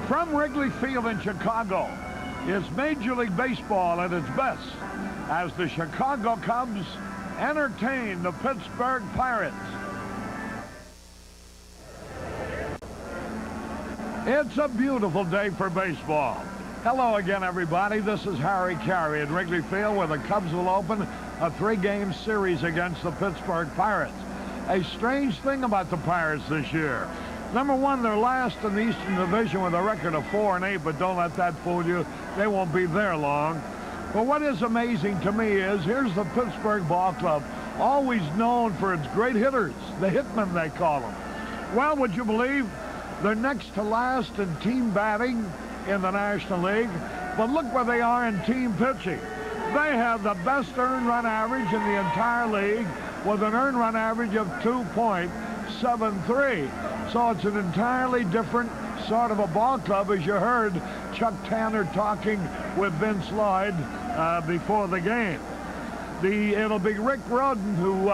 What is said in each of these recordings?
From Wrigley Field in Chicago, it's Major League Baseball at its best as the Chicago Cubs entertain the Pittsburgh Pirates. It's a beautiful day for baseball. Hello again, everybody. This is Harry Carey at Wrigley Field, where the Cubs will open a 3-game series against the Pittsburgh Pirates. A strange thing about the Pirates this year. Number one, they're last in the Eastern Division with a record of 4-8, but don't let that fool you. They won't be there long. But what is amazing to me is, here's the Pittsburgh Ball Club, always known for its great hitters, the hitmen they call them. Well, would you believe they're next to last in team batting in the National League, but look where they are in team pitching. They have the best earned run average in the entire league with an earned run average of 2.73. So it's an entirely different sort of a ball club, as you heard Chuck Tanner talking with Vince Lloyd before the game. It'll be Rick Rhoden who,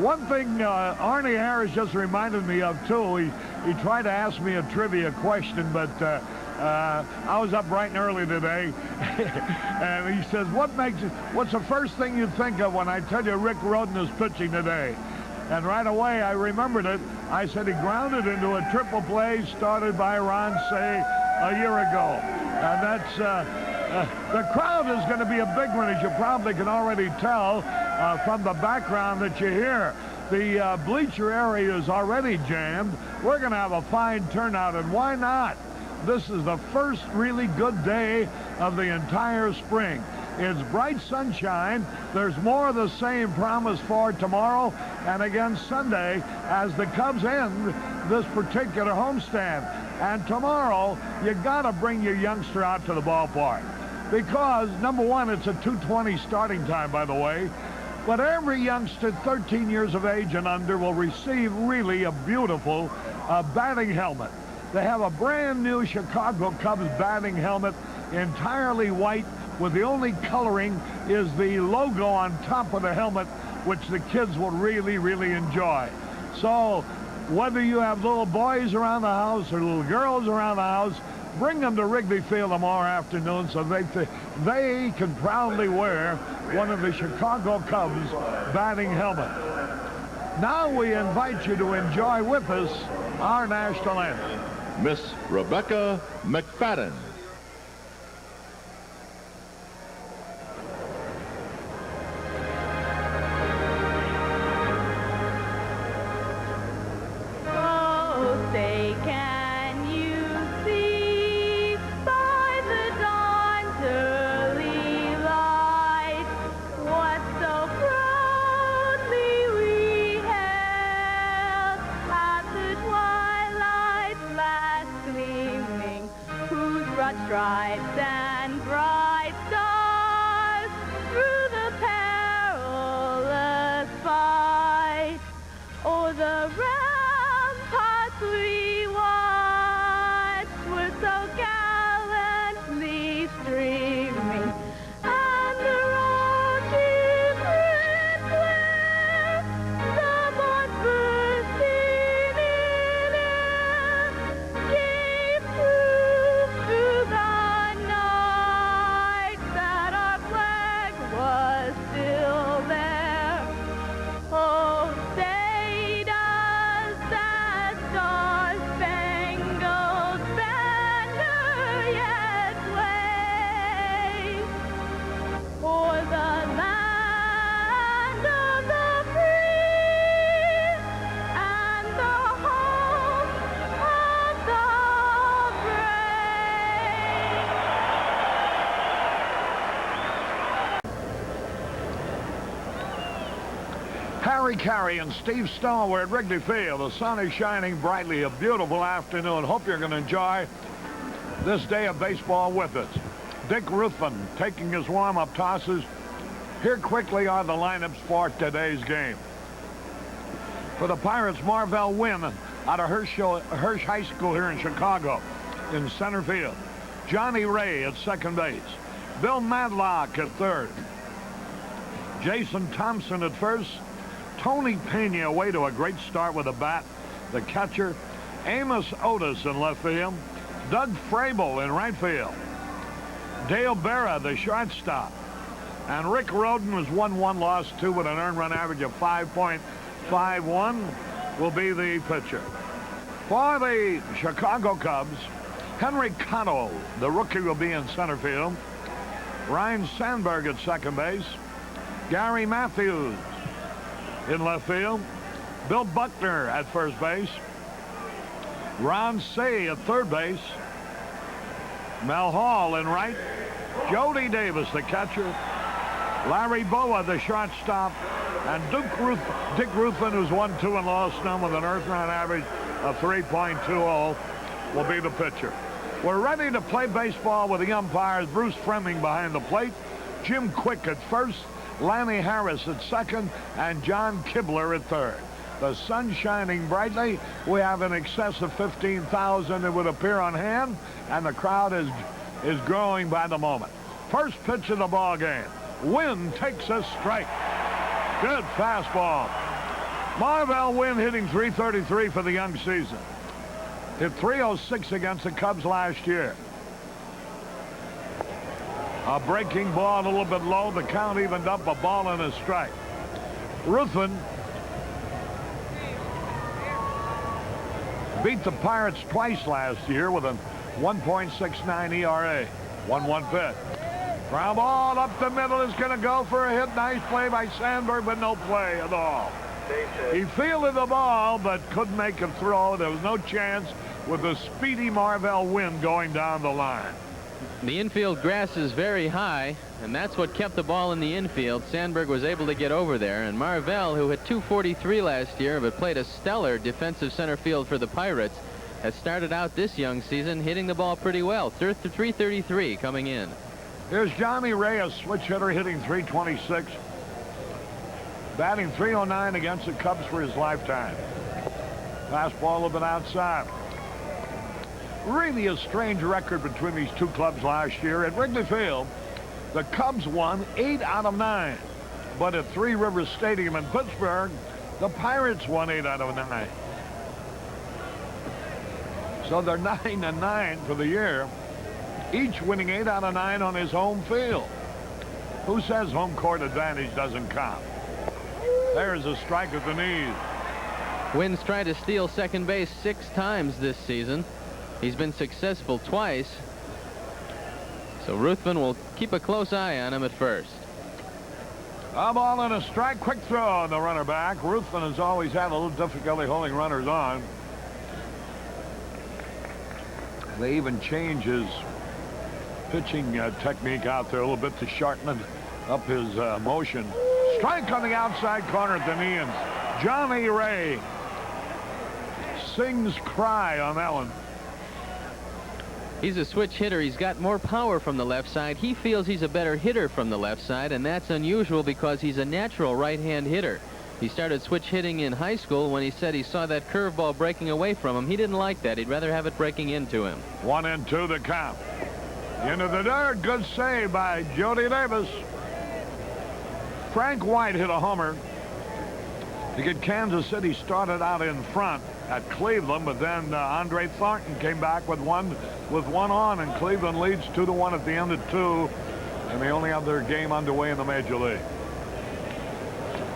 one thing Arnie Harris just reminded me of too, he tried to ask me a trivia question, but I was up bright and early today, and he says, what's the first thing you think of when I tell you Rick Rhoden is pitching today? And right away, I remembered it. I said he grounded into a triple play started by Ron Say a year ago. And that's, the crowd is going to be a big one, as you probably can already tell from the background that you hear. The bleacher area is already jammed. We're going to have a fine turnout, and why not? This is the first really good day of the entire spring. It's bright sunshine. There's more of the same promised for tomorrow and again Sunday as the Cubs end this particular homestand. And tomorrow, you got to bring your youngster out to the ballpark because, number one, it's a 2:20 starting time, by the way. But every youngster 13 years of age and under will receive really a beautiful batting helmet. They have a brand new Chicago Cubs batting helmet, entirely white, with the only coloring is the logo on top of the helmet, which the kids will really, really enjoy. So whether you have little boys around the house or little girls around the house, bring them to Wrigley Field tomorrow afternoon so they can proudly wear one of the Chicago Cubs batting helmets. Now we invite you to enjoy with us our national anthem. Miss Rebecca McFadden. Stripes and bright stars through the perilous fight. Oh, the ramparts we watched were so gallantly streaming, and the rockets red glare, the bombs bursting in air, gave proof through the night that our flag was still there. Oh, say does that star-spangled banner yet wave o'er the land of the free and the home of the brave? Harry Carey and Steve Stone were at Wrigley Field. The sun is shining brightly, a beautiful afternoon. Hope you're going to enjoy this day of baseball with us. Dick Ruthven taking his warm-up tosses. Here quickly are the lineups for today's game. For the Pirates, Marvell Wynn out of Hirsch High School here in Chicago in center field. Johnny Ray at second base. Bill Madlock at third. Jason Thompson at first. Tony Pena away to a great start with a bat. The catcher, Amos Otis in left field. Doug Frabel in right field. Dale Berra, the shortstop. And Rick Rhoden was 1-1, lost 2 with an earned run average of 5.51, will be the pitcher. For the Chicago Cubs, Henry Cotto, the rookie, will be in center field. Ryan Sandberg at second base. Gary Matthews in left field. Bill Buckner at first base. Ron Say at third base. Mel Hall in right. Jody Davis, the catcher. Larry Boa, the shortstop. And Dick Ruthven, who's won 2 and lost none with an earned run average of 3.20, will be the pitcher. We're ready to play baseball with the umpires. Bruce Fleming behind the plate. Jim Quick at first. Lanny Harris at second. And John Kibler at third. The sun shining brightly. We have in excess of 15,000, it would appear, on hand, and the crowd is growing by the moment. First pitch of the ball game. Wynn takes a strike. Good fastball. Marvell Wynn hitting .333 for the young season. Hit .306 against the Cubs last year. A breaking ball a little bit low. The count evened up, a ball and a strike. Ruthven beat the Pirates twice last year with a 1.69 ERA. 1-1 pitch. Ground ball up the middle is going to go for a hit. Nice play by Sandberg, but no play at all. He fielded the ball, but couldn't make a throw. There was no chance with the speedy Marvell Wynn going down the line. The infield grass is very high, and that's what kept the ball in the infield. Sandberg was able to get over there, and Marvell, who hit .243 last year but played a stellar defensive center field for the Pirates, has started out this young season hitting the ball pretty well. .333 coming in. Here's Johnny Ray, a switch hitter, hitting .326. Batting .309 against the Cubs for his lifetime. Fastball a little bit outside. Really a strange record between these two clubs last year. At Wrigley Field, the Cubs won 8 out of 9. But at Three Rivers Stadium in Pittsburgh, the Pirates won 8 out of 9. So they're 9-9 for the year, each winning 8 out of 9 on his home field. Who says home court advantage doesn't count? There's a strike at the knees. Wynn's tried to steal second base 6 times this season. He's been successful twice. So Ruthven will keep a close eye on him at first. A ball and a strike. Quick throw on the runner back. Ruthven has always had a little difficulty holding runners on. They even change his pitching technique out there a little bit to shorten up his motion. Strike on the outside corner at the knee, and Johnny Ray sings cry on that one. He's a switch hitter. He's got more power from the left side. He feels he's a better hitter from the left side, and that's unusual because he's a natural right-hand hitter. He started switch hitting in high school when he said he saw that curveball breaking away from him. He didn't like that. He'd rather have it breaking into him. 1-2 the count. Into the dirt. Good save by Jody Davis. Frank White hit a homer to get Kansas City started out in front at Cleveland, but then Andre Thornton came back with one on, and Cleveland leads 2-1 at the end of 2, and they only have their game underway in the Major League.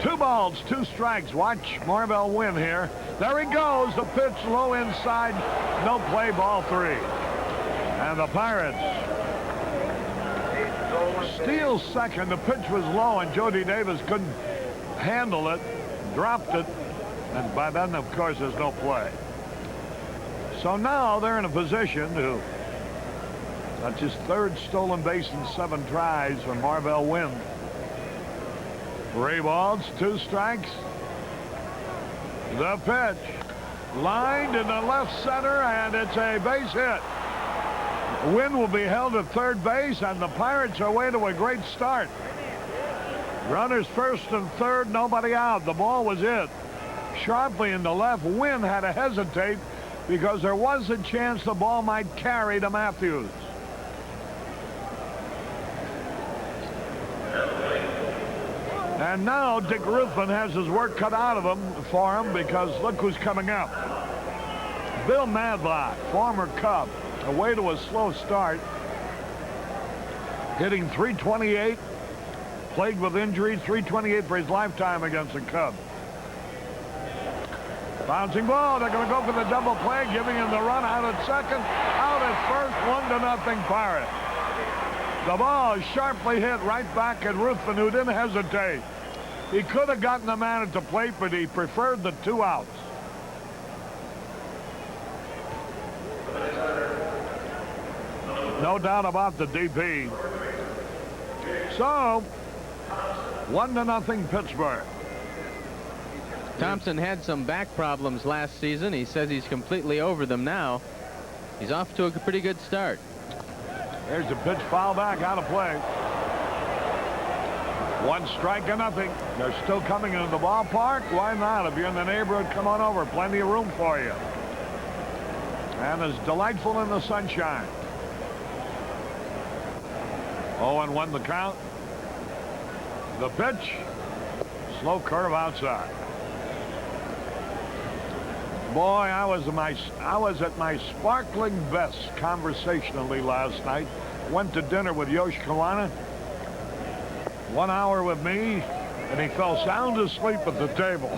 2 balls, 2 strikes. Watch Marvell Wynn here. There he goes. The pitch low inside. No play, ball 3. And the Pirates steal second. The pitch was low, and Jody Davis couldn't handle it. Dropped it. And by then, of course, there's no play. So now they're in a position to... That's his 3rd stolen base in 7 tries for Marvell Wynn. 3 balls, 2 strikes. The pitch. Lined in the left center, and it's a base hit. Wynn will be held at 3rd base, and the Pirates are away to a great start. Runners 1st and 3rd, nobody out. The ball was hit sharply in the left. Wynn had to hesitate because there was a chance the ball might carry to Matthews. And now Dick Ruthven has his work cut out of him for him, because look who's coming up. Bill Madlock, former Cub, away to a slow start. Hitting .328, plagued with injuries, .328 for his lifetime against the Cubs. Bouncing ball, they're going to go for the double play, giving him the run out at second, out at first, 1-0 Pirates. The ball is sharply hit right back at Ruthven, who didn't hesitate. He could have gotten the man at the plate, but he preferred the 2 outs. No doubt about the DP. So, 1-0 Pittsburgh. Thompson had some back problems last season. He says he's completely over them now. He's off to a pretty good start. There's the pitch, foul back, out of play. 1 strike and nothing. They're still coming into the ballpark. Why not? If you're in the neighborhood, come on over. Plenty of room for you. And it's delightful in the sunshine. 0-1 the count. The pitch. Slow curve outside. Boy, I was at my sparkling best conversationally last night. Went to dinner with Yosh Kawana. 1 hour with me, and he fell sound asleep at the table.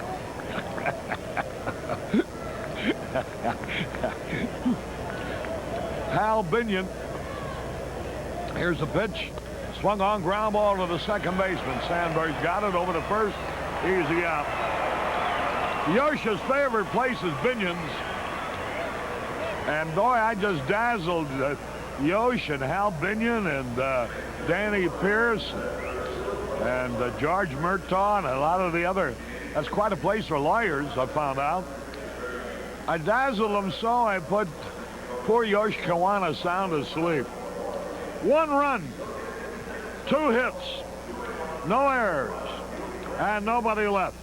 Hal Binion. Here's the pitch. Swung on, ground ball to the second baseman. Sandberg's got it over to first. Easy out. Yosh's favorite place is Binion's. And boy, I just dazzled Yosh and Hal Binion and Danny Pierce and George Murtaugh and a lot of the other. That's quite a place for lawyers, I found out. I dazzled them so I put poor Yosh Kawana sound asleep. 1 run, 2 hits, no errors, and nobody left.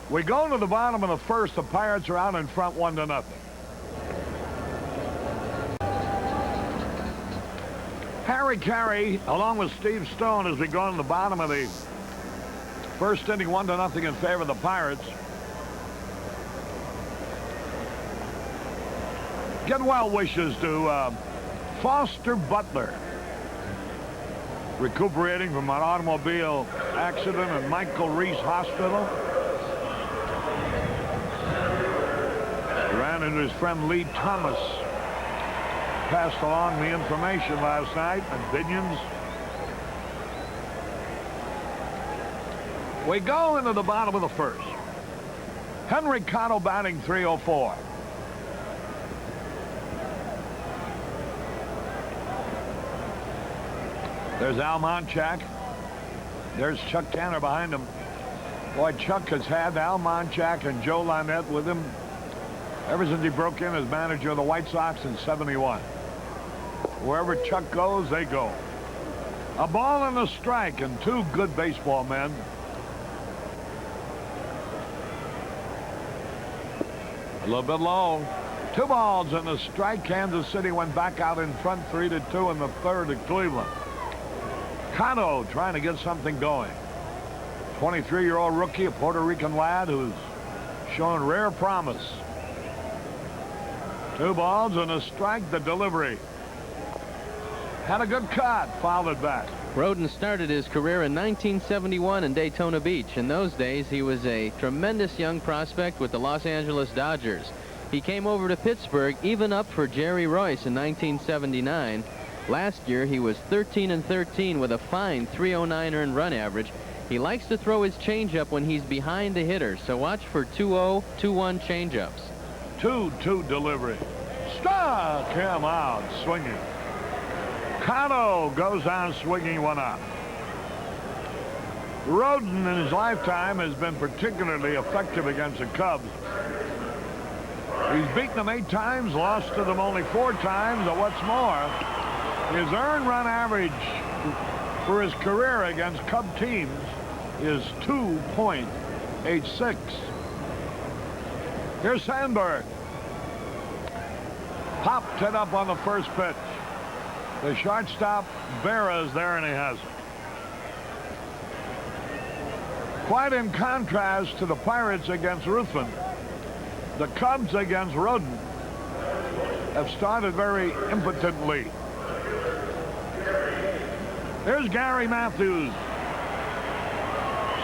We go to the bottom of the first. The Pirates are out in front 1-0. Harry Carey, along with Steve Stone, as we go to the bottom of the first inning, 1-0 in favor of the Pirates. Get well wishes to Foster Butler, recuperating from an automobile accident at Michael Reese Hospital. He ran into his friend Lee Thomas. Passed along the information last night, and Binion's. We go into the bottom of the first. Henry Cotto batting .304. There's Al Monchak. There's Chuck Tanner behind him. Boy, Chuck has had Al Monchak and Joe Lynette with him ever since he broke in as manager of the White Sox in '71. Wherever Chuck goes, they go. A ball and a strike, and 2 good baseball men. A little bit low. 2 balls and a strike. Kansas City went back out in front 3-2 in the third at Cleveland. Cotto trying to get something going. 23-year-old rookie, a Puerto Rican lad who's showing rare promise. 2 balls and a strike. The delivery. Had a good cut, fouled it back. Roden started his career in 1971 in Daytona Beach. In those days, he was a tremendous young prospect with the Los Angeles Dodgers. He came over to Pittsburgh, even up for Jerry Royce in 1979. Last year, he was 13-13 with a fine .309 earned run average. He likes to throw his changeup when he's behind the hitter, so watch for 2-0, 2-1 changeups. 2-2 delivery. Struck him out, swinging. Cotto goes down swinging 1 out. Roden in his lifetime has been particularly effective against the Cubs. He's beaten them 8 times, lost to them only 4 times, but what's more, his earned run average for his career against Cub teams is 2.86. Here's Sandberg. Popped it up on the first pitch. The shortstop, Berra, is there, and he has it. Quite in contrast to the Pirates against Ruthven, the Cubs against Roden. have started very impotently. Here's Gary Matthews.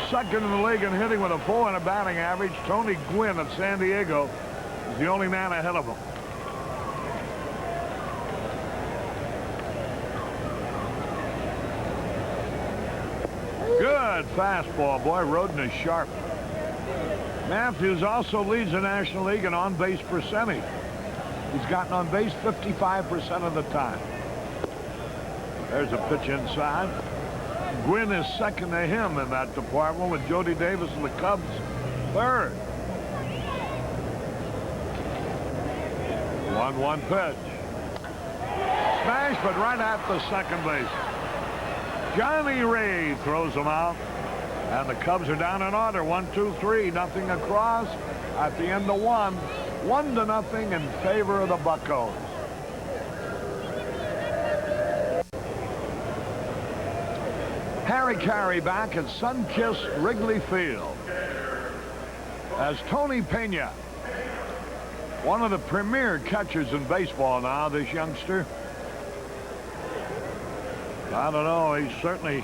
Second in the league in hitting with a .400 batting average. Tony Gwynn of San Diego is the only man ahead of him. Good fastball, boy. Roden is sharp. Matthews also leads the National League in on-base percentage. He's gotten on base 55% of the time. There's a pitch inside. Gwynn is second to him in that department, with Jody Davis and the Cubs third. 1-1 pitch. Smash, but right at the second base. Johnny Ray throws him out, and the Cubs are down in order. 1-2-3, nothing across at the end of one. 1-0 in favor of the Buccos. Harry Carey back at sun-kissed Wrigley Field as Tony Pena, one of the premier catchers in baseball now, this youngster. I don't know, he's certainly,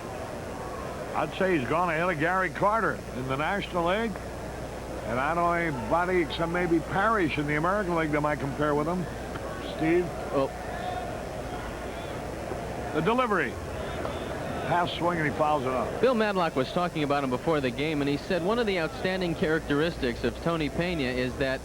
I'd say he's gone ahead of Gary Carter in the National League. And I don't know anybody except maybe Parrish in the American League that might compare with him. Steve? Oh. The delivery. Half swing and he fouls it up. Bill Madlock was talking about him before the game, and he said one of the outstanding characteristics of Tony Pena is that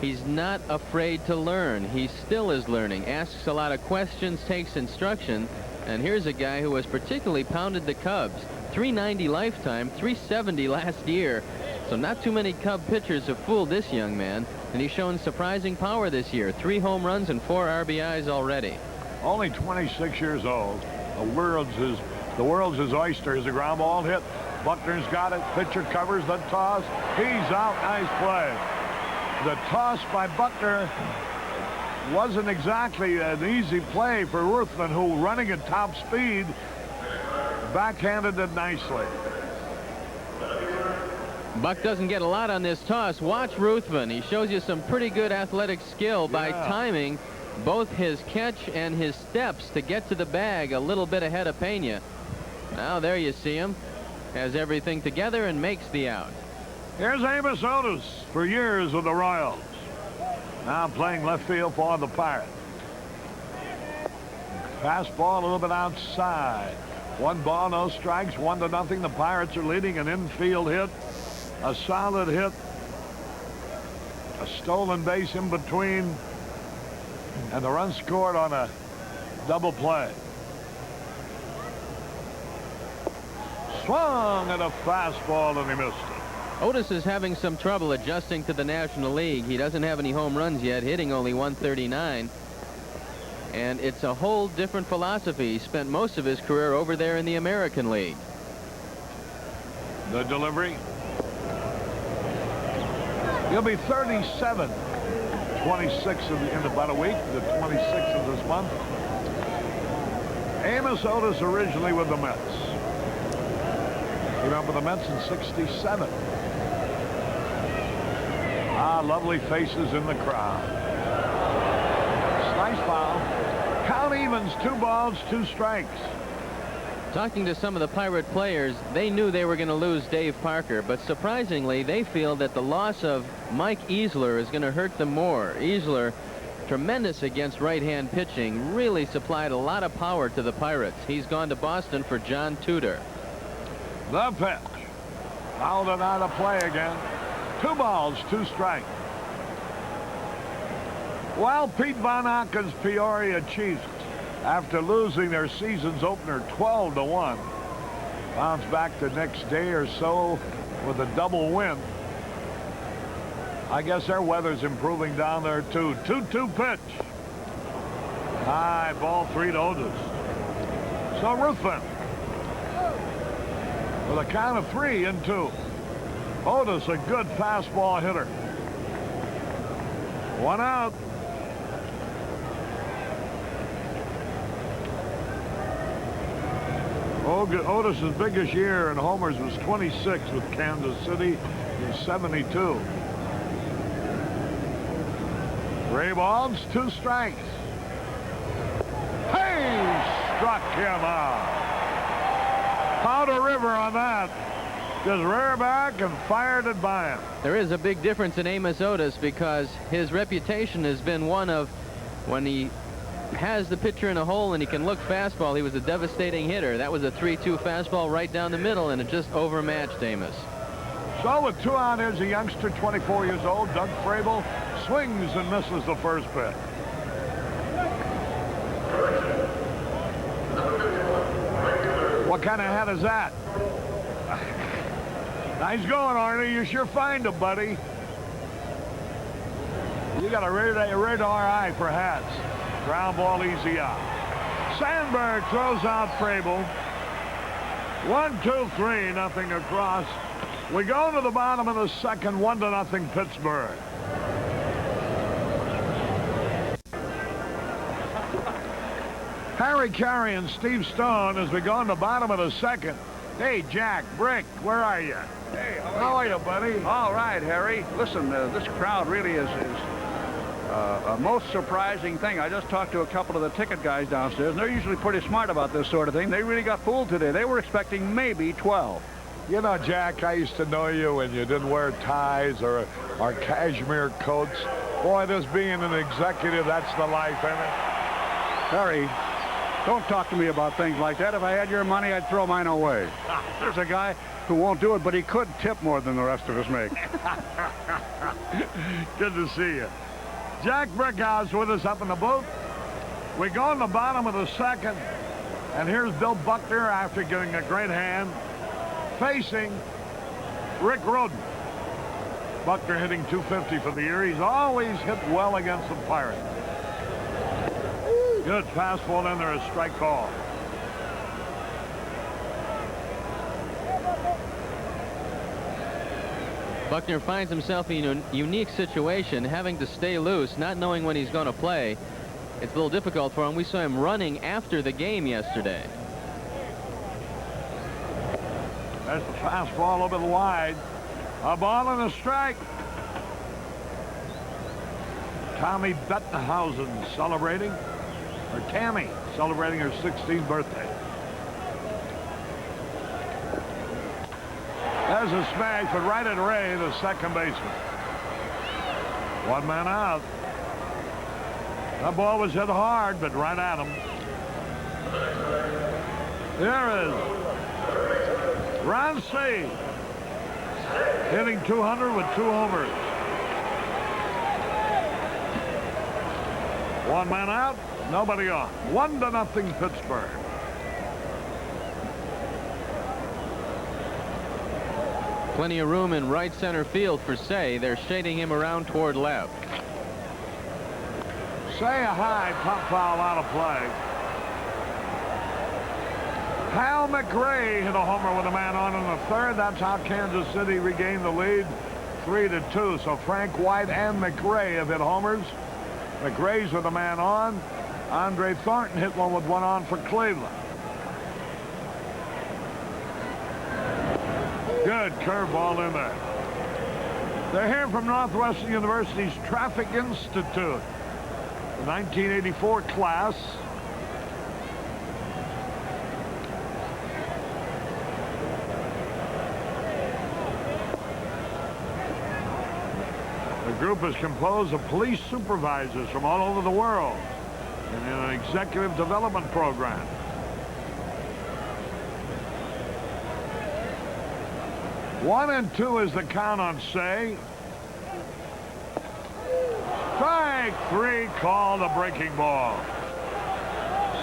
he's not afraid to learn. He still is learning, asks a lot of questions, takes instruction. And here's a guy who has particularly pounded the Cubs. 390 lifetime, 370 last year. So not too many Cub pitchers have fooled this young man, and he's shown surprising power this year. 3 home runs and 4 RBIs already. Only 26 years old. The world's his oyster. Is a ground ball hit. Buckner's got it. Pitcher covers the toss. He's out. Nice play. The toss by Buckner wasn't exactly an easy play for Ruthven, who, running at top speed, backhanded it nicely. Buck doesn't get a lot on this toss. Watch Ruthven. He shows you some pretty good athletic skill by timing both his catch and his steps to get to the bag a little bit ahead of Pena. Now there you see him. Has everything together and makes the out. Here's Amos Otis, for years with the Royals. Now playing left field for the Pirates. Fastball a little bit outside. 1 ball, no strikes, 1-0. The Pirates are leading. An infield hit, a solid hit, a stolen base in between, and the run scored on a double play. Swung at a fastball and he missed it. Otis is having some trouble adjusting to the National League. He doesn't have any home runs yet, hitting only 139. And it's a whole different philosophy. He spent most of his career over there in the American League. The delivery. He'll be 37. 26 in about a week, the 26th of this month. Amos Otis originally with the Mets. Came up with the Mets in '67. Lovely faces in the crowd. Slice foul. Count evens, 2 balls, 2 strikes. Talking to some of the Pirate players, they knew they were going to lose Dave Parker, but surprisingly, they feel that the loss of Mike Easler is going to hurt them more. Easler, tremendous against right-hand pitching, really supplied a lot of power to the Pirates. He's gone to Boston for John Tudor. The pitch. Fouled it out of play again. 2 balls, 2 strikes. Well, Pete Van Auken's Peoria Chiefs, after losing their season's opener 12-1, bounce back the next day or so with a double win. I guess their weather's improving down there too. 2-2 pitch. High ball, 3 to Otis. So Ruthven with a count of 3-2. Otis, a good fastball hitter. 1 out. Otis's biggest year in homers was 26 with Kansas City in '72. 3 balls, 2 strikes. Hey, struck him out. Powder River on that. Just rear back and fired it by him. There is a big difference in Amos Otis because his reputation has been one of when he has the pitcher in a hole and he can look fastball, he was a devastating hitter. That was a 3-2 fastball right down the middle, and it just overmatched Amos. So with 2 out, here's a youngster, 24 years old, Doug Frabel, swings and misses the first pitch. What kind of hat is that? Nice going, Arnie. You sure find him, buddy. You got a radar eye for hats. Ground ball easy out. Sandberg throws out Frabel. 1-2-3, nothing across. We go to the bottom of the second, 1-0 Pittsburgh. Harry Carey and Steve Stone as we go in the bottom of the second. Hey, Jack, Brick, where are you? Hey, how are you, buddy? All right, Harry. Listen, this crowd really is a most surprising thing. I just talked to a couple of the ticket guys downstairs, and they're usually pretty smart about this sort of thing. They really got fooled today. They were expecting maybe 12. You know, Jack, I used to know you when you didn't wear ties or cashmere coats. Boy, this being an executive, that's the life, isn't it? Harry, don't talk to me about things like that. If I had your money, I'd throw mine away. There's a guy who won't do it, but he could tip more than the rest of us make. Good to see you. Jack Brickhouse with us up in the booth. We go in the bottom of the second, and here's Bill Buckner after giving a great hand, facing Rick Roden. Buckner hitting .250 for the year. He's always hit well against the Pirates. Good fastball in there, a strike call. Buckner finds himself in a unique situation, having to stay loose, not knowing when he's going to play. It's a little difficult for him. We saw him running after the game yesterday. There's the fastball a little bit wide. A ball and a strike. Tommy Bettenhausen celebrating, or Tammy celebrating her 16th birthday. There's a smash, but right at Ray, the second baseman. 1 man out. That ball was hit hard, but right at him. There is Ron C. hitting .200 with 2 homers. 1 man out, nobody on. 1-0 Pittsburgh. Plenty of room in right center field for Say. They're shading him around toward left. Say a high pop foul out of play. Hal McRae hit a homer with a man on in the third. That's how Kansas City regained the lead, 3-2. So Frank White and McRae have hit homers. McRae's with a man on. Andre Thornton hit one with 1 on for Cleveland. Good curveball in there. They're here from Northwestern University's Traffic Institute. The 1984 class. The group is composed of police supervisors from all over the world in an executive development program. One and 2 is the count on Say. Strike 3 called a breaking ball.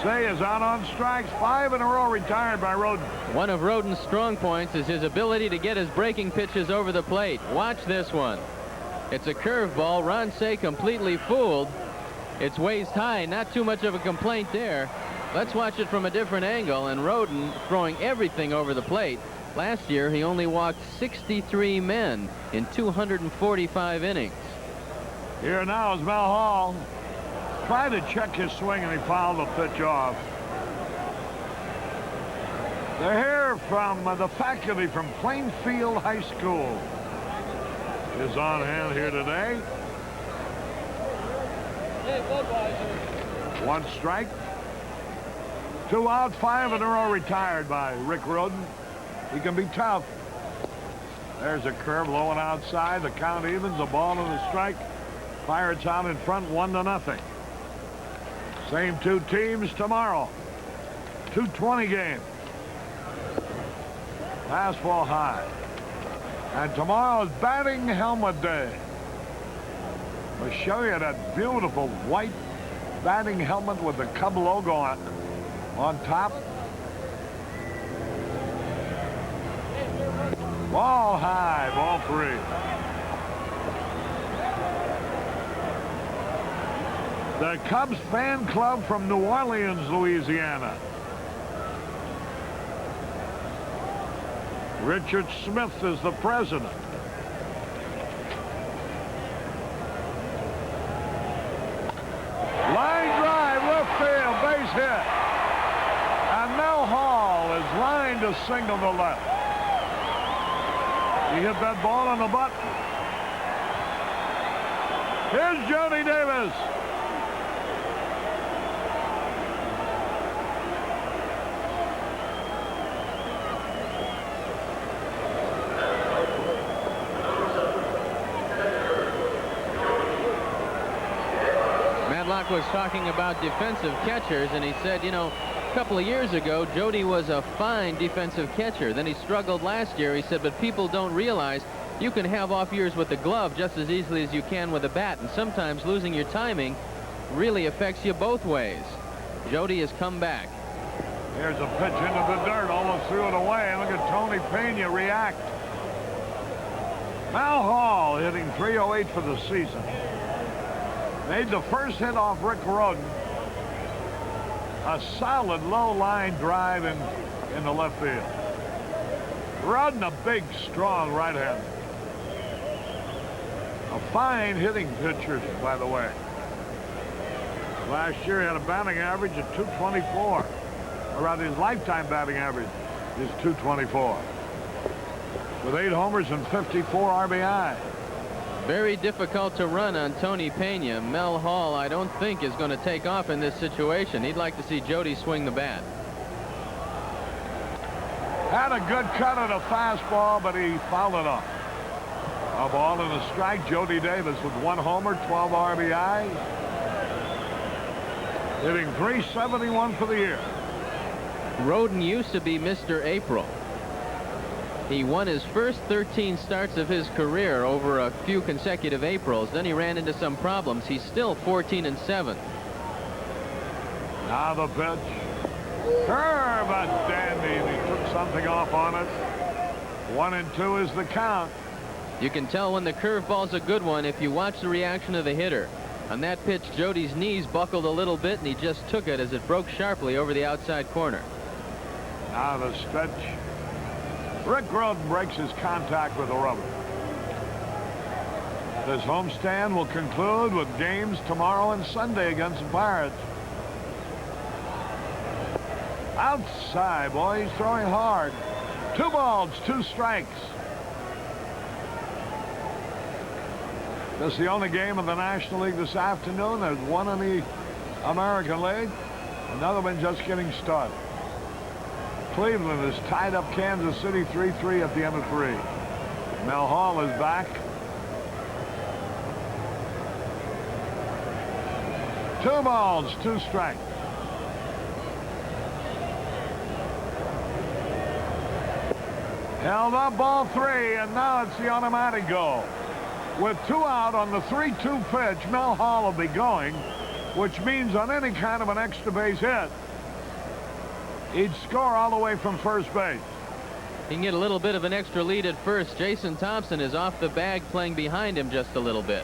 Say is out on strikes, 5 in a row retired by Roden. One of Roden's strong points is his ability to get his breaking pitches over the plate. Watch this one. It's a curveball. Ron Say completely fooled. It's waist high, not too much of a complaint there. Let's watch it from a different angle, and Roden throwing everything over the plate. Last year, he only walked 63 men in 245 innings. Here now is Mel Hall. Tried to check his swing, and he fouled the pitch off. They're here from the faculty from Plainfield High School is on hand here today. One strike. 2 out, 5 in a row retired by Rick Roden. He can be tough. There's a curve low and outside. The count evens. A ball and a strike. Pirates out in front 1-0. Same 2 teams tomorrow. 2:20 game. Fastball high. And tomorrow's batting helmet day. We'll show you that beautiful white batting helmet with the Cub logo on top. Ball high, ball 3. The Cubs fan club from New Orleans, Louisiana. Richard Smith is the president. Line drive, left field, base hit. And Mel Hall is lined to single to left. He hit that ball on the button. Here's Jody Davis. Was talking about defensive catchers, and he said, you know, a couple of years ago, Jody was a fine defensive catcher. Then he struggled last year. He said, but people don't realize you can have off years with the glove just as easily as you can with a bat, and sometimes losing your timing really affects you both ways. Jody has come back. Here's a pitch into the dirt, almost threw it away. Look at Tony Pena react. Mal Hall hitting .308 for the season. Made the first hit off Rick Roden. A solid low line drive in the left field. Roden, a big, strong right hander. A fine hitting pitcher, by the way. Last year he had a batting average of .224. Or rather, his lifetime batting average is .224. With 8 homers and 54 RBI. Very difficult to run on Tony Pena. Mel Hall, I don't think, is going to take off in this situation. He'd like to see Jody swing the bat. Had a good cut at a fastball, but he fouled it off. A ball and a strike. Jody Davis with 1 homer, 12 RBI. Hitting .371 for the year. Roden used to be Mr. April. He won his first 13 starts of his career over a few consecutive Aprils. Then he ran into some problems. He's still 14-7. Now the pitch. Curve, a dandy. He took something off on it. 1-2 is the count. You can tell when the curveball's a good one if you watch the reaction of the hitter. On that pitch, Jody's knees buckled a little bit, and he just took it as it broke sharply over the outside corner. Now the stretch. Rick Roden breaks his contact with the rubber. This homestand will conclude with games tomorrow and Sunday against the Pirates. Outside, boy, he's throwing hard. 2 balls, 2 strikes. This is the only game of the National League this afternoon. There's one in the American League. Another one just getting started. Cleveland has tied up Kansas City 3-3 at the end of 3. Mel Hall is back. 2 balls, 2 strikes. Held up, ball 3, and now it's the automatic go. With 2 out on the 3-2 pitch, Mel Hall will be going, which means on any kind of an extra base hit, he'd score all the way from first base. He can get a little bit of an extra lead at first. Jason Thompson is off the bag, playing behind him just a little bit.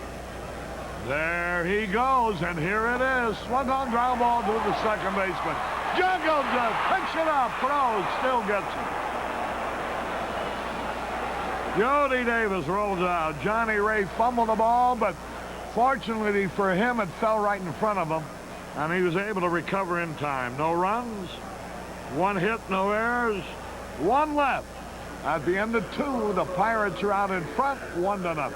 There he goes, and here it is. Swung on ground ball to the second baseman. Juggles it, picks it up, throws, still gets it. Jody Davis rolls out. Johnny Ray fumbled the ball, but fortunately for him, it fell right in front of him, and he was able to recover in time. No runs, 1 hit, no errors, 1 left. At the end of 2, the Pirates are out in front, 1-0.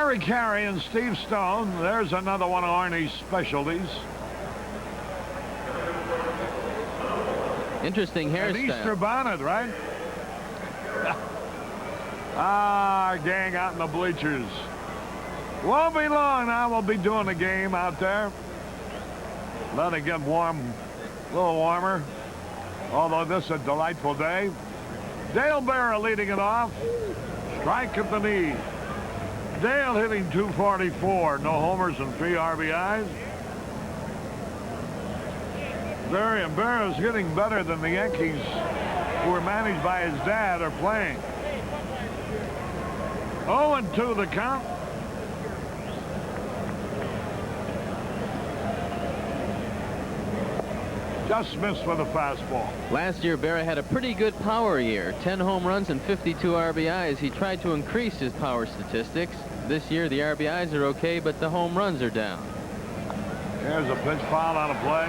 Gary Carey and Steve Stone. There's another one of Arnie's specialties. Interesting An Easter hairstyle. bonnet, right? Our gang out in the bleachers. Won't be long now. We'll be doing the game out there. Let it get warm, a little warmer. Although this is a delightful day. Dale Berra leading it off. Strike at the knee. Dale hitting 244. No homers and 3 RBIs. Berra's hitting better than the Yankees, who are managed by his dad, are playing. 0-2 the count. Just missed with a fastball. Last year, Berra had a pretty good power year. 10 home runs and 52 RBIs. He tried to increase his power statistics. This year, the RBIs are okay, but the home runs are down. Here's a pitch foul on a play.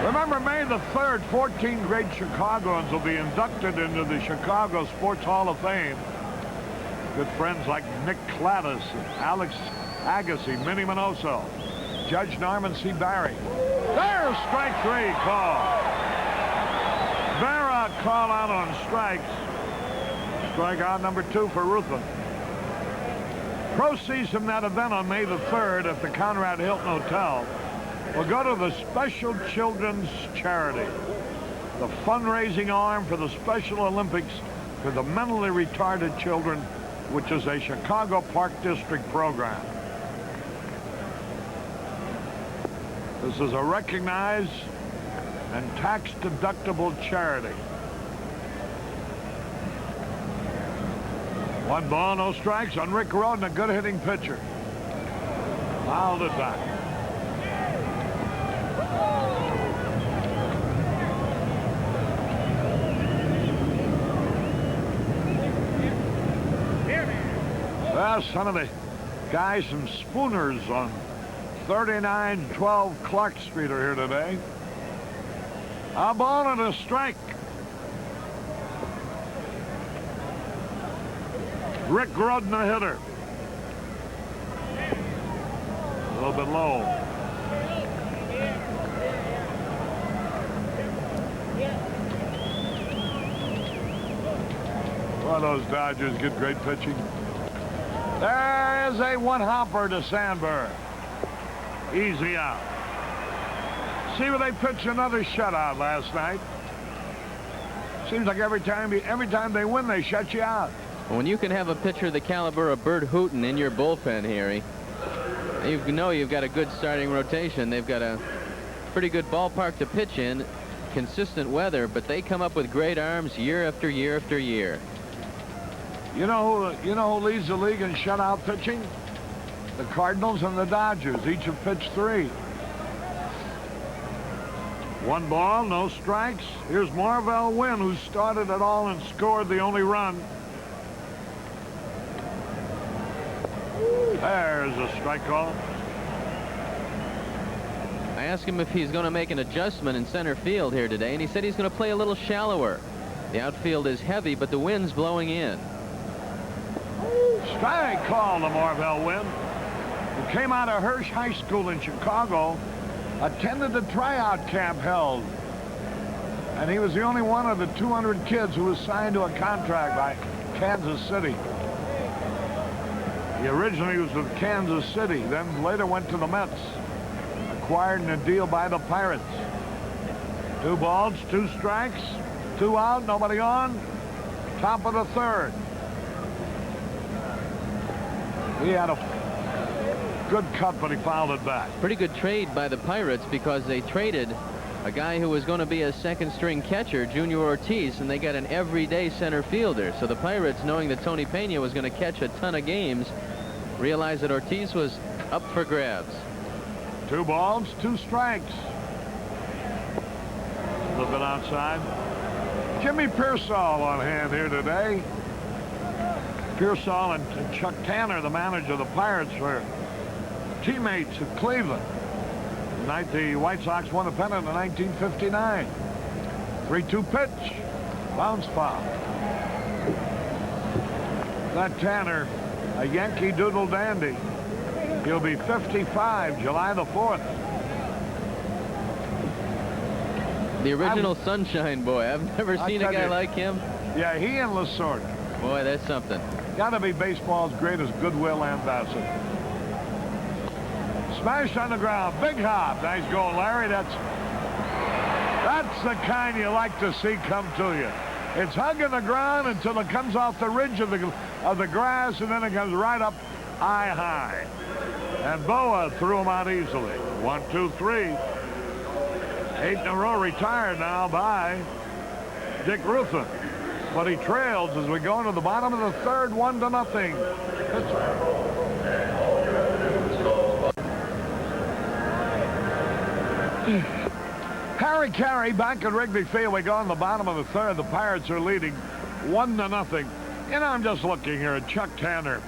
Remember, May the 3rd, 14 great Chicagoans will be inducted into the Chicago Sports Hall of Fame. Good friends like Nick Cladis, Alex Agassi, Minnie Minoso, Judge Norman C. Barry. There's strike 3 call. Berra call out on strikes. Strikeout number 2 for Ruthven. Proceeds from that event on May the 3rd at the Conrad Hilton Hotel will go to the Special Children's Charity, the fundraising arm for the Special Olympics for the mentally retarded children, which is a Chicago Park District program. This is a recognized and tax-deductible charity. 1 ball, no strikes on Rick Roden, a good hitting pitcher. Fouled it back. Well, some of the guys from Spooners on 3912 Clark Street are here today. A ball and a strike. Rick Roden, the hitter. A little bit low. Well, those Dodgers get great pitching. There is a one-hopper to Sandberg. Easy out. See where they pitched another shutout last night. Seems like every time they win, they shut you out. When you can have a pitcher the caliber of Bert Hooton in your bullpen, Harry, you know you've got a good starting rotation. They've got a pretty good ballpark to pitch in, consistent weather, but they come up with great arms year after year after year. You know who leads the league in shutout pitching? The Cardinals and the Dodgers. Each have pitched 3. 1 ball, no strikes. Here's Marvell Wynn, who started it all and scored the only run. There's a strike call. I asked him if he's going to make an adjustment in center field here today, and he said he's going to play a little shallower. The outfield is heavy, but the wind's blowing in. Strike call to Marvell Wynn, who came out of Hirsch High School in Chicago, attended the tryout camp held, and he was the only one of the 200 kids who was signed to a contract by Kansas City. He originally was with Kansas City, then later went to the Mets, acquired in a deal by the Pirates. 2 balls, 2 strikes, 2 out, nobody on, top of the 3rd. He had a good cut, but he fouled it back. Pretty good trade by the Pirates because they traded a guy who was going to be a second-string catcher, Junior Ortiz, and they got an everyday center fielder. So the Pirates, knowing that Tony Pena was going to catch a ton of games, realized that Ortiz was up for grabs. 2 balls, 2 strikes. A little bit outside. Jimmy Pearsall on hand here today. Pearsall and Chuck Tanner, the manager of the Pirates, were teammates at Cleveland. The night the White Sox won the pennant in 1959. 3-2 pitch. Bounce foul. That Tanner, a Yankee Doodle dandy. He'll be 55 July the 4th. The original Sunshine Boy. I've never seen a guy like him. Yeah, he and Lasorda. Boy, that's something. Got to be baseball's greatest goodwill ambassador. Smashed on the ground. Big hop. Nice goal, Larry. That's the kind you like to see come to you. It's hugging the ground until it comes off the ridge of the grass, and then it comes right up eye high. And Boa threw him out easily. 1, 2, 3. 8 in a row retired now by Dick Ruffin. But he trails as we go into the bottom of the third, 1-0. Harry Carey back at Wrigley Field. We go in the bottom of the third. The Pirates are leading 1-0. And I'm just looking here at Chuck Tanner.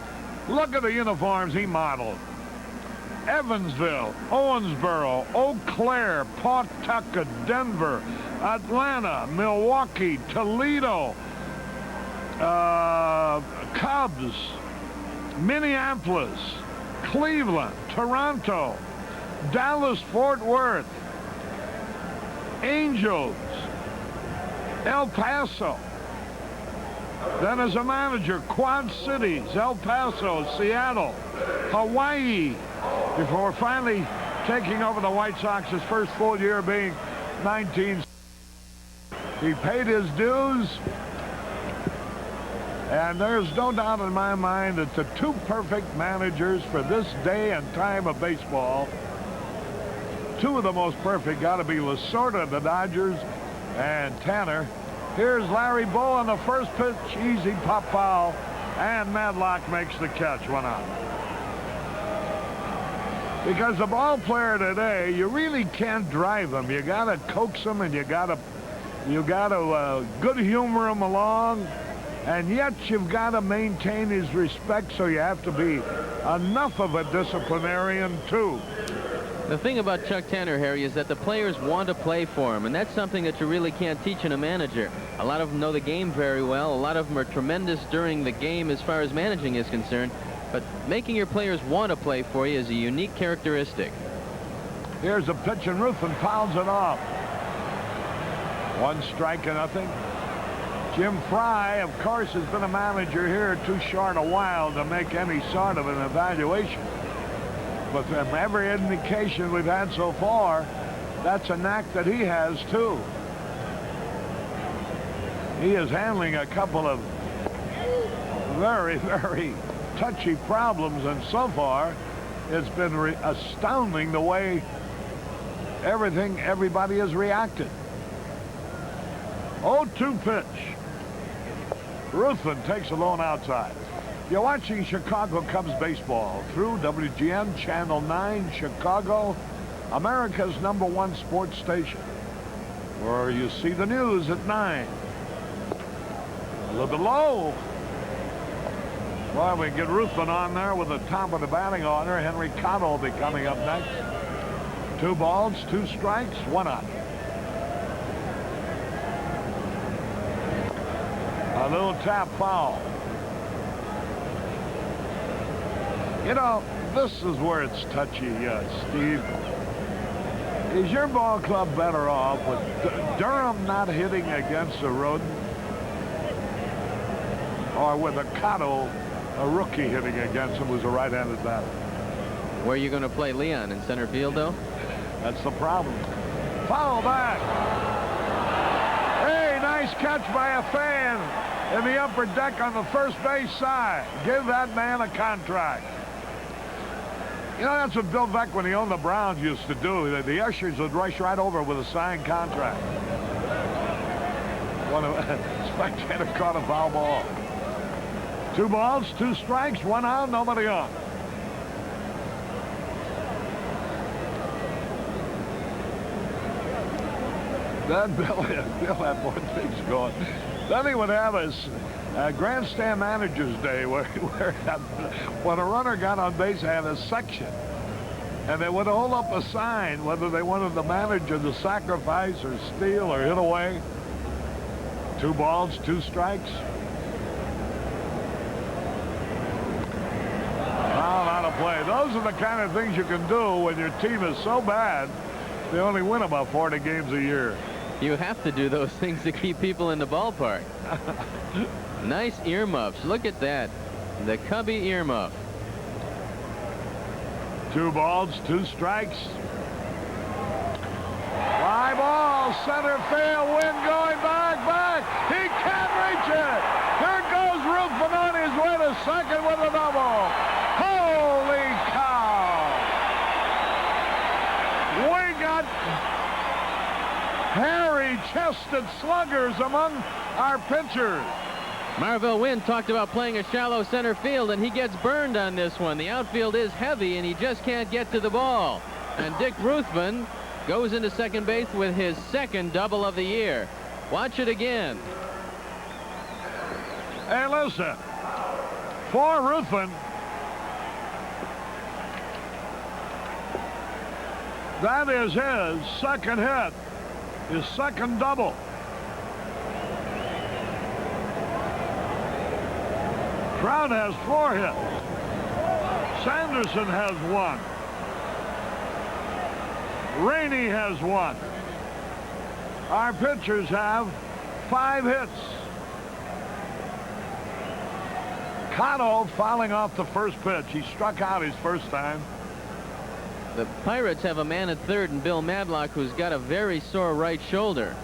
Look at the uniforms he modeled. Evansville, Owensboro, Eau Claire, Pawtucket, Denver, Atlanta, Milwaukee, Toledo, Cubs, Minneapolis, Cleveland, Toronto, Dallas, Fort Worth, Angels, El Paso. Then as a manager, Quad Cities, El Paso, Seattle, Hawaii, before finally taking over the White Sox, his first full year being 19. He paid his dues, and there's no doubt in my mind that the two perfect managers for this day and time of baseball, two of the most perfect, got to be Lasorda of the Dodgers and Tanner. Here's Larry Bow on the first pitch, easy pop foul, and Madlock makes the catch, 1 out. Because the ball player today, you really can't drive him. You got to coax him, and you got to good humor him along, and yet you've got to maintain his respect, so you have to be enough of a disciplinarian too. The thing about Chuck Tanner, Harry, is that the players want to play for him, and that's something that you really can't teach in a manager. A lot of them know the game very well. A lot of them are tremendous during the game as far as managing is concerned, but making your players want to play for you is a unique characteristic. Here's a pitch, and Ruffin fouls it off. 1 strike and nothing. Jim Fry, of course, has been a manager here too short a while to make any sort of an evaluation. But from every indication we've had so far, that's a knack that he has too. He is handling a couple of very, very touchy problems, and so far it's been astounding the way everybody has reacted. 0-2 pitch. Ruffin takes a lone outside. You're watching Chicago Cubs baseball through WGN Channel 9 Chicago, America's #1 sports station, where you see the news at 9. A little bit low. Well, we get Ruffin on there with the top of the batting order. Henry Cotto will be coming up next. 2 balls, 2 strikes, 1 out. A little tap foul. You know, this is where it's touchy, Steve. Is your ball club better off with Durham not hitting against a rodent, or with a Cotto, a rookie, hitting against him who's a right-handed batter? Where are you going to play Leon? In center field, though? That's the problem. Foul back. Hey, nice catch by a fan in the upper deck on the first base side. Give that man a contract. You know, that's what Bill Veeck, when he owned the Browns, used to do. The ushers would rush right over with a signed contract. One of spectator caught a foul ball. 2 balls, 2 strikes, 1 out, nobody on. Then Bill had more things going. Then he would have his grandstand managers day where when a runner got on base, they had a section, and they would hold up a sign whether they wanted the manager to sacrifice or steal or hit away. 2 balls, 2 strikes. play. Those are the kind of things you can do when your team is so bad they only win about 40 games a year. You have to do those things to keep people in the ballpark. Nice earmuffs. Look at that. The Cubby earmuff. 2 balls, 2 strikes. Fly ball, center field, Wynn going back. He can't reach it. Here goes Ruthven on his way to second with a double. Holy cow. We got hairy-chested sluggers among our pitchers. Marvell Wynn talked about playing a shallow center field, and he gets burned on this one. The outfield is heavy, and he just can't get to the ball. And Dick Ruthven goes into second base with his second double of the year. Watch it again. Hey, listen. For Ruthven, that is his second hit, his second double. Trout has 4 hits. Sanderson has 1. Rainey has 1. Our pitchers have 5 hits. Cotto fouling off the first pitch. He struck out his first time. The Pirates have a man at third, and Bill Madlock, who's got a very sore right shoulder.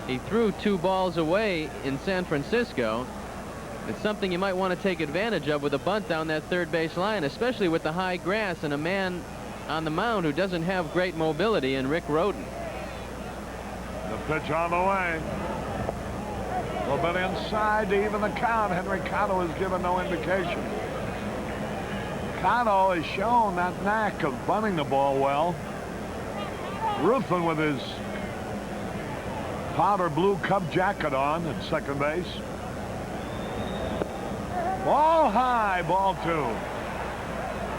He threw 2 balls away in San Francisco. It's something you might want to take advantage of with a bunt down that third base line, especially with the high grass and a man on the mound who doesn't have great mobility in Rick Rhoden. The pitch on the way. A little bit inside to even the count. Henry Cotto has given no indication. Cotto has shown that knack of bunting the ball well. Ruthven with his powder blue Cub jacket on at second base. Ball high, ball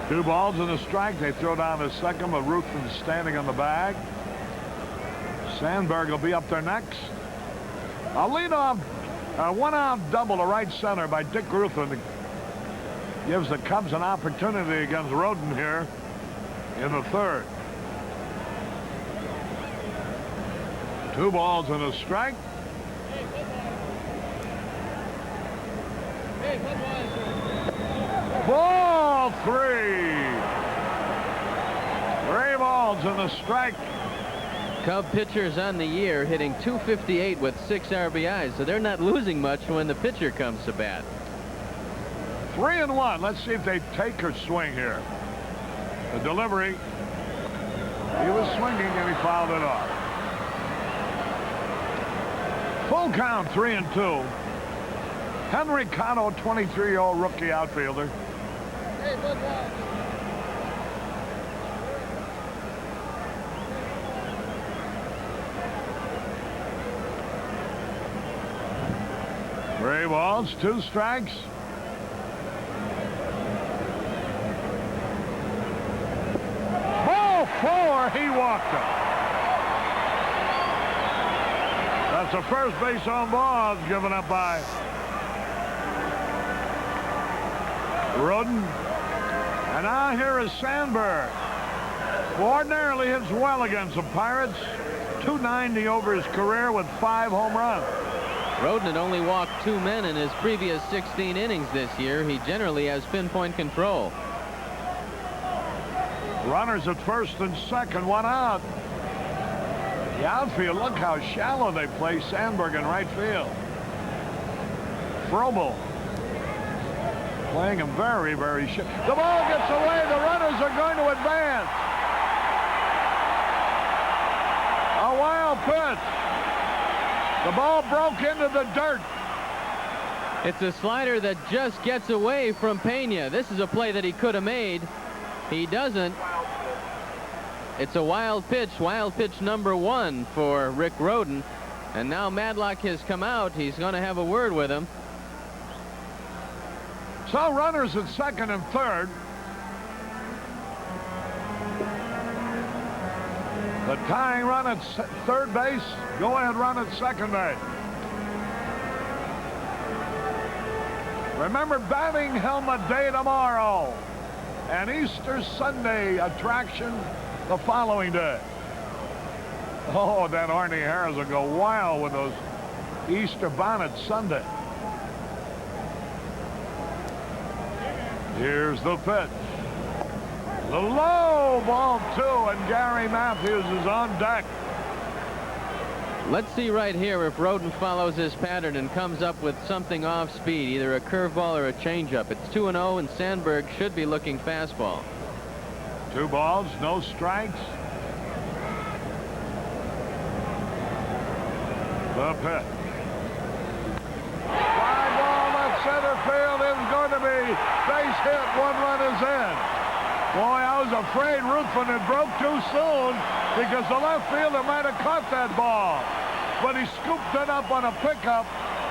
2. 2 balls and a strike. They throw down to second, but Ruthven's standing on the bag. Sandberg will be up there next. A leadoff, a 1-out double to right center by Dick Ruthven gives the Cubs an opportunity against Rhoden here in the third. 2 balls and a strike. Ball 3. 3 balls and a strike. Cub pitchers on the year hitting .258 with 6 RBIs, so they're not losing much when the pitcher comes to bat. 3-1. Let's see if they take or swing here. The delivery. He was swinging and he fouled it off. Full count, 3-2. Henry Cotto, 23-year-old rookie outfielder. Hey, look out. 3 balls, 2 strikes. Ball 4, he walked him. That's a first base on ball given up by Rhoden. And now here is Sandberg, who ordinarily hits well against the Pirates. .290 over his career with 5 home runs. Rhoden had only walked 2 men in his previous 16 innings this year. He generally has pinpoint control. Runners at first and second, 1 out. The outfield, look how shallow they play Sandberg in right field. Frobel playing him very, very shallow. The ball gets away. The runners are going to advance. A wild pitch. The ball broke into the dirt. It's a slider that just gets away from Pena. This is a play that he could have made. He doesn't. It's a wild pitch number 1 for Rick Rhoden. And now Madlock has come out. He's going to have a word with him. So runners at second and third. The tying run at third base. Go ahead run at second base. Remember, batting helmet day tomorrow and Easter Sunday attraction the following day. Oh, then Arnie Harris will go wild with those Easter bonnets Sunday. Here's the pitch. The low ball 2, and Gary Matthews is on deck. Let's see right here if Roden follows his pattern and comes up with something off speed, either a curveball or a changeup. It's 2-0, and Sandberg should be looking fastball. 2 balls, no strikes. The pitch. Fly ball left center field is going to be base hit. 1 run is in. Boy, I was afraid Ruthven had broke too soon because the left fielder might have caught that ball. But he scooped it up on a pickup.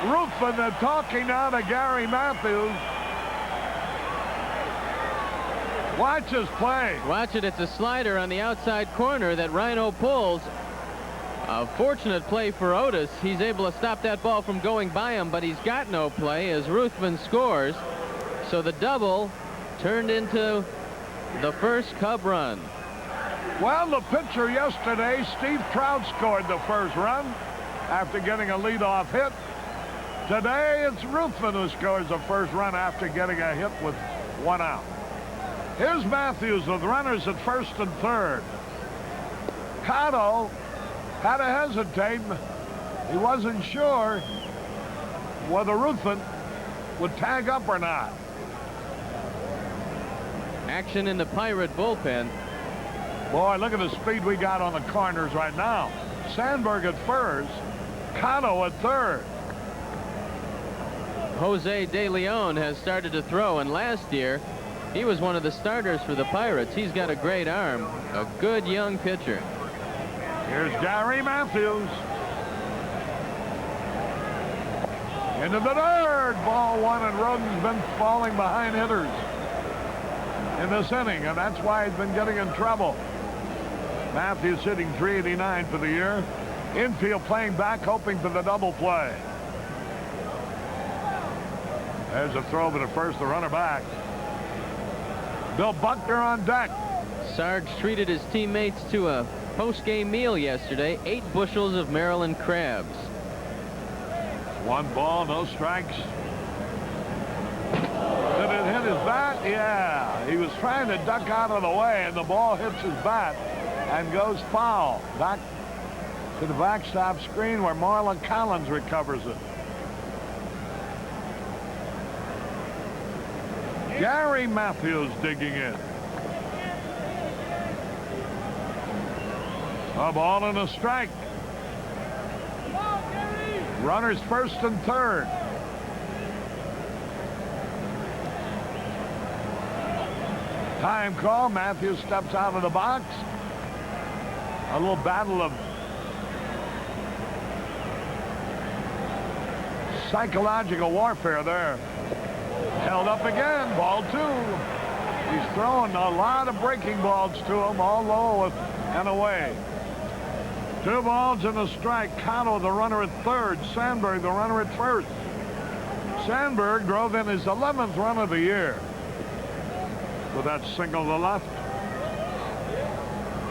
Ruthven talking now to Gary Matthews. Watch his play. Watch it. It's a slider on the outside corner that Rhino pulls. A fortunate play for Otis. He's able to stop that ball from going by him, but he's got no play as Ruthven scores. So the double turned into the first Cub run. Well, the pitcher yesterday, Steve Trout, scored the first run after getting a leadoff hit. Today, it's Ruthven who scores the first run after getting a hit with 1 out. Here's Matthews with runners at first and third. Cotto had to hesitate. He wasn't sure whether Ruthven would tag up or not. Action in the Pirate bullpen. Boy, look at the speed we got on the corners right now. Sandberg at first, Cotto at third. Jose De Leon has started to throw, and last year he was one of the starters for the Pirates. He's got a great arm, a good young pitcher. Here's Gary Matthews. Into the third, ball 1, and Roden's been falling behind hitters in this inning, and that's why he's been getting in trouble. Matthews hitting .389 for the year. Infield playing back, hoping for the double play. There's a throw to the first, the runner back. Bill Buckner on deck. Sarge treated his teammates to a post-game meal yesterday. 8 bushels of Maryland crabs. 1 ball, no strikes. Did it hit his bat? Yeah. He was trying to duck out of the way, and the ball hits his bat and goes foul. Back to the backstop screen where Marlon Collins recovers it. Gary Matthews digging in. A ball and a strike. Runners first and third. Time call. Matthews steps out of the box. A little battle of psychological warfare there. Held up again. Ball 2. He's throwing a lot of breaking balls to him, all low and away. 2 balls and a strike. Cotto, the runner at third. Sandberg, the runner at first. Sandberg drove in his 11th run of the year with that single to left.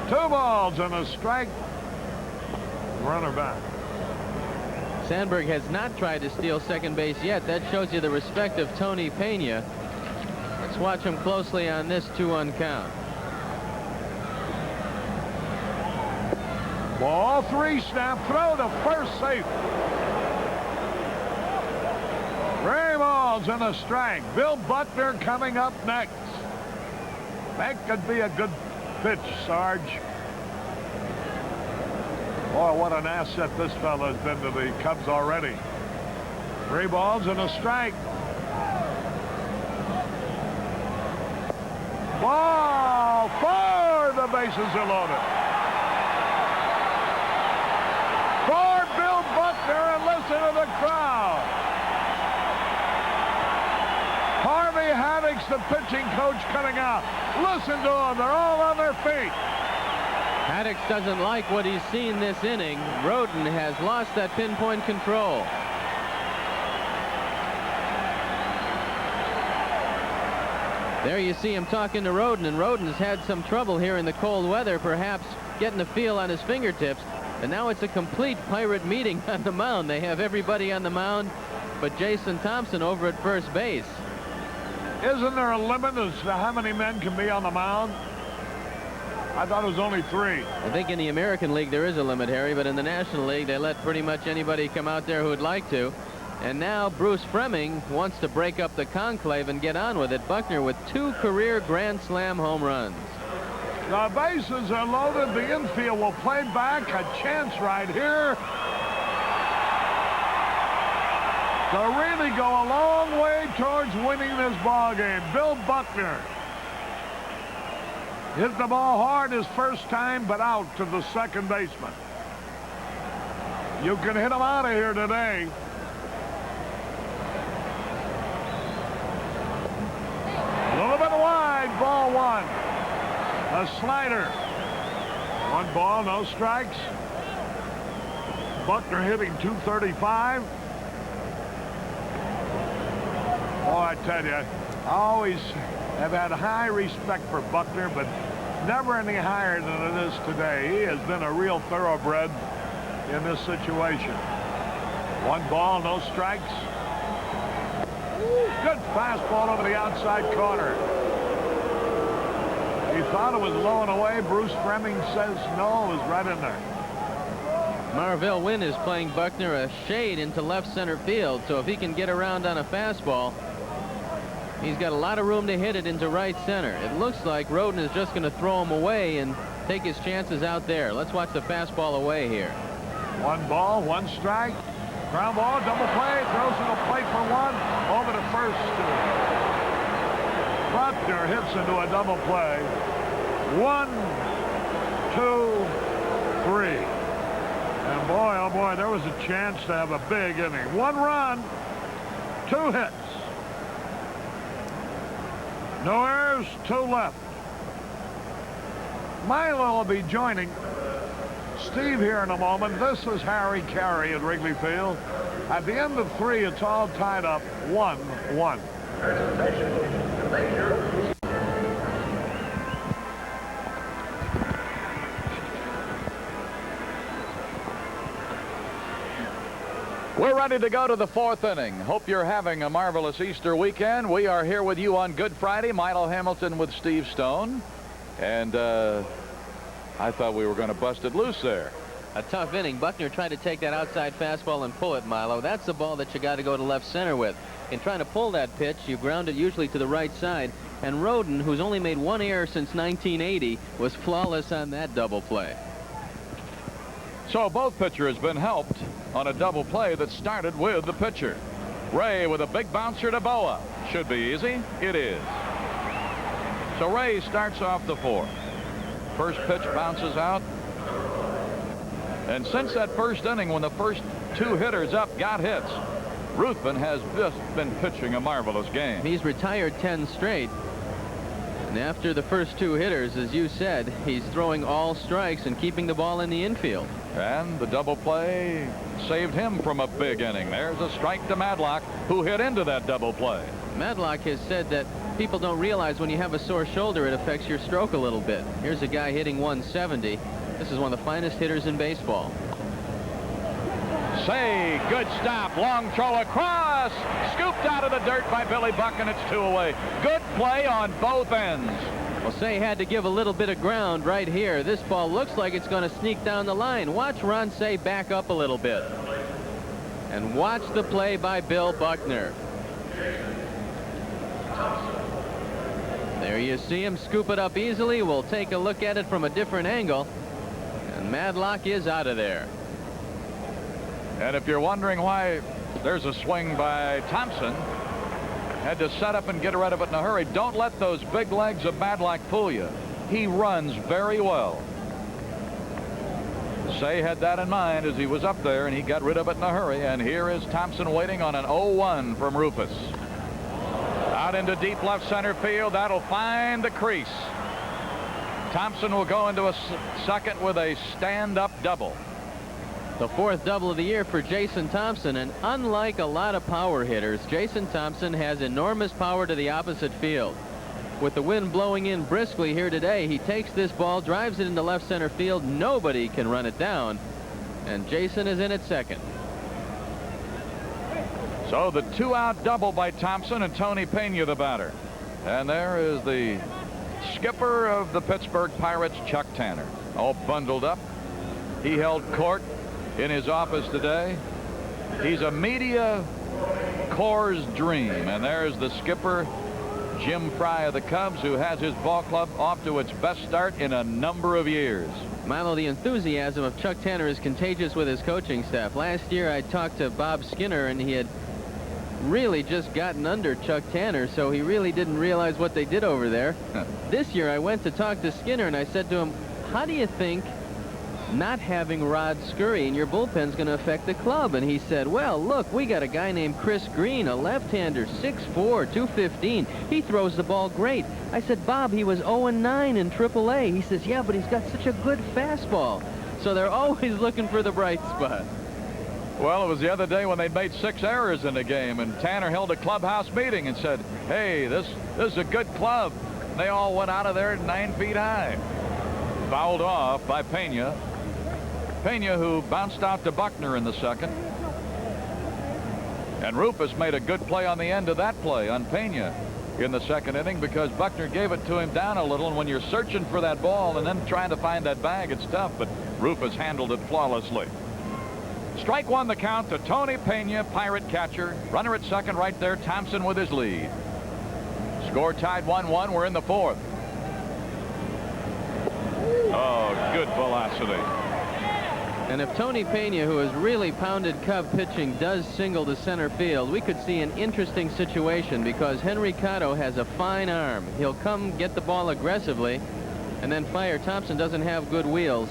2 balls and a strike. Runner back. Sandberg has not tried to steal second base yet. That shows you the respect of Tony Pena. Let's watch him closely on this 2-1 count. Ball 3, snap, throw to first, safe. 3 balls and a strike. Bill Buckner coming up next. That could be a good pitch, Sarge. Boy, what an asset this fella has been to the Cubs already. 3 balls and a strike. Ball 4, the bases are loaded. For Bill Buckner, and listen to the crowd. Harvey Haddix, the pitching coach, coming out. Listen to them. They're all on their feet. Haddix doesn't like what he's seen this inning. Roden has lost that pinpoint control. There you see him talking to Roden, and Roden's had some trouble here in the cold weather, perhaps getting the feel on his fingertips. And now it's a complete Pirate meeting on the mound. They have everybody on the mound but Jason Thompson over at first base. Isn't there a limit as to how many men can be on the mound? I thought it was only 3. I think in the American League there is a limit, Harry, but in the National League they let pretty much anybody come out there who would like to. And now Bruce Fremming wants to break up the conclave and get on with it. Buckner with 2 career Grand Slam home runs. The bases are loaded. The infield will play back. A chance right here to really go a long way towards winning this ball game. Bill Buckner hit the ball hard his first time, but out to the second baseman. You can hit him out of here today. A little bit wide, ball 1. A slider. 1 ball, no strikes. Buckner hitting .235. Oh, I tell you, I always have had high respect for Buckner, but never any higher than it is today. He has been a real thoroughbred in this situation. 1 ball, no strikes. Good fastball over the outside corner. He thought it was low and away. Bruce Fremming says no, it was right in there. Marvell Wynn is playing Buckner a shade into left center field, so if he can get around on a fastball, he's got a lot of room to hit it into right center. It looks like Roden is just going to throw him away and take his chances out there. Let's watch the fastball away here. 1 ball, 1 strike. Ground ball, double play, throws to the plate for 1, over to first. Buckner hits into a double play. 1, 2, 3. And boy, oh boy, there was a chance to have a big inning. 1 run, 2 hits. No errors, 2 left. Milo will be joining Steve here in a moment. This is Harry Carey at Wrigley Field. At the end of 3, it's all tied up 1-1. We're ready to go to the 4th inning. Hope you're having a marvelous Easter weekend. We are here with you on Good Friday. Milo Hamilton with Steve Stone. And I thought we were going to bust it loose there. A tough inning. Buckner tried to take that outside fastball and pull it, Milo. That's the ball that you got to go to left center with. In trying to pull that pitch, you ground it usually to the right side. And Roden, who's only made 1 error since 1980, was flawless on that double play. So both pitchers been helped on a double play that started with the pitcher. Ray with a big bouncer to Boa. Should be easy. It is. So Ray starts off the 4th. First pitch bounces out. And since that first inning, when the first 2 hitters up got hits, Ruthven has just been pitching a marvelous game. He's retired 10 straight. And after the first 2 hitters, as you said, he's throwing all strikes and keeping the ball in the infield. And the double play saved him from a big inning. There's a strike to Madlock, who hit into that double play. Madlock has said that people don't realize when you have a sore shoulder, it affects your stroke a little bit. Here's a guy hitting 170. This is one of the finest hitters in baseball. Say, good stop. Long throw across. Scooped out of the dirt by Billy Buck, and it's 2 away. Good play on both ends. Well, Say had to give a little bit of ground right here. This ball looks like it's going to sneak down the line. Watch Ron Say back up a little bit. And watch the play by Bill Buckner. There you see him scoop it up easily. We'll take a look at it from a different angle. And Madlock is out of there. And if you're wondering why there's a swing by Thompson, had to set up and get rid of it in a hurry. Don't let those big legs of Madlock fool you. He runs very well. Say had that in mind as he was up there, and he got rid of it in a hurry. And here is Thompson waiting on an 0-1 from Rufus. Out into deep left center field. That'll find the crease. Thompson will go into a second with a stand-up double. The 4th double of the year for Jason Thompson, and unlike a lot of power hitters, Jason Thompson has enormous power to the opposite field. with the wind blowing in briskly here today. He takes this ball, drives it into left center field. Nobody can run it down. And Jason is in at second. So the 2-out double by Thompson and Tony Pena the batter. And there is the skipper of the Pittsburgh Pirates, Chuck Tanner, all bundled up. He held court in his office today. He's a media corps' dream. And there's the skipper, Jim Fry of the Cubs, who has his ball club off to its best start in a number of years. Milo, the enthusiasm of Chuck Tanner is contagious with his coaching staff. Last year I talked to Bob Skinner, and he had really just gotten under Chuck Tanner, so he really didn't realize what they did over there. This year I went to talk to Skinner, and I said to him, how do you think not having Rod Scurry in your bullpen is going to affect the club? And he said, well, look, we got a guy named Chris Green, a left-hander, 6'4", 215. He throws the ball great. I said, Bob, he was 0-9 in AAA. He says, yeah, but he's got such a good fastball. So they're always looking for the bright spot. Well, it was the other day when they made 6 errors in the game, and Tanner held a clubhouse meeting and said, hey, this is a good club. They all went out of there 9 feet high. Fouled off by Pena. Pena, who bounced out to Buckner in the second. And Rufus made a good play on the end of that play on Pena in the second inning, because Buckner gave it to him down a little, and when you're searching for that ball and then trying to find that bag, it's tough, but Rufus handled it flawlessly. Strike one the count to Tony Pena, Pirate catcher. Runner at second right there, Thompson with his lead. Score tied 1-1. We're in the fourth. Oh, good velocity. And if Tony Pena, who has really pounded Cub pitching, does single to center field, we could see an interesting situation, because Henry Cotto has a fine arm. He'll come get the ball aggressively and then fire. Thompson doesn't have good wheels.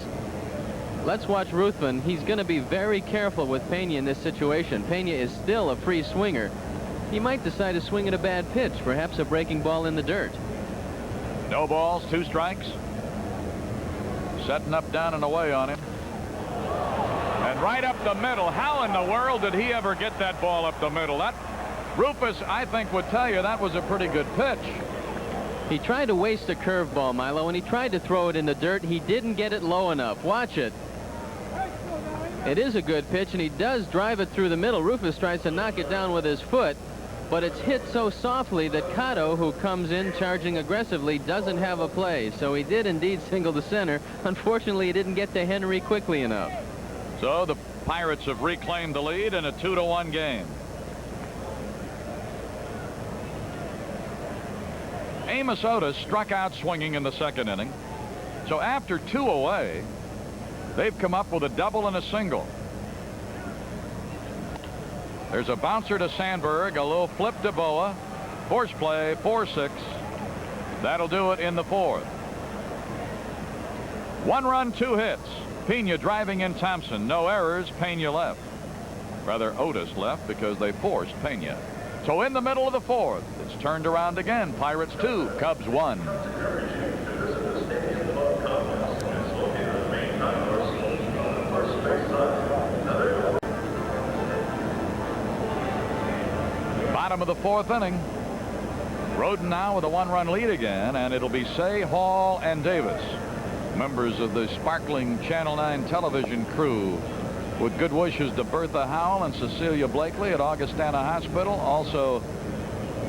Let's watch Ruthven. He's going to be very careful with Pena in this situation. Pena is still a free swinger. He might decide to swing at a bad pitch, perhaps a breaking ball in the dirt. No balls, 2 strikes. Setting up, down, and away on him. And right up the middle. How in the world did he ever get that ball up the middle? That Rufus, I think, would tell you that was a pretty good pitch. He tried to waste a curveball, Milo, and he tried to throw it in the dirt. He didn't get it low enough. Watch it. It is a good pitch, and he does drive it through the middle. Rufus tries to knock it down with his foot, but it's hit so softly that Cotto, who comes in charging aggressively, doesn't have a play. So he did indeed single to center. Unfortunately, he didn't get to Henry quickly enough. So the Pirates have reclaimed the lead in a 2-1 game. Amos Otis struck out swinging in the second inning. So after 2 away, they've come up with a double and a single. There's a bouncer to Sandberg, a little flip to Boa. Force play, 4-6. That'll do it in the fourth. 1 run, 2 hits. Pena driving in Thompson. No errors. Pena left. Rather, Otis left because they forced Pena. So in the middle of the fourth, it's turned around again. Pirates 2, Cubs 1. Bottom of the fourth inning. Roden now with a 1-run lead again, and it'll be Say, Hall, and Davis, members of the sparkling Channel 9 television crew, with good wishes to Bertha Howell and Cecilia Blakely at Augustana Hospital. Also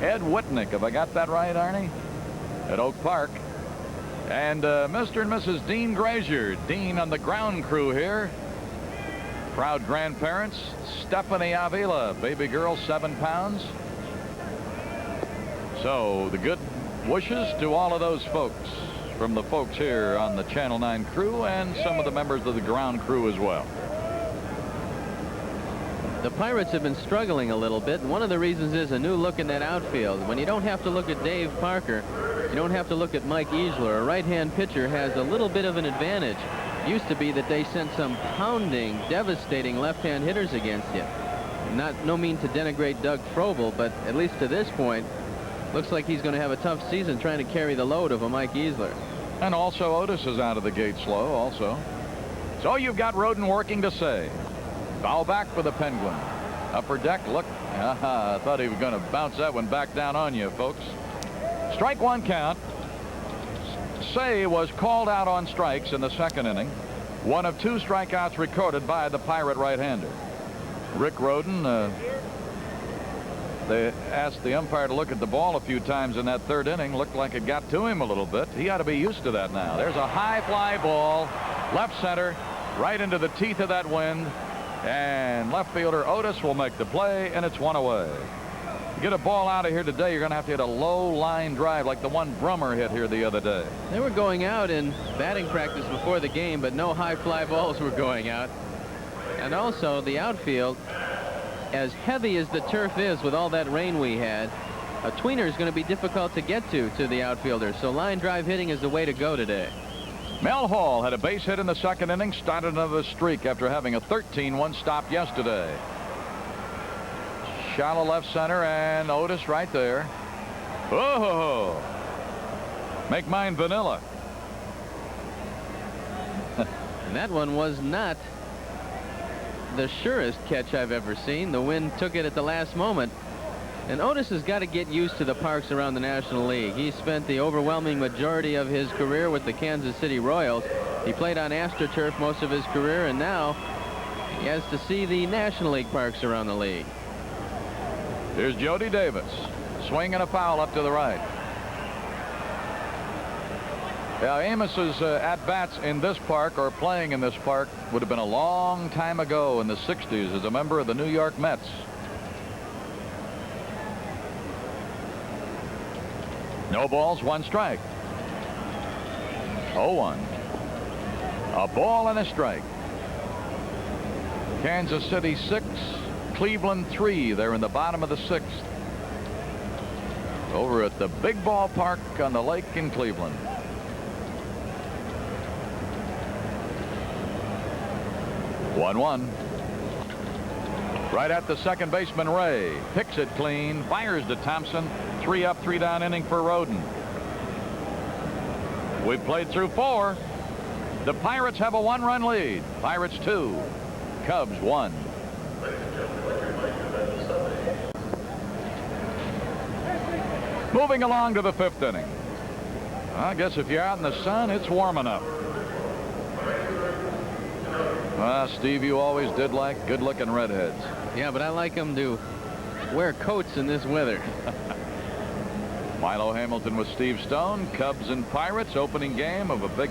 Ed Whitnick, have I got that right, Arnie? At Oak Park. And Mr. and Mrs. Dean Grazier, Dean on the ground crew here. Proud grandparents, Stephanie Avila, baby girl, 7 pounds. So the good wishes to all of those folks from the folks here on the Channel 9 crew and some of the members of the ground crew as well. The Pirates have been struggling a little bit, and one of the reasons is a new look in that outfield. When you don't have to look at Dave Parker, you don't have to look at Mike Easler. A right-hand pitcher has a little bit of an advantage. It used to be that they sent some pounding, devastating left-hand hitters against you. No mean to denigrate Doug Frobel, but at least to this point, looks like he's going to have a tough season trying to carry the load of a Mike Easler. And also Otis is out of the gate slow also. So you've got Roden working to Say. Foul back for the Penguin. Upper deck, look. I thought he was going to bounce that one back down on you, folks. Strike one count. Say was called out on strikes in the second inning. One of 2 strikeouts recorded by the Pirate right-hander. Rick Rhoden, they asked the umpire to look at the ball a few times in that third inning. Looked like it got to him a little bit. He ought to be used to that now. There's a high fly ball, left center, right into the teeth of that wind. And left fielder Otis will make the play, and it's 1 away. To get a ball out of here today, you're going to have to hit a low line drive like the one Brummer hit here the other day. They were going out in batting practice before the game, but no high fly balls were going out. And also the outfield, as heavy as the turf is with all that rain we had, a tweener is going to be difficult to get to the outfielder. So line drive hitting is the way to go today. Mel Hall had a base hit in the second inning, started another streak after having a 13-1 stop yesterday. Shallow left center, and Otis right there. Oh, make mine vanilla. And that one was not the surest catch I've ever seen. The wind took it at the last moment. And Otis has got to get used to the parks around the National League. He spent the overwhelming majority of his career with the Kansas City Royals. He played on AstroTurf most of his career, and now he has to see the National League parks around the league. Here's Jody Davis. Swing and a foul up to the right. Now, Amos's at-bats in this park, or playing in this park, would have been a long time ago in the 60s as a member of the New York Mets. No balls, 1 strike. 0-1. A ball and a strike. Kansas City 6, Cleveland 3. They're in the bottom of the 6th. Over at the big ballpark on the lake in Cleveland. One. Right at the second baseman, Ray. Picks it clean. Fires to Thompson. 3 up, 3 down inning for Rhoden. We've played through 4. The Pirates have a 1-run lead. Pirates 2. Cubs 1. Moving along to the 5th inning. I guess if you're out in the sun, it's warming up. Steve, you always did like good-looking redheads. Yeah, but I like them to wear coats in this weather. Milo Hamilton with Steve Stone. Cubs and Pirates, opening game of a big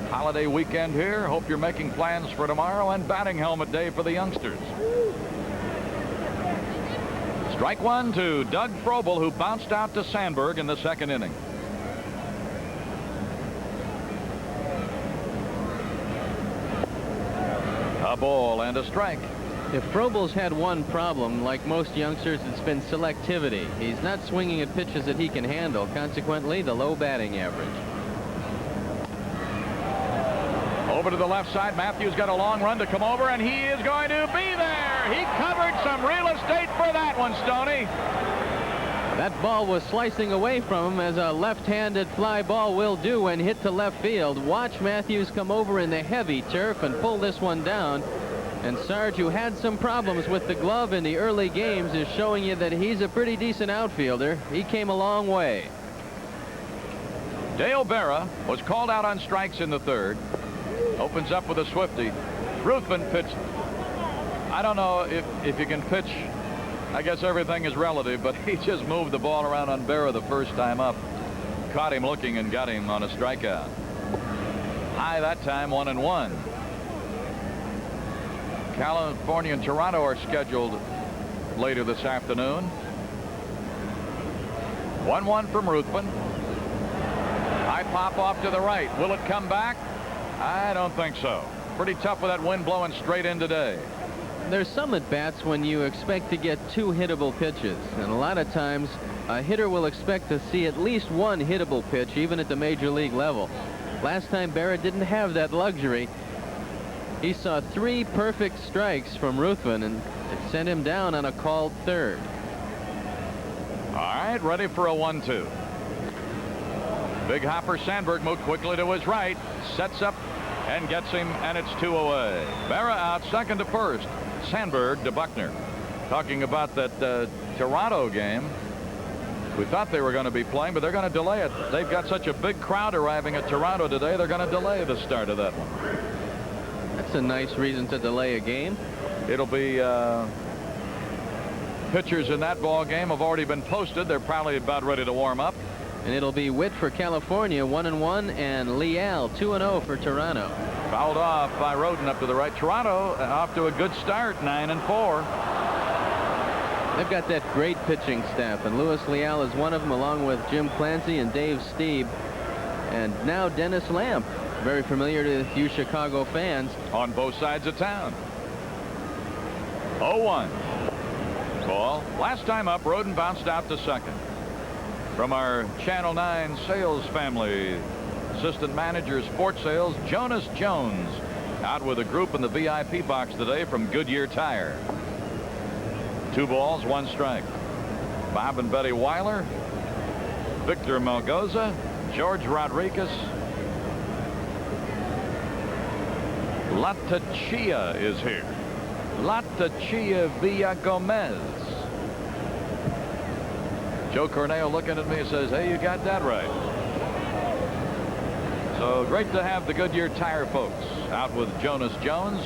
holiday weekend here. Hope you're making plans for tomorrow and batting helmet day for the youngsters. Strike 1 to Doug Frobel, who bounced out to Sandberg in the second inning. A ball and a strike. If Frobel's had one problem, like most youngsters, it's been selectivity. He's not swinging at pitches that he can handle. Consequently, the low batting average. Over to the left side. Matthews got a long run to come over, and he is going to be there. He covered some real estate for that one, Stoney. That ball was slicing away from him, as a left-handed fly ball will do when hit to left field. Watch Matthews come over in the heavy turf and pull this one down. And Sarge, who had some problems with the glove in the early games, is showing you that he's a pretty decent outfielder. He came a long way. Dale Berra was called out on strikes in the 3rd. Opens up with a swifty. Ruthven pitched. I don't know if you can pitch. I guess everything is relative, but he just moved the ball around on Berra the first time up. Caught him looking and got him on a strikeout. High that time, 1-1. California and Toronto are scheduled later this afternoon. 1-1 from Ruthven. High pop off to the right. Will it come back? I don't think so. Pretty tough with that wind blowing straight in today. There's some at-bats when you expect to get 2 hittable pitches, and a lot of times a hitter will expect to see at least 1 hittable pitch, even at the major league level. Last time Berra didn't have that luxury. He saw 3 perfect strikes from Ruthven, and it sent him down on a called 3rd. All right, ready for a 1-2. Big hopper Sandberg moved quickly to his right, sets up and gets him, and it's 2 away. Berra out, second to first. Sandberg to Buckner. Talking about that Toronto game, We thought they were going to be playing, but they're going to delay it. They've got such a big crowd arriving at Toronto today, they're going to delay the start of that one. That's a nice reason to delay a game. It'll be pitchers in that ball game have already been posted. They're probably about ready to warm up. And it'll be Witt for California, 1-1, and Leal, 2-0 for Toronto. Fouled off by Roden up to the right. Toronto off to a good start, 9-4. They've got that great pitching staff, and Luis Leal is one of them, along with Jim Clancy and Dave Stieb, and now Dennis Lamp, very familiar to you Chicago fans. On both sides of town. 0-1. Ball. Last time up, Roden bounced out to second. From our Channel 9 sales family, assistant manager, sports sales, Jonas Jones, out with a group in the VIP box today from Goodyear Tire. 2 balls, 1 strike. Bob and Betty Weiler, Victor Melgoza, George Rodriguez. Latachia is here. Latachia Villagomez. Joe Corneo looking at me and says, hey, you got that right. So great to have the Goodyear Tire folks out with Jonas Jones,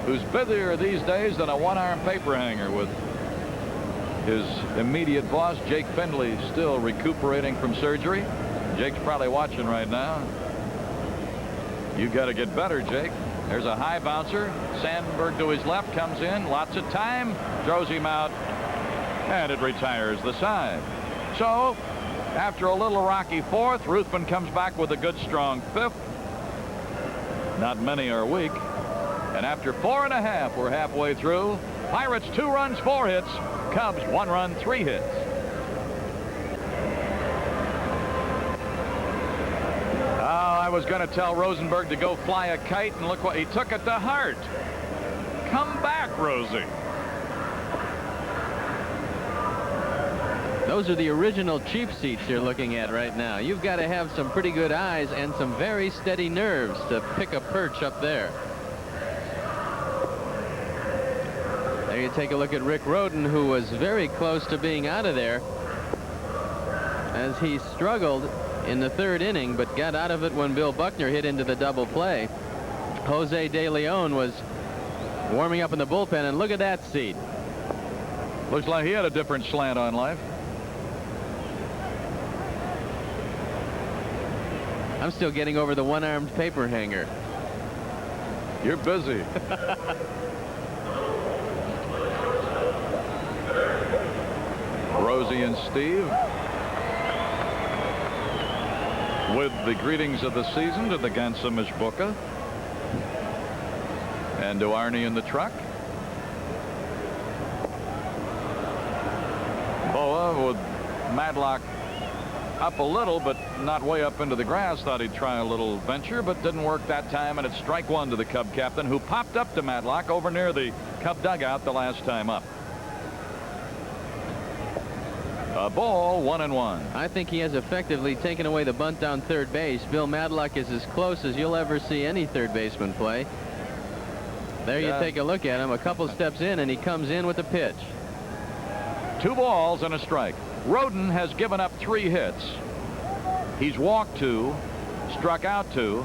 who's busier these days than a one-arm paper hanger with his immediate boss, Jake Findlay, still recuperating from surgery. Jake's probably watching right now. You got to get better, Jake. There's a high bouncer. Sandberg to his left comes in. Lots of time. Throws him out. And it retires the side. So, after a little rocky 4th, Ruthven comes back with a good strong 5th. Not many are weak. And after 4.5, we're halfway through. Pirates 2 runs, 4 hits. Cubs 1 run, 3 hits. Oh, I was going to tell Rosenberg to go fly a kite, and look what he took it to heart. Come back, Rosie. Those are the original cheap seats you're looking at right now. You've got to have some pretty good eyes and some very steady nerves to pick a perch up there. There you take a look at Rick Roden, who was very close to being out of there as he struggled in the 3rd inning, but got out of it when Bill Buckner hit into the double play. Jose De Leon was warming up in the bullpen, and look at that seat. Looks like he had a different slant on life. I'm still getting over the one-armed paper hanger. You're busy. Rosie and Steve with the greetings of the season to the Gansamish Booka and to Arnie in the truck. Boa with Madlock up a little, but not way up into the grass. Thought he'd try a little venture, but didn't work that time, and it's strike 1 to the Cub captain, who popped up to Madlock over near the Cub dugout the last time up. A ball, 1-1. I think he has effectively taken away the bunt down third base. Bill Madlock is as close as you'll ever see any third baseman play. There you take a look at him, a couple steps in, and he comes in with the pitch. 2 balls and a strike. Roden has given up 3 hits. He's walked 2, struck out 2.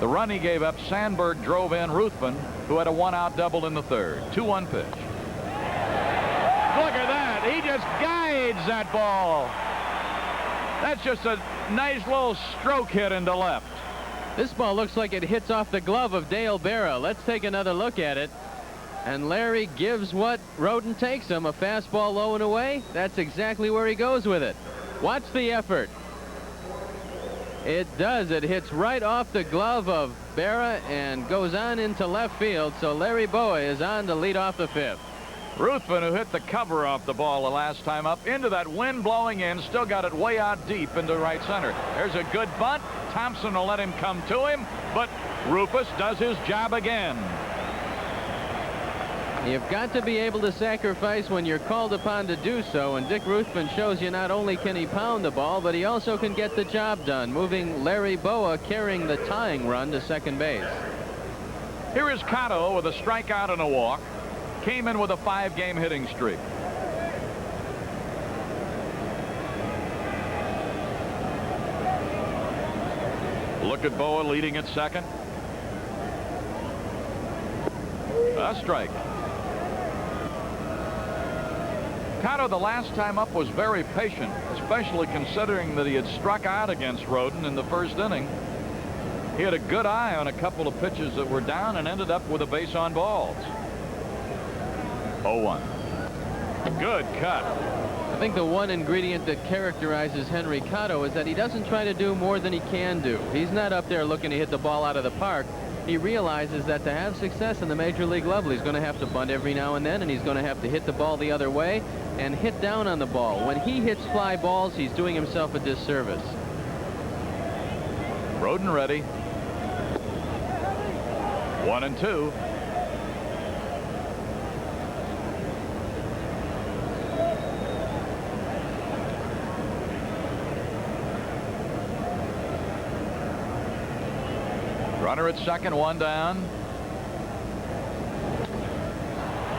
The run he gave up, Sandberg drove in Ruthven, who had a 1-out double in the 3rd. 2-1 pitch. Look at that. He just guides that ball. That's just a nice little stroke hit into left. This ball looks like it hits off the glove of Dale Berra. Let's take another look at it. And Larry gives what Roden takes him, a fastball low and away. That's exactly where he goes with it. Watch the effort. It does. It hits right off the glove of Berra and goes on into left field. So Larry Boa is on to lead off the 5th. Ruthven, who hit the cover off the ball the last time up into that wind blowing in, still got it way out deep into right center. There's a good bunt. Thompson will let him come to him, but Rufus does his job again. You've got to be able to sacrifice when you're called upon to do so, and Dick Ruthven shows you not only can he pound the ball, but he also can get the job done, moving Larry Boa carrying the tying run to second base. Here is Cotto with a strikeout and a walk. Came in with a 5-game hitting streak. Look at Boa leading at second. A strike. Cotto, the last time up, was very patient, especially considering that he had struck out against Roden in the first inning. He had a good eye on a couple of pitches that were down and ended up with a base on balls. 0-1. Good cut. I think the one ingredient that characterizes Henry Cotto is that he doesn't try to do more than he can do. He's not up there looking to hit the ball out of the park. He realizes that to have success in the major league level, he's going to have to bunt every now and then, and he's going to have to hit the ball the other way and hit down on the ball. When he hits fly balls, he's doing himself a disservice. Roden ready. 1-2. Runner at second, one down.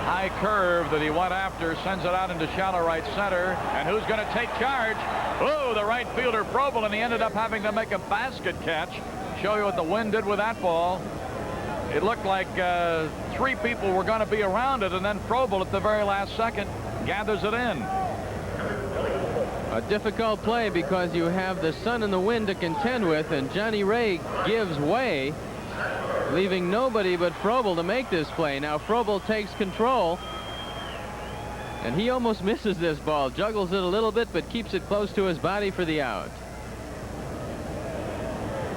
High curve that he went after, sends it out into shallow right center. And who's going to take charge? Oh, the right fielder Probel, and he ended up having to make a basket catch. Show you what the wind did with that ball. It looked like 3 people were going to be around it, and then Probel at the very last second gathers it in. A difficult play because you have the sun and the wind to contend with, and Johnny Ray gives way, leaving nobody but Frobel to make this play. Now Frobel takes control, and he almost misses this ball, juggles it a little bit, but keeps it close to his body for the out.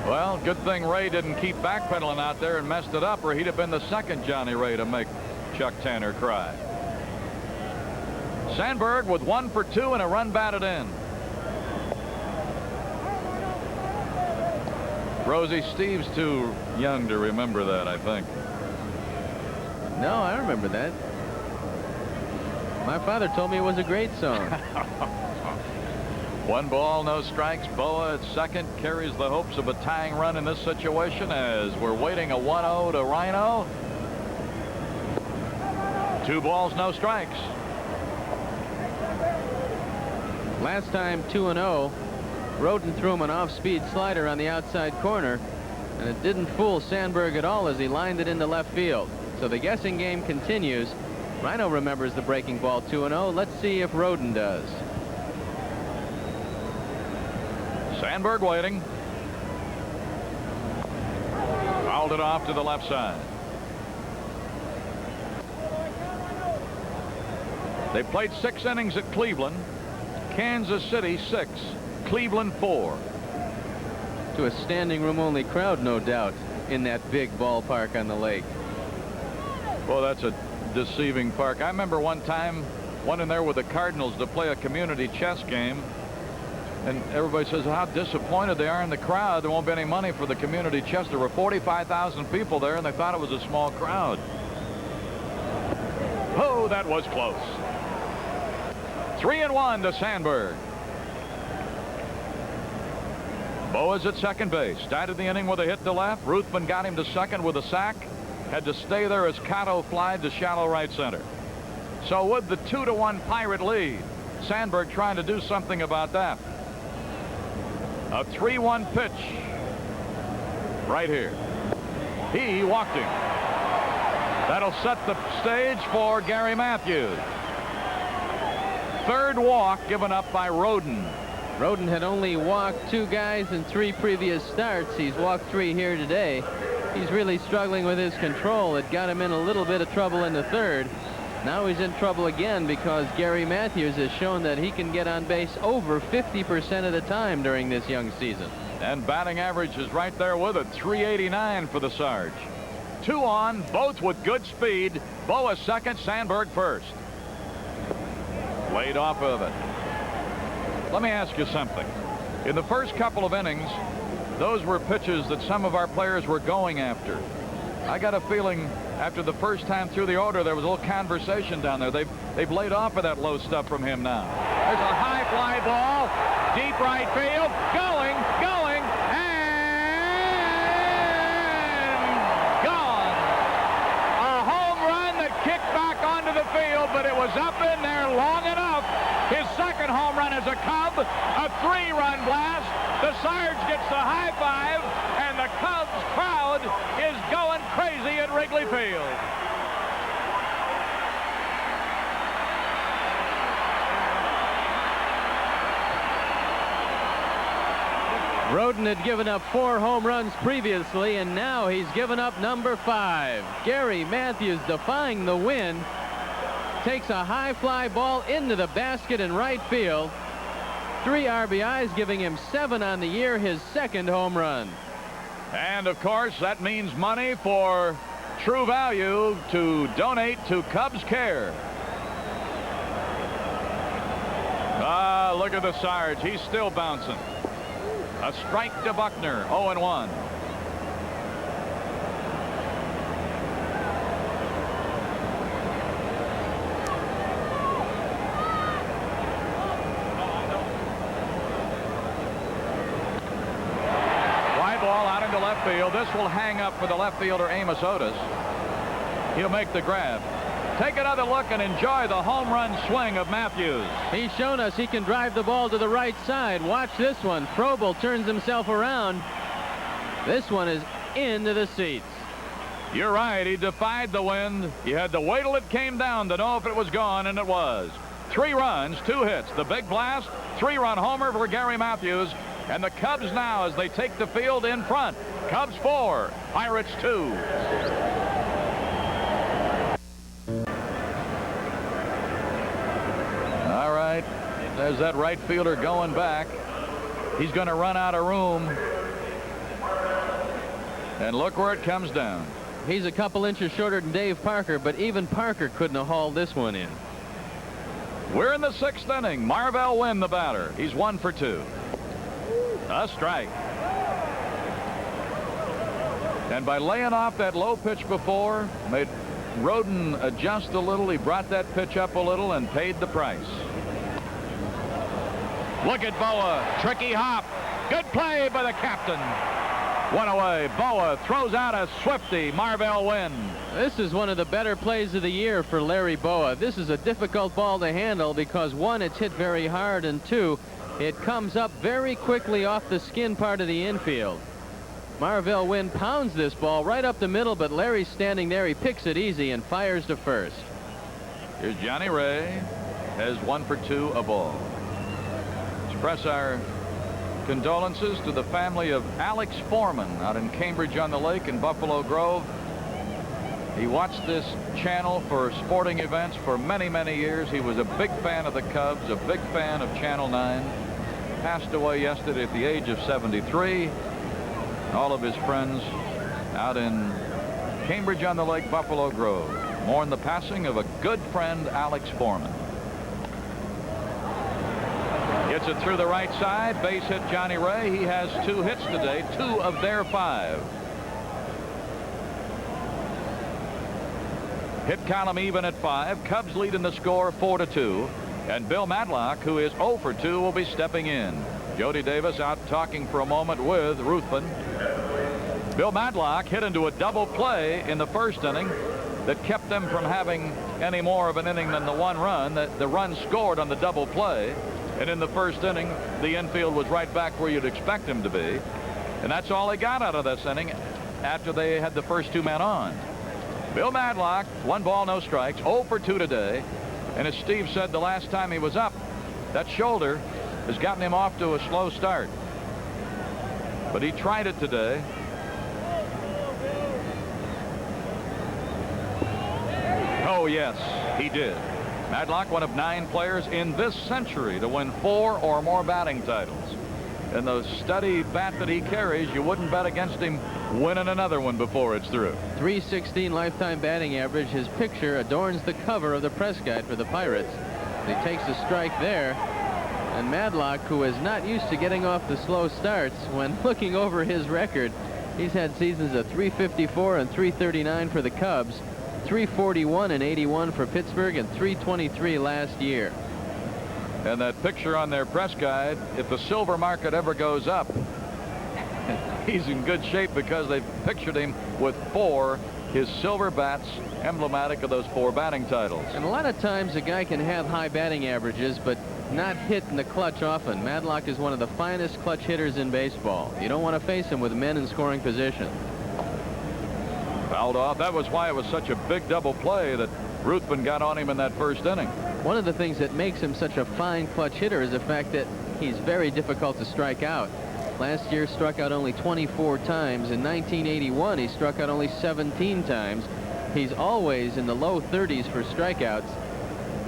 Well, good thing Ray didn't keep backpedaling out there and messed it up, or he'd have been the second Johnny Ray to make Chuck Tanner cry. Sandberg with 1 for 2 and a run batted in. Rosie, Steve's too young to remember that, I think. No, I remember that. My father told me it was a great song. 1 ball, no strikes. Boa at second carries the hopes of a tying run in this situation as we're waiting a 1-0 to Rhino. 2 balls, no strikes. Last time 2-0, Roden threw him an off-speed slider on the outside corner, and it didn't fool Sandberg at all as he lined it into left field. So the guessing game continues. Rhino remembers the breaking ball 2-0. Let's see if Roden does. Sandberg waiting. Fouled it off to the left side. They played 6 innings at Cleveland. Kansas City 6, Cleveland 4. To a standing room only crowd, no doubt, in that big ballpark on the lake. Well, that's a deceiving park. I remember one time went in there with the Cardinals to play a community chess game, and everybody says how disappointed they are in the crowd. There won't be any money for the community chess. There were 45,000 people there, and they thought it was a small crowd. Oh, that was close. 3-1 to Sandberg. Boa's at second base. Started the inning with a hit to left. Ruthven got him to second with a sack. Had to stay there as Cotto flied to shallow right center. So with the 2-1 Pirate lead, Sandberg trying to do something about that. A 3-1 pitch right here. He walked him. That'll set the stage for Gary Matthews. 3rd walk given up by Roden. Roden had only walked 2 guys in 3 previous starts. He's walked 3 here today. He's really struggling with his control. It got him in a little bit of trouble in the 3rd. Now he's in trouble again because Gary Matthews has shown that he can get on base over 50% of the time during this young season. And batting average is right there with it. 389 for the Sarge. 2 on, both with good speed. Boa second, Sandberg first. Laid off of it. Let me ask you something. In the first couple of innings, those were pitches that some of our players were going after. I got a feeling after the first time through the order, there was a little conversation down there. They've laid off of that low stuff from him now. There's a high fly ball, deep right field, going, and gone. A home run that kicked back onto the field, but it was up in there long enough. His second second home run as a Cub. A 3-run blast. The Sarge gets the high five, and the Cubs crowd is going crazy at Wrigley Field. Roden had given up 4 home runs previously, and now he's given up number 5. Gary Matthews, defying the wind, takes a high fly ball into the basket in right field. 3 RBIs, giving him 7 on the year, his second home run. And of course, that means money for True Value to donate to Cubs Care. Ah, look at the Sarge. He's still bouncing. A strike to Buckner, 0-1. Fly ball out into left field. This will hang up for the left fielder, Amos Otis. He'll make the grab. Take another look and enjoy the home run swing of Matthews. He's shown us he can drive the ball to the right side. Watch this one. Frobel turns himself around. This one is into the seats. You're right. He defied the wind. He had to wait till it came down to know if it was gone, and it was. 3 runs, 2 hits. The big blast, 3-run homer for Gary Matthews. And the Cubs now, as they take the field in front. Cubs 4, Pirates 2. All right, there's that right fielder going back. He's going to run out of room. And look where it comes down. He's a couple inches shorter than Dave Parker, but even Parker couldn't have hauled this one in. We're in the 6th inning. Marvell Wynn, the batter. He's 1 for 2. A strike. And by laying off that low pitch before, made Roden adjust a little. He brought that pitch up a little and paid the price. Look at Boa. Tricky hop. Good play by the captain. One away. Boa throws out a swifty. Marvell Wynn. This is one of the better plays of the year for Larry Boa. This is a difficult ball to handle because 1, it's hit very hard, and 2, it comes up very quickly off the skin part of the infield. Marvell Wynn pounds this ball right up the middle, but Larry's standing there. He picks it easy and fires to first. Here's Johnny Ray. Has 1 for 2, a ball. Express our condolences to the family of Alex Foreman out in Cambridge on the Lake in Buffalo Grove. He watched this channel for sporting events for many, many years. He was a big fan of the Cubs, a big fan of Channel 9. Passed away yesterday at the age of 73. All of his friends out in Cambridge on the Lake, Buffalo Grove, mourn the passing of a good friend, Alex Foreman. Gets it through the right side. Base hit Johnny Ray. He has 2 hits today, 2 of their 5. Hit column even at 5. Cubs lead in the score 4-2. And Bill Madlock, who is 0 for 2, will be stepping in. Jody Davis out talking for a moment with Ruthven. Bill Madlock hit into a double play in the 1st inning that kept them from having any more of an inning than the 1 run. The run scored on the double play. And in the 1st inning, the infield was right back where you'd expect him to be. And that's all they got out of this inning after they had the first 2 men on. Bill Madlock, 1 ball, no strikes, 0 for 2 today. And as Steve said the last time he was up, that shoulder has gotten him off to a slow start. But he tried it today. Oh, yes, he did. Madlock, one of 9 players in this century to win 4 or more batting titles. And the steady bat that he carries, you wouldn't bet against him winning another one before it's through. .316 lifetime batting average. His picture adorns the cover of the press guide for the Pirates. He takes a strike there. And Madlock, who is not used to getting off the slow starts, when looking over his record, he's had seasons of .354 and .339 for the Cubs, .341 and .81 for Pittsburgh, and .323 last year. And that picture on their press guide, if the silver market ever goes up, he's in good shape because they've pictured him with 4 his silver bats emblematic of those 4 batting titles. And a lot of times a guy can have high batting averages, but not hit in the clutch often. Madlock is one of the finest clutch hitters in baseball. You don't want to face him with men in scoring position. Fouled off. That was why it was such a big double play that Ruthven got on him in that first inning. One of the things that makes him such a fine clutch hitter is the fact that he's very difficult to strike out. Last year struck out only 24 times. In 1981 he struck out only 17 times. He's always in the low 30s for strikeouts.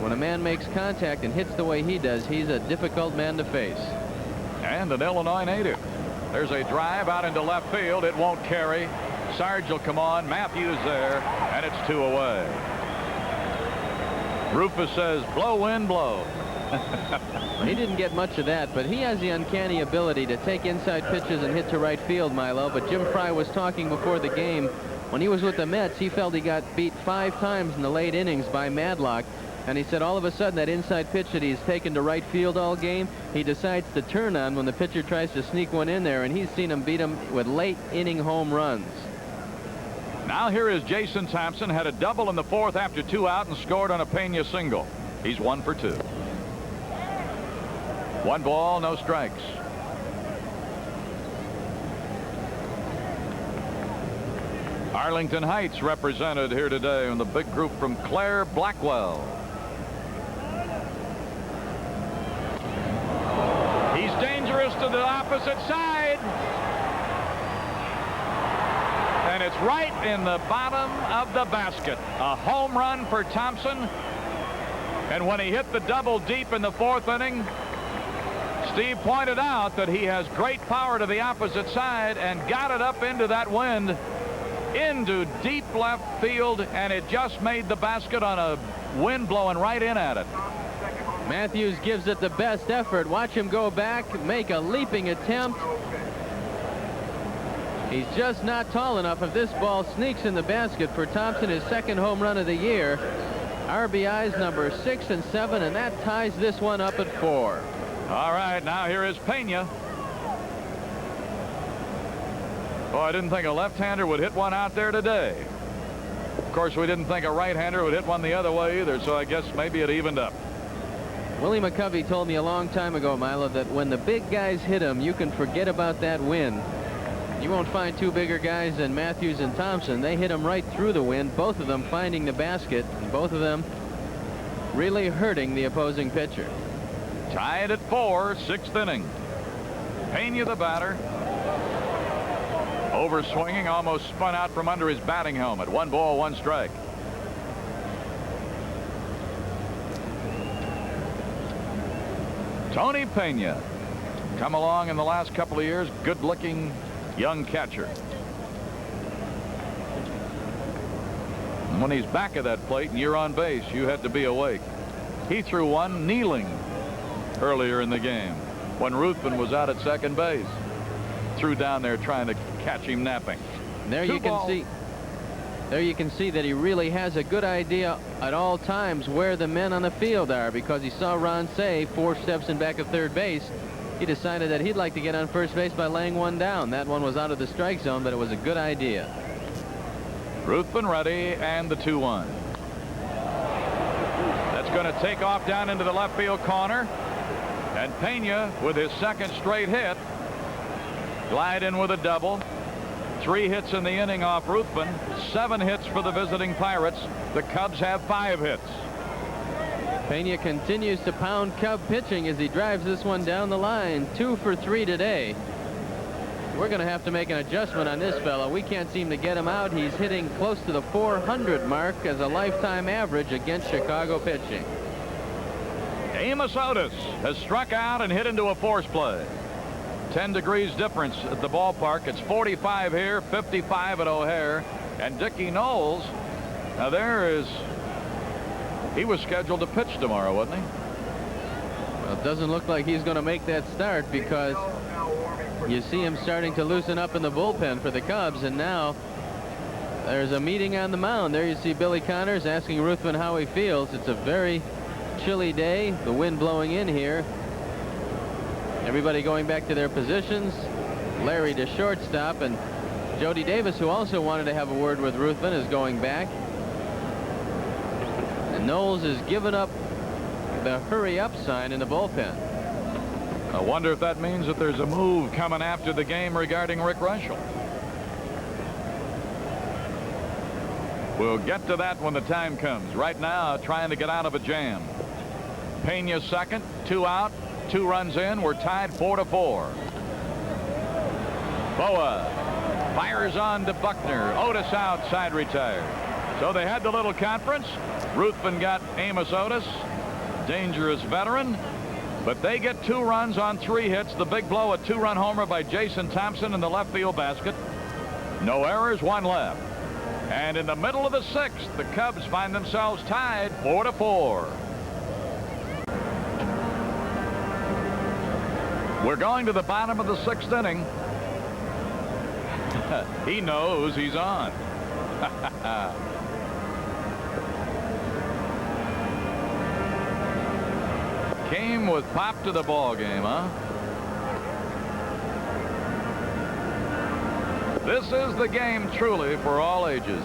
When a man makes contact and hits the way he does, he's a difficult man to face. And an Illinois native. There's a drive out into left field. It won't carry. Sarge will come on. Matthews there, and it's 2 away. Rufus says, blow, wind, blow. He didn't get much of that, but he has the uncanny ability to take inside pitches and hit to right field, Milo. But Jim Fry was talking before the game. When he was with the Mets, he felt he got beat 5 times in the late innings by Madlock. And he said all of a sudden that inside pitch that he's taken to right field all game, he decides to turn on when the pitcher tries to sneak one in there, and he's seen him beat him with late inning home runs. Now here is Jason Thompson. Had a double in the 4th after 2 out and scored on a Pena single. He's 1 for 2. 1 ball, no strikes. Arlington Heights represented here today in the big group from Claire Blackwell. He's dangerous to the opposite side. And it's right in the bottom of the basket. A home run for Thompson. And when he hit the double deep in the 4th inning, Steve pointed out that he has great power to the opposite side and got it up into that wind, into deep left field, and it just made the basket on a wind blowing right in at it. Matthews gives it the best effort. Watch him go back, make a leaping attempt. He's just not tall enough. If this ball sneaks in the basket for Thompson, his 2nd home run of the year. RBIs number 6 and 7, and that ties this one up at 4. All right, now here is Pena. Oh, I didn't think a left-hander would hit one out there today. Of course, we didn't think a right-hander would hit one the other way either, so I guess maybe it evened up. Willie McCovey told me a long time ago, Milo, that when the big guys hit him, you can forget about that wind. You won't find 2 bigger guys than Matthews and Thompson. They hit him right through the wind, both of them finding the basket, and both of them really hurting the opposing pitcher. Tied at 4, 6th inning. Pena the batter. Overswinging, almost spun out from under his batting helmet. 1 ball, 1 strike. Tony Pena, come along in the last couple of years, good-looking young catcher. And when he's back at that plate and you're on base, you had to be awake. He threw one kneeling earlier in the game when Ruthven was out at second base. Threw down there trying to catch him napping. There you can see that he really has a good idea at all times where the men on the field are, because he saw Ron Say 4 steps in back of third base. He decided that he'd like to get on first base by laying one down. That one was out of the strike zone, but it was a good idea. Ruthven ready, and the 2-1. That's going to take off down into the left field corner, and Pena with his 2nd straight hit. Glide in with a double. 3 hits in the inning off Ruthven. 7 hits for the visiting Pirates. The Cubs have 5 hits. Pena continues to pound Cub pitching as he drives this one down the line. 2 for 3 today. We're going to have to make an adjustment on this fellow. We can't seem to get him out. He's hitting close to the 400 mark as a lifetime average against Chicago pitching. Amos Otis has struck out and hit into a force play. 10 degrees difference at the ballpark. It's 45 here, 55 at O'Hare. And Dickie Knowles, now he was scheduled to pitch tomorrow, wasn't he? Well, it doesn't look like he's going to make that start, because you see him starting to loosen up in the bullpen for the Cubs, and now there's a meeting on the mound. There you see Billy Connors asking Ruthven how he feels. It's a very chilly day, the wind blowing in here. Everybody going back to their positions. Larry to shortstop, and Jody Davis, who also wanted to have a word with Ruthven, is going back. Knowles has given up the hurry up sign in the bullpen. I wonder if that means that there's a move coming after the game regarding Rick Rushell. We'll get to that when the time comes. Right now, trying to get out of a jam. Pena second, 2 out, 2 runs in. We're tied 4-4. Boa fires on to Buckner. Otis outside retired. So they had the little conference. Ruthven got Amos Otis, dangerous veteran. But they get 2 runs on 3 hits. The big blow, a 2-run homer by Jason Thompson in the left field basket. No errors, 1 left. And in the middle of the 6th, the Cubs find themselves tied 4-4. We're going to the bottom of the 6th inning. He knows he's on. Came with pop to the ball game, huh? This is the game truly for all ages.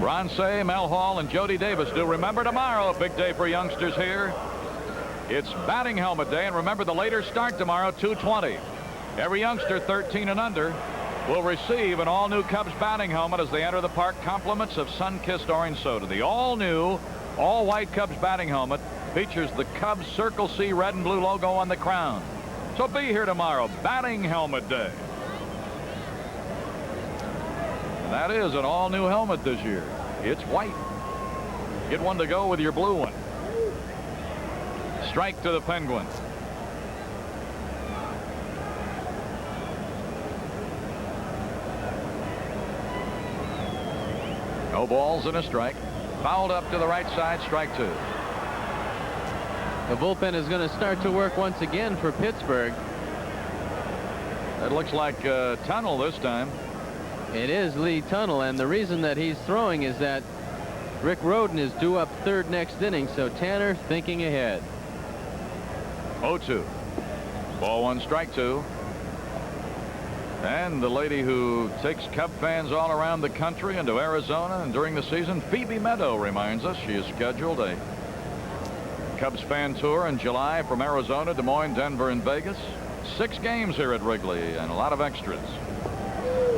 Ron Say, Mel Hall, and Jody Davis do remember tomorrow, a big day for youngsters here. It's batting helmet day, and remember the later start tomorrow, 2:20. Every youngster 13 and under will receive an all-new Cubs batting helmet as they enter the park. Compliments of sun-kissed orange soda. The all-new all-white Cubs batting helmet features the Cubs Circle C red and blue logo on the crown. So be here tomorrow, batting helmet day. And that is an all-new helmet this year. It's white. Get one to go with your blue one. Strike to the Penguins. No balls and a strike. Fouled up to the right side, strike 2. The bullpen is going to start to work once again for Pittsburgh. It looks like a tunnel this time. It is Lee Tunnel, and the reason that he's throwing is that Rick Rhoden is due up 3rd next inning, so Tanner thinking ahead. 0-2. Ball 1, strike 2. And the lady who takes Cub fans all around the country and to Arizona and during the season, Phoebe Meadow, reminds us she is scheduled a Cubs fan tour in July from Arizona, Des Moines, Denver, and Vegas. 6 games here at Wrigley and a lot of extras.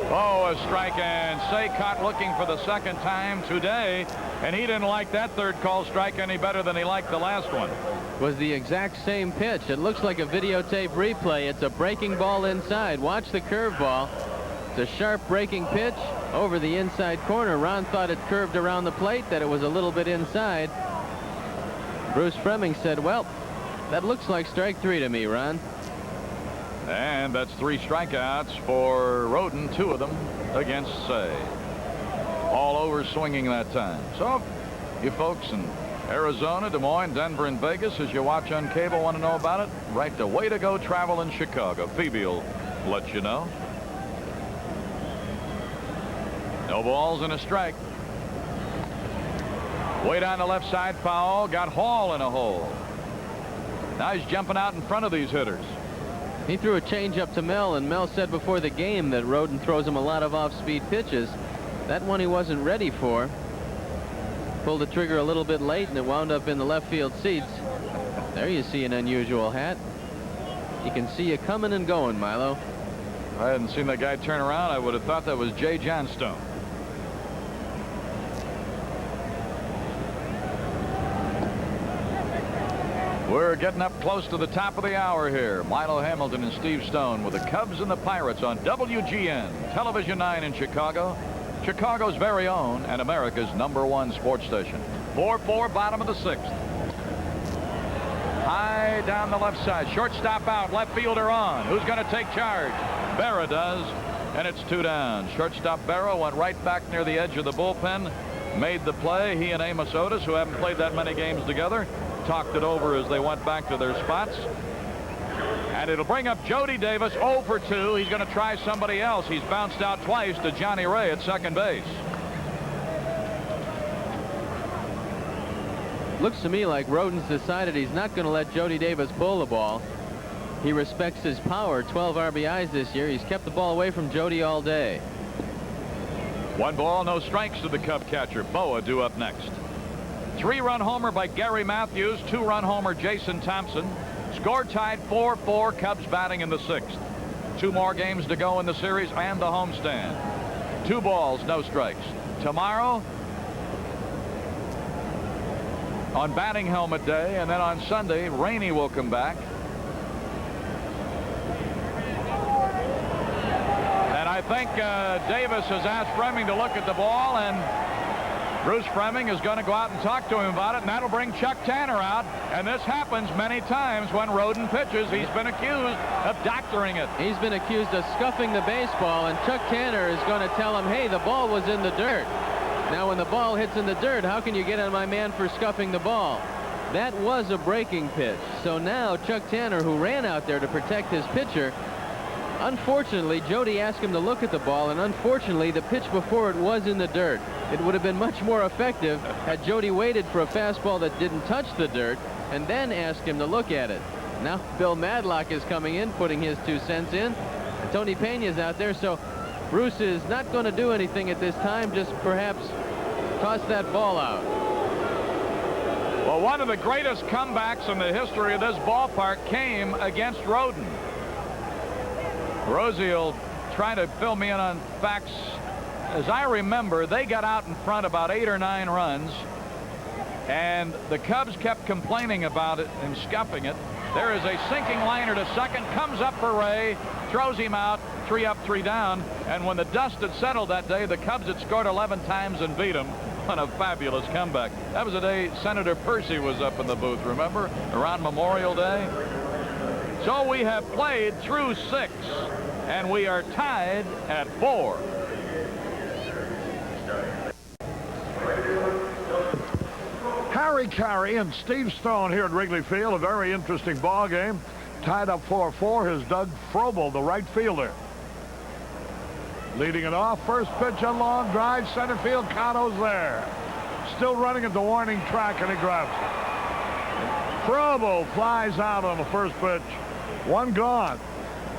Oh, a strike, and Say caught looking for the 2nd time today, and he didn't like that 3rd call strike any better than he liked the last one. Was the exact same pitch. It looks like a videotape replay. It's a breaking ball inside. Watch the curveball. It's a sharp breaking pitch over the inside corner. Ron thought it curved around the plate, that it was a little bit inside. Bruce Fremming said, well, that looks like strike 3 to me, Ron. And that's 3 strikeouts for Rhoden, 2 of them against Say. All over swinging that time. So you folks in Arizona, Des Moines, Denver, and Vegas, as you watch on cable, want to know about it? Write the Way to Go Travel in Chicago. Phoebe will let you know. No balls and a strike. Way down the left side, foul. Got Hall in a hole. Now he's jumping out in front of these hitters. He threw a changeup to Mel, and Mel said before the game that Rhoden throws him a lot of off-speed pitches. That one he wasn't ready for. Pulled the trigger a little bit late, and it wound up in the left field seats. There you see an unusual hat. You can see you coming and going, Milo. If I hadn't seen that guy turn around, I would have thought that was Jay Johnstone. We're getting up close to the top of the hour here. Milo Hamilton and Steve Stone with the Cubs and the Pirates on WGN, Television 9 in Chicago. Chicago's very own and America's #1 sports station. 4-4, bottom of the 6th. High down the left side. Shortstop out. Left fielder on. Who's going to take charge? Berra does. And it's 2 down. Shortstop Berra went right back near the edge of the bullpen. Made the play. He and Amos Otis, who haven't played that many games together, talked it over as they went back to their spots. And it'll bring up Jody Davis 0 for 2. He's going to try somebody else. He's bounced out twice to Johnny Ray at second base. Looks to me like Rhoden's decided he's not going to let Jody Davis pull the ball. He respects his power. 12 RBIs this year. He's kept the ball away from Jody all day. 1 ball, no strikes to the Cub catcher. Boa due up next. 3-run homer by Gary Matthews. 2-run homer Jason Thompson. Score tied 4-4. Cubs batting in the 6th. 2 more games to go in the series and the homestand. 2 balls, no strikes. Tomorrow on batting helmet day, and then on Sunday, Rainey will come back. And I think Davis has asked Fleming to look at the ball, and Bruce Fleming is going to go out and talk to him about it, and that'll bring Chuck Tanner out. And this happens many times when Roden pitches. He's been accused of doctoring it. He's been accused of scuffing the baseball, and Chuck Tanner is going to tell him, hey, the ball was in the dirt. Now, when the ball hits in the dirt, how can you get on my man for scuffing the ball? That was a breaking pitch. So now Chuck Tanner, who ran out there to protect his pitcher, unfortunately, Jody asked him to look at the ball, and unfortunately, the pitch before it was in the dirt. It would have been much more effective had Jody waited for a fastball that didn't touch the dirt and then asked him to look at it. Now Bill Madlock is coming in, putting his 2 cents in. And Tony Pena's out there, so Bruce is not going to do anything at this time, just perhaps toss that ball out. Well, one of the greatest comebacks in the history of this ballpark came against Roden. Rosie will try to fill me in on facts. As I remember, they got out in front about 8 or 9 runs, and the Cubs kept complaining about it and scuffing it. There is a sinking liner to second, comes up for Ray, throws him out, 3 up, 3 down. And when the dust had settled that day, the Cubs had scored 11 times and beat them. What a fabulous comeback. That was the day Senator Percy was up in the booth, remember, around Memorial Day. So we have played through 6, and we are tied at 4. Harry Carey and Steve Stone here at Wrigley Field. A very interesting ball game. Tied up 4-4. Here's Doug Frobel, the right fielder. Leading it off. First pitch, a long drive. Center field. Cotto's there. Still running at the warning track, and he grabs it. Frobel flies out on the first pitch. 1 gone.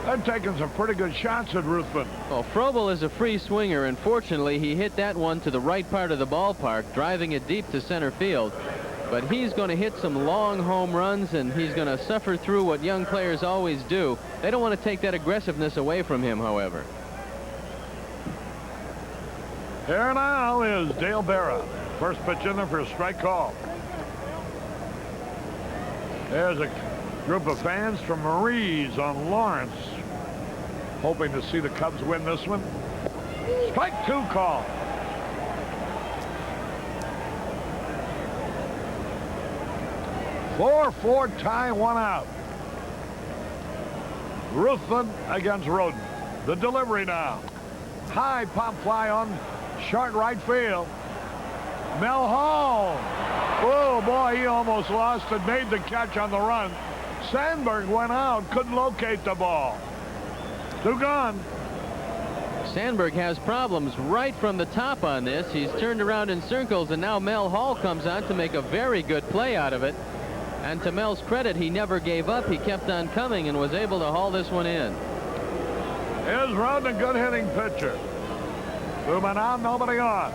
They're taking some pretty good shots at Ruthven. Well, Frobel is a free swinger, and fortunately he hit that one to the right part of the ballpark, driving it deep to center field. But he's going to hit some long home runs, and he's going to suffer through what young players always do. They don't want to take that aggressiveness away from him, however. Here now is Dale Berra. First pitch in there for a strike call. There's a group of fans from Marie's on Lawrence, hoping to see the Cubs win this one. Strike 2 call. Four tie, 1 out. Ruthven against Roden. The delivery now. High pop fly on short right field. Mel Hall. Oh boy, he almost lost it. Made the catch on the run. Sandberg went out, couldn't locate the ball. 2 gone. Sandberg has problems right from the top on this. He's turned around in circles, and now Mel Hall comes on to make a very good play out of it. And to Mel's credit, he never gave up. He kept on coming and was able to haul this one in. Here's Roden, a good hitting pitcher. 2 men out, nobody on.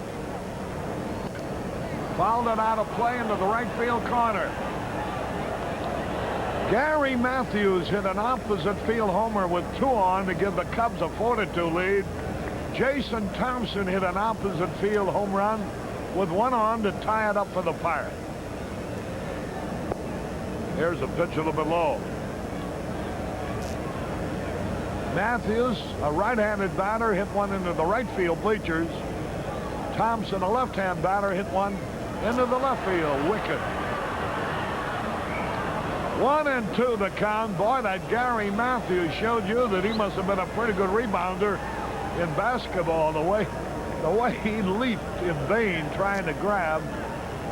Fouled it out of play into the right field corner. Gary Matthews hit an opposite field homer with 2 on to give the Cubs a 4-2 lead. Jason Thompson hit an opposite field home run with 1 on to tie it up for the Pirates. Here's a pitch a little bit low. Matthews, a right-handed batter, hit one into the right field bleachers. Thompson, a left-hand batter, hit one into the left field wicket. 1-2 the count. Boy, that Gary Matthews showed you that he must have been a pretty good rebounder in basketball. The way he leaped in vain trying to grab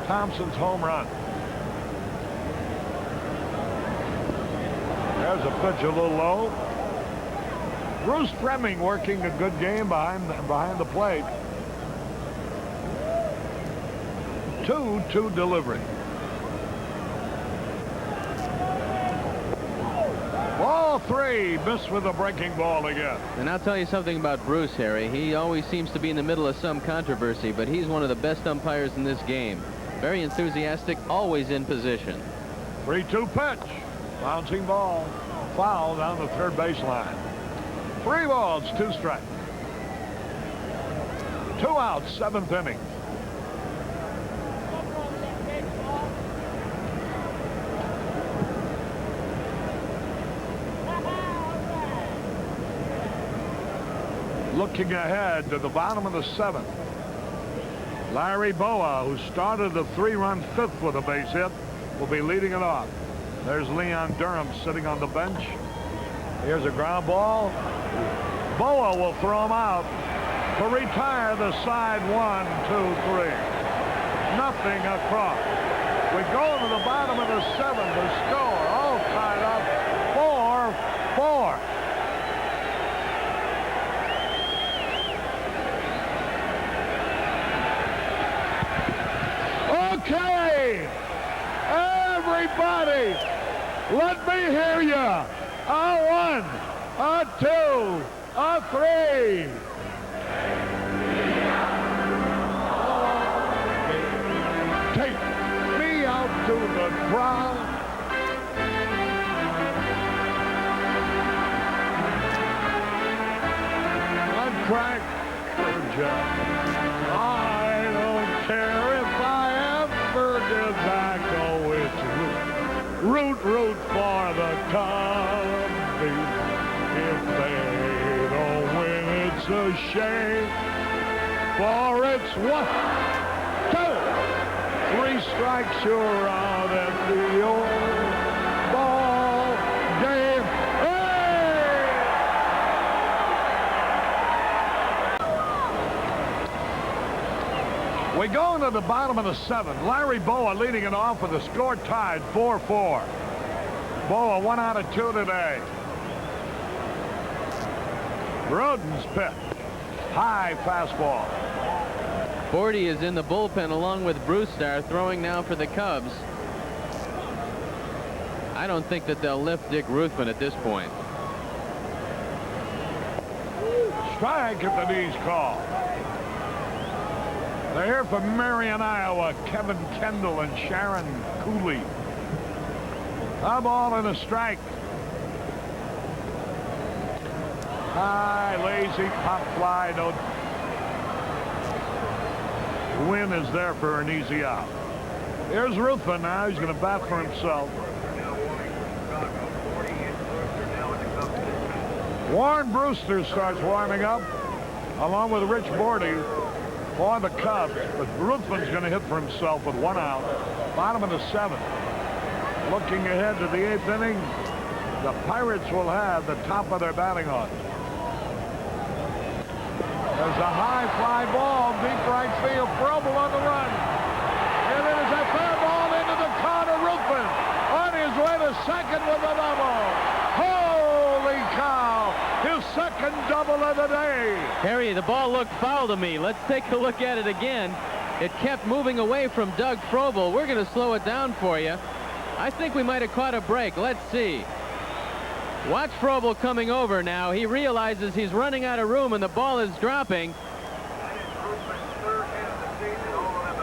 Thompson's home run. There's a pitch a little low. Bruce Fleming working a good game behind the plate. 2-2 delivery. Ball 3, missed with a breaking ball again. And I'll tell you something about Bruce, Harry. He always seems to be in the middle of some controversy, but he's one of the best umpires in this game. Very enthusiastic, always in position. 3-2 pitch. Bouncing ball. Foul down the third baseline. 3 balls, 2 strikes. 2 outs, 7th inning. Looking ahead to the bottom of the 7th. Larry Boa, who started the 3-run 5th with a base hit, will be leading it off. There's Leon Durham sitting on the bench. Here's a ground ball. Boa will throw him out to retire the side 1, 2, 3. Nothing across. We go to the bottom of the 7th. The score all tied up 4-4. Okay, everybody, let me hear you. A 1, a 2, a 3. Take me out to the crowd. One crack for Jeff. I don't care if I ever get back. Oh, it's root for the Cubbies. If they don't win, it's a shame. For it's 1, 2, 3 strikes, you're out at the old ball game. Hey! We go into the bottom of the 7th. Larry Boa leading it off with the score tied 4-4. Boa 1 out of 2 today. Roden's pitch. High fastball. Forty is in the bullpen along with Brewstar, throwing now for the Cubs. I don't think that they'll lift Dick Ruthven at this point. Strike at the knees call. They're here from Marion, Iowa. Kevin Kendall and Sharon Cooley. A ball and a strike. High, lazy, pop fly. No. The win is there for an easy out. Here's Ruthven now. He's going to bat for himself. Warren Brewster starts warming up along with Rich Bordy for the Cubs. But Ruthven's going to hit for himself with 1 out. Bottom of the 7th. Looking ahead to the 8th inning, the Pirates will have the top of their batting order. There's a high fly ball, deep right field. Frobel on the run. And it is a fair ball into the corner. Ruthven on his way to second with a double. Holy cow! His second double of the day. Harry, the ball looked foul to me. Let's take a look at it again. It kept moving away from Doug Frobel. We're going to slow it down for you. I think we might have caught a break. Let's see. Watch Frobel coming over now. He realizes he's running out of room and the ball is dropping.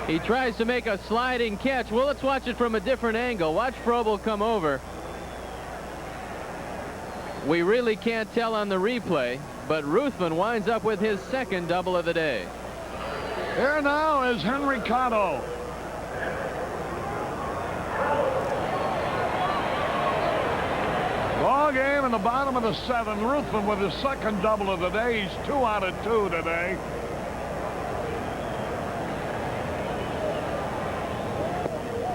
He tries to make a sliding catch. Well, let's watch it from a different angle. Watch Frobel come over. We really can't tell on the replay, but Ruthven winds up with his second double of the day. Here now is Henry Cotto. Ball game in the bottom of the 7th. Ruthven with his second double of the day. He's 2 out of 2 today.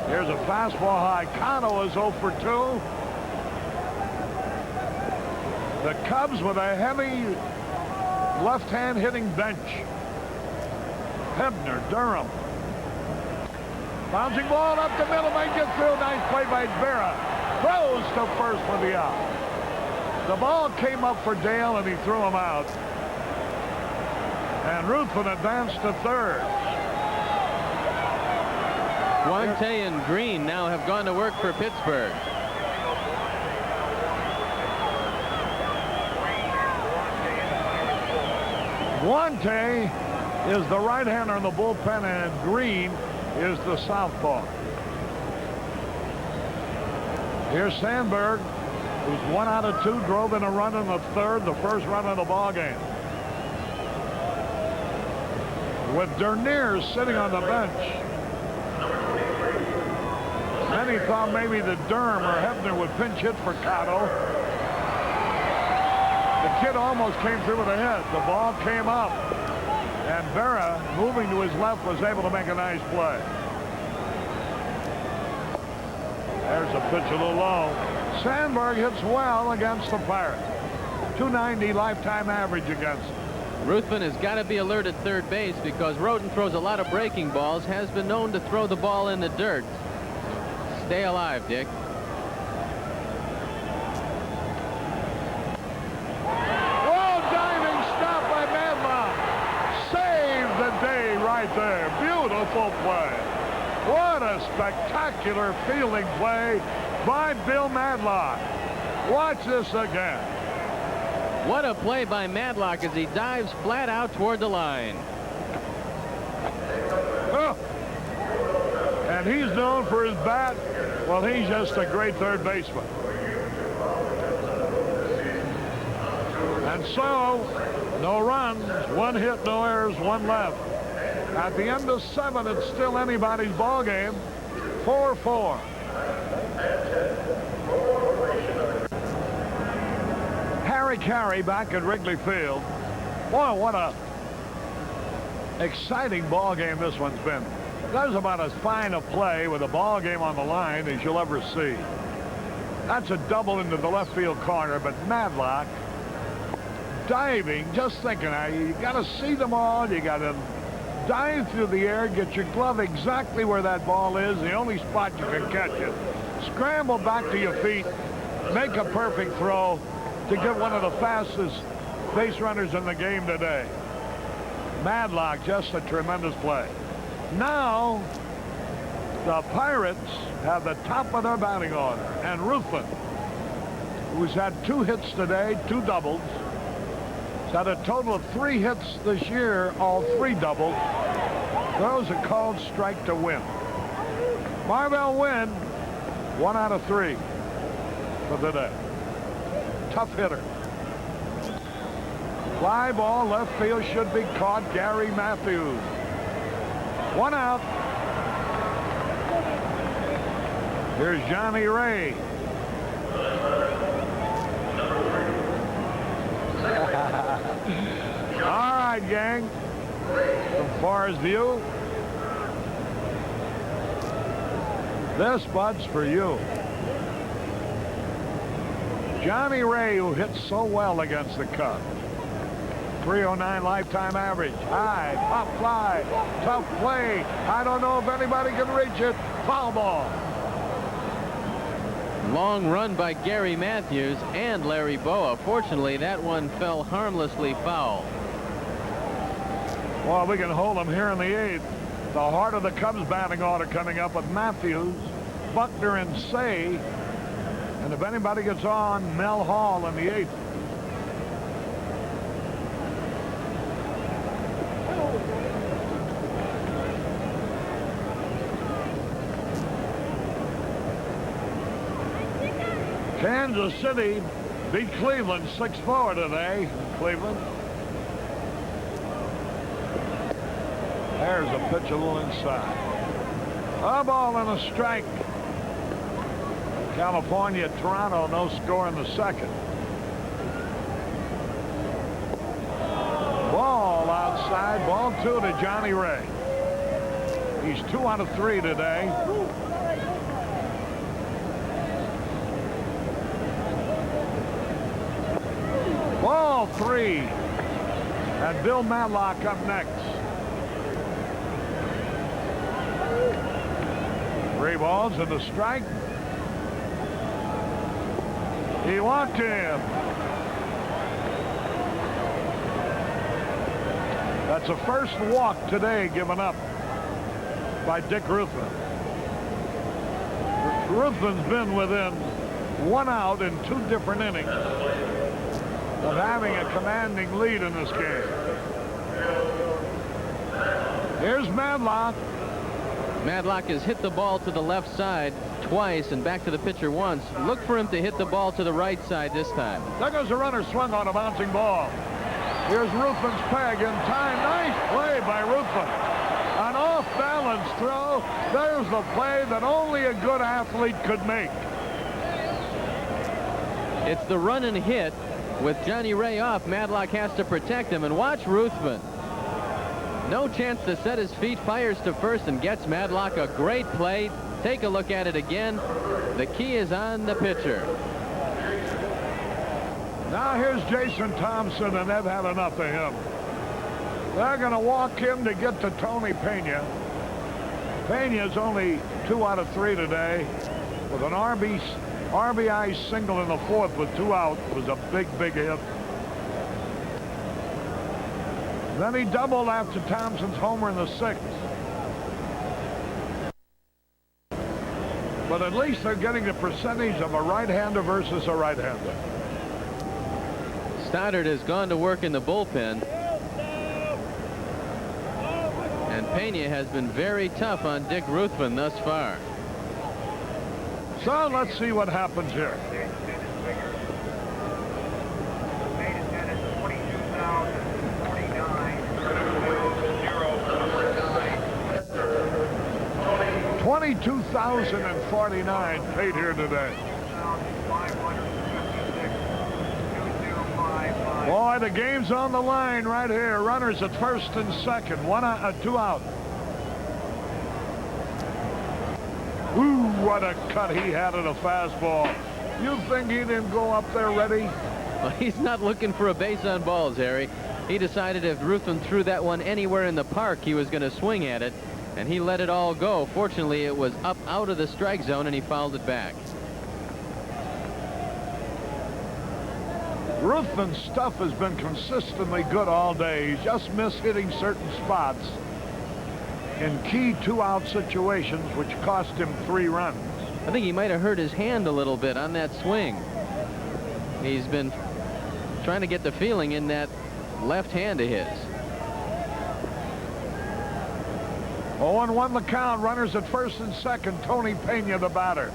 Here's a fastball high. Cotto is 0 for 2. The Cubs with a heavy left-hand hitting bench. Hebner, Durham. Bouncing ball up the middle. May get through. Nice play by Vera. Throws to first for the out. The ball came up for Dale and he threw him out. And Ruthven advanced to third. Guante and Green now have gone to work for Pittsburgh. Guante is the right-hander in the bullpen, and Green is the southpaw. Here's Sandberg, who's 1 out of 2, drove in a run in the third, the first run of the ball game. With Dernier sitting on the bench. Many thought maybe that Durham or Hebner would pinch hit for Cotto. The kid almost came through with a hit. The ball came up, and Berra, moving to his left, was able to make a nice play. There's a pitch a little low. Sandberg hits well against the Pirates. 290 lifetime average against them. Ruthven has got to be alert at third base because Roden throws a lot of breaking balls, has been known to throw the ball in the dirt. Stay alive, Dick. Oh, diving stop by Madlock. Saved the day right there. Beautiful play. What a spectacular fielding play by Bill Madlock. Watch this again. What a play by Madlock as he dives flat out toward the line. Oh. And he's known for his bat. Well, he's just a great third baseman. And so, no runs, 1 hit, no errors, 1 left. At the end of 7, it's still anybody's ball game. 4-4. Harry Carey back at Wrigley Field. Boy, what a exciting ball game this one's been. That was about as fine a play with a ball game on the line as you'll ever see. That's a double into the left field corner, but Madlock diving, just thinking, you got to see them all. You got to dive through the air, get your glove exactly where that ball is, the only spot you can catch it. Scramble back to your feet, make a perfect throw to get one of the fastest base runners in the game today. Madlock, just a tremendous play. Now, the Pirates have the top of their batting order, and Ruthven, who's had 2 hits today, 2 doubles, has had a total of 3 hits this year, all 3 doubles, throws a called strike to win. Marvell Wynn, 1 out of 3 for the day. Tough hitter. Fly ball, left field, should be caught. Gary Matthews. 1 out. Here's Johnny Ray. All right, gang. From Forest View. This, Bud's, for you. Johnny Ray, who hit so well against the Cubs. 309 lifetime average. High, pop fly, tough play. I don't know if anybody can reach it. Foul ball. Long run by Gary Matthews and Larry Boa. Fortunately, that one fell harmlessly foul. Well, we can hold them here in the 8th. The heart of the Cubs batting order coming up with Matthews, Buckner, and Say. And if anybody gets on, Mel Hall in the 8th. Kansas City beat Cleveland 6-4 today. Cleveland. There's a pitch a little inside. A ball and a strike. California, Toronto, no score in the 2nd. Ball outside, ball 2 to Johnny Ray. He's 2 out of 3 today. Ball 3. And Bill Madlock up next. 3 balls and a strike. He walked him. That's the first walk today given up by Dick Ruthven. Ruthven's been within 1 out in 2 different innings of having a commanding lead in this game. Here's Madlock. Madlock has hit the ball to the left side twice and back to the pitcher once. Look for him to hit the ball to the right side this time. There goes a runner swung on a bouncing ball. Here's Ruthven's peg in time. Nice play by Ruthven. An off-balance throw. There's the play that only a good athlete could make. It's the run and hit. With Johnny Ray off, Madlock has to protect him. And watch Ruthven. No chance to set his feet, fires to first and gets Madlock a great play. Take a look at it again. The key is on the pitcher. Now here's Jason Thompson, and they've had enough of him. They're going to walk him to get to Tony Pena. Pena's only 2 out of 3 today with an RBI single in the 4th with 2 out. It was a big hit. Then he doubled after Thompson's homer in the 6th. But at least they're getting the percentage of a right-hander versus a right-hander. Stoddard has gone to work in the bullpen. And Pena has been very tough on Dick Ruthven thus far. So let's see what happens here. $22,049 paid here today. Boy, the game's on the line right here. Runners at first and second. 2 out. Ooh, what a cut he had at a fastball. You think he didn't go up there ready? Well, he's not looking for a base on balls, Harry. He decided if Ruthven threw that one anywhere in the park, he was going to swing at it, and he let it all go. Fortunately, it was up out of the strike zone, and he fouled it back. Ruthven's stuff has been consistently good all day. He's just missed hitting certain spots in key 2-out situations, which cost him 3 runs. I think he might have hurt his hand a little bit on that swing. He's been trying to get the feeling in that left hand of his. 0-1 the count. Runners at first and second. Tony Pena, the batter.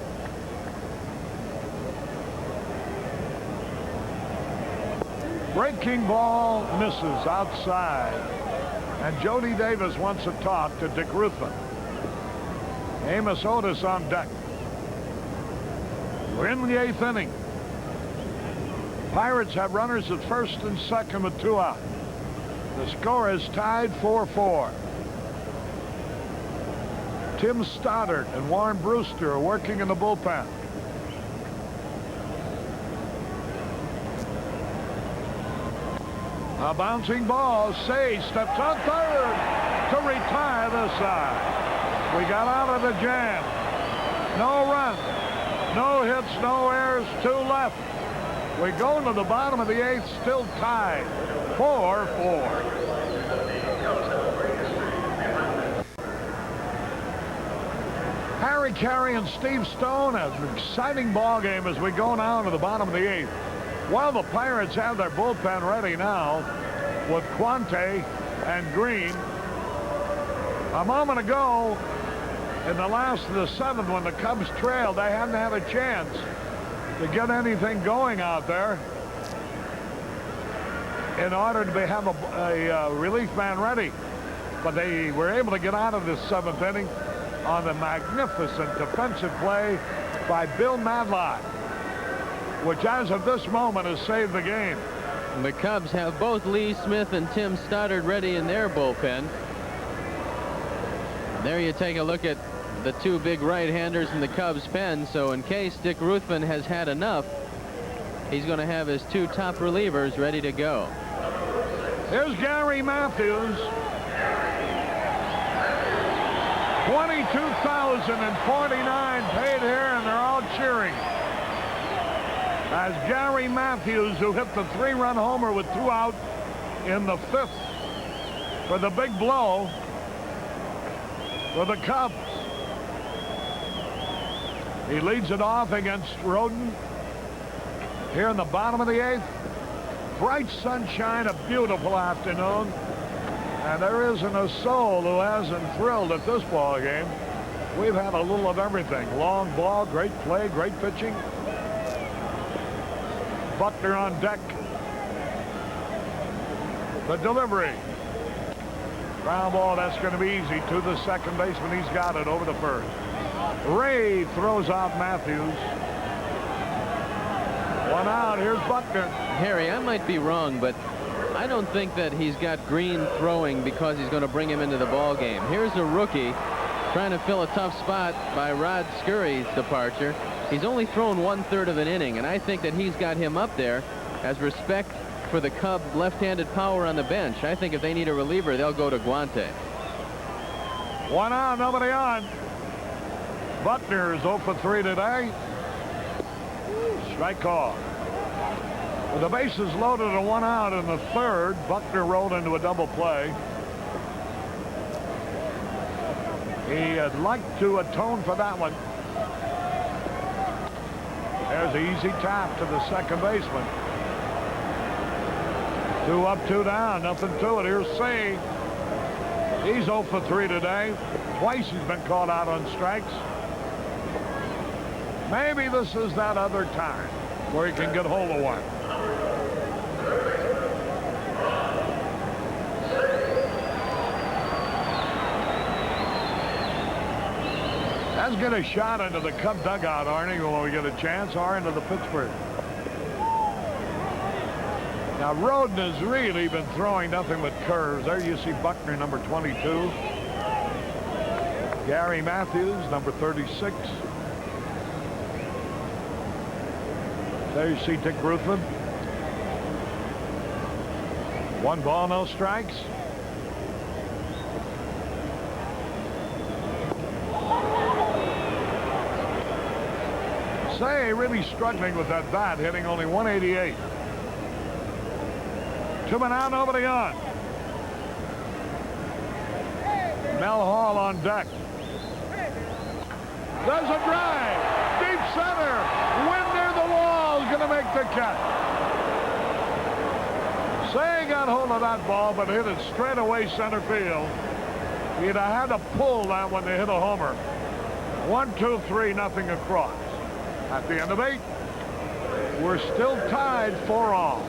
Breaking ball misses outside. And Jody Davis wants to talk to Dick Ruthven. Amos Otis on deck. We're in the 8th inning. Pirates have runners at first and second with 2 out. The score is tied 4-4. Tim Stoddard and Warren Brewster are working in the bullpen. A bouncing ball. Say steps on third to retire this side. We got out of the jam. No runs, no hits, no errors, 2 left. We go into the bottom of the 8th, still tied 4-4. Harry Carey and Steve Stone has an exciting ball game as we go now to the bottom of the 8th. Well, the Pirates have their bullpen ready now with Quante and Green. A moment ago, in the last of the 7th, when the Cubs trailed, they hadn't had a chance to get anything going out there in order to have a relief man ready. But they were able to get out of this 7th inning on the magnificent defensive play by Bill Madlock, which as of this moment has saved the game. The Cubs have both Lee Smith and Tim Stoddard ready in their bullpen. There you take a look at the 2 big right-handers in the Cubs pen. So in case Dick Ruthven has had enough, he's going to have his 2 top relievers ready to go. Here's Gary Matthews. $22,049 paid here, and they're all cheering as Gary Matthews, who hit the 3-run homer with 2 out in the 5th for the big blow for the Cubs. He leads it off against Roden here in the bottom of the 8th. Bright sunshine, a beautiful afternoon. And there isn't a soul who hasn't thrilled at this ball game. We've had a little of everything. Long ball, great play, great pitching. Buckner on deck. The delivery. Ground ball, that's going to be easy to the second baseman. He's got it over the first. Ray throws out Matthews. One out. Here's Buckner. Harry, I might be wrong, but I don't think that he's got Green throwing because he's going to bring him into the ball game. Here's a rookie trying to fill a tough spot by Rod Scurry's departure. He's only thrown 1/3 of an inning, and I think that he's got him up there as respect for the Cub left-handed power on the bench. I think if they need a reliever, they'll go to Guante. One out, nobody on. Buckner is 0 for 3 today. Strike call. With the bases loaded and 1 out in the third, Buckner rolled into a double play. He had liked to atone for that one. There's an easy tap to the second baseman. 2 up, 2 down, nothing to it. Here's C. He's 0 for 3 today. Twice he's been called out on strikes. Maybe this is that other time where he can get hold of one. Let's get a shot into the Cub dugout, Arnie, when we get a chance, or into the Pittsburgh. Now, Roden has really been throwing nothing but curves. There you see Buckner, number 22. Gary Matthews, number 36. There you see Dick Ruthven. 1 ball, no strikes. Say really struggling with that bat, hitting only 188. 2 men out, nobody on. Mel Hall on deck. There's a drive. Deep center. Wind near the wall. Going to make the catch. Say got hold of that ball, but hit it straight away center field. He'd have had to pull that one to hit a homer. 1, 2, 3, nothing across. At the end of 8, we're still tied 4 all.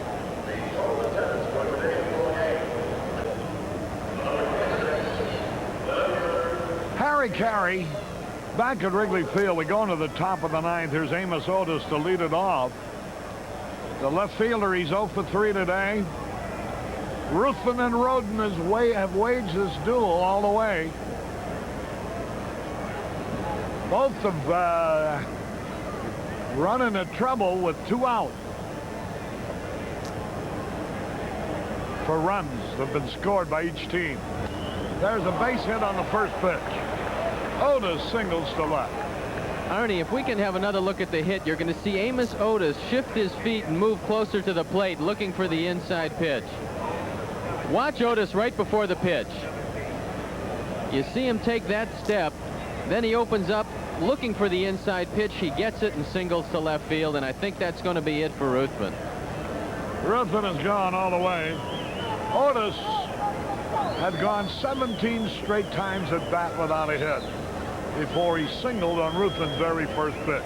Harry Carey back at Wrigley Field. We go into the top of the 9th. Here's Amos Otis to lead it off. The left fielder, he's 0 for 3 today. Ruthven and Roden have waged this duel all the way. Both have run into trouble with 2 out for runs that have been scored by each team. There's a base hit on the first pitch. Otis singles to left. Arnie, if we can have another look at the hit, you're going to see Amos Otis shift his feet and move closer to the plate, looking for the inside pitch. Watch Otis right before the pitch. You see him take that step, then he opens up, looking for the inside pitch. He gets it and singles to left field, and I think that's going to be it for Ruthven. Ruthven has gone all the way. Otis had gone 17 straight times at bat without a hit before he singled on Ruthven's very first pitch.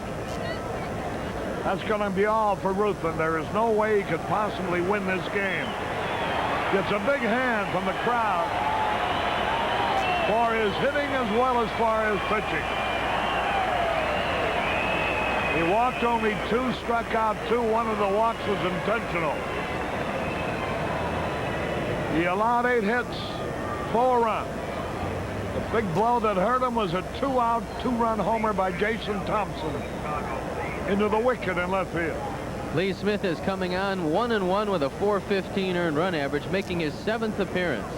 That's going to be all for Ruthven. There is no way he could possibly win this game. Gets a big hand from the crowd for his hitting as well as for his pitching. He walked only 2, struck out 2. One of the walks was intentional. He allowed 8 hits, 4 runs. The big blow that hurt him was a 2-out, 2-run homer by Jason Thompson into the wicket in left field. Lee Smith is coming on 1-1 with a .415 earned run average, making his 7th appearance.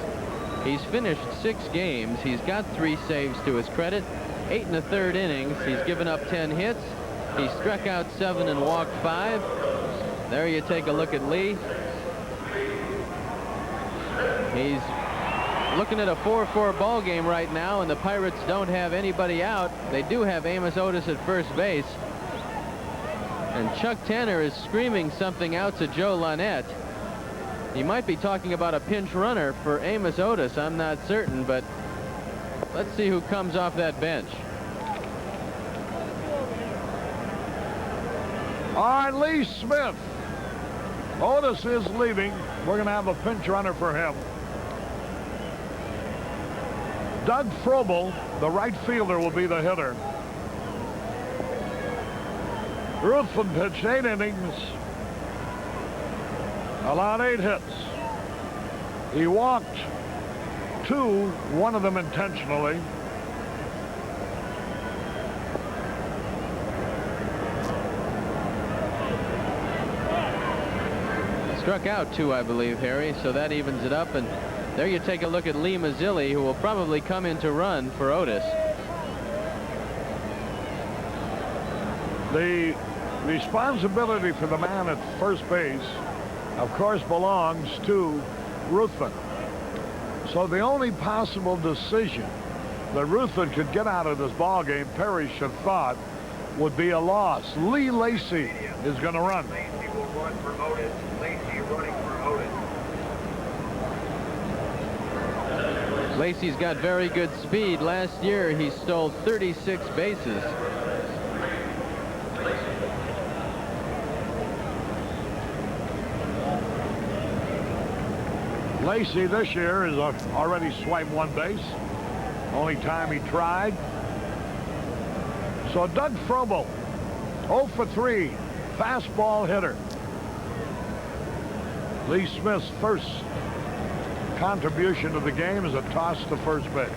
He's finished 6 games. He's got 3 saves to his credit, 8 1/3 innings. He's given up 10 hits. He struck out 7 and walked 5. There you take a look at Lee. He's looking at a 4-4 ball game right now, and the Pirates don't have anybody out. They do have Amos Otis at first base. And Chuck Tanner is screaming something out to Joe Launette. He might be talking about a pinch runner for Amos Otis. I'm not certain, but let's see who comes off that bench. All right, Lee Smith. Otis is leaving. We're going to have a pinch runner for him. Doug Frobel, the right fielder, will be the hitter. Ruthven pitched 8 innings, allowed 8 hits. He walked 2, one of them intentionally. Struck out 2, I believe, Harry, so that evens it up. And there you take a look at Lee Mazzilli, who will probably come in to run for Otis. The responsibility for the man at first base, of course, belongs to Ruthven. So the only possible decision that Ruthven could get out of this ball game, Parrish had thought, would be a loss. Lee Lacy is going to run. Lacy will run for Otis. Lacy running for Otis. Lacy's got very good speed. Last year, he stole 36 bases. Lacy this year has already swiped 1 base. Only time he tried. So Doug Frobel, 0 for 3, fastball hitter. Lee Smith's first contribution to the game is a toss to first base.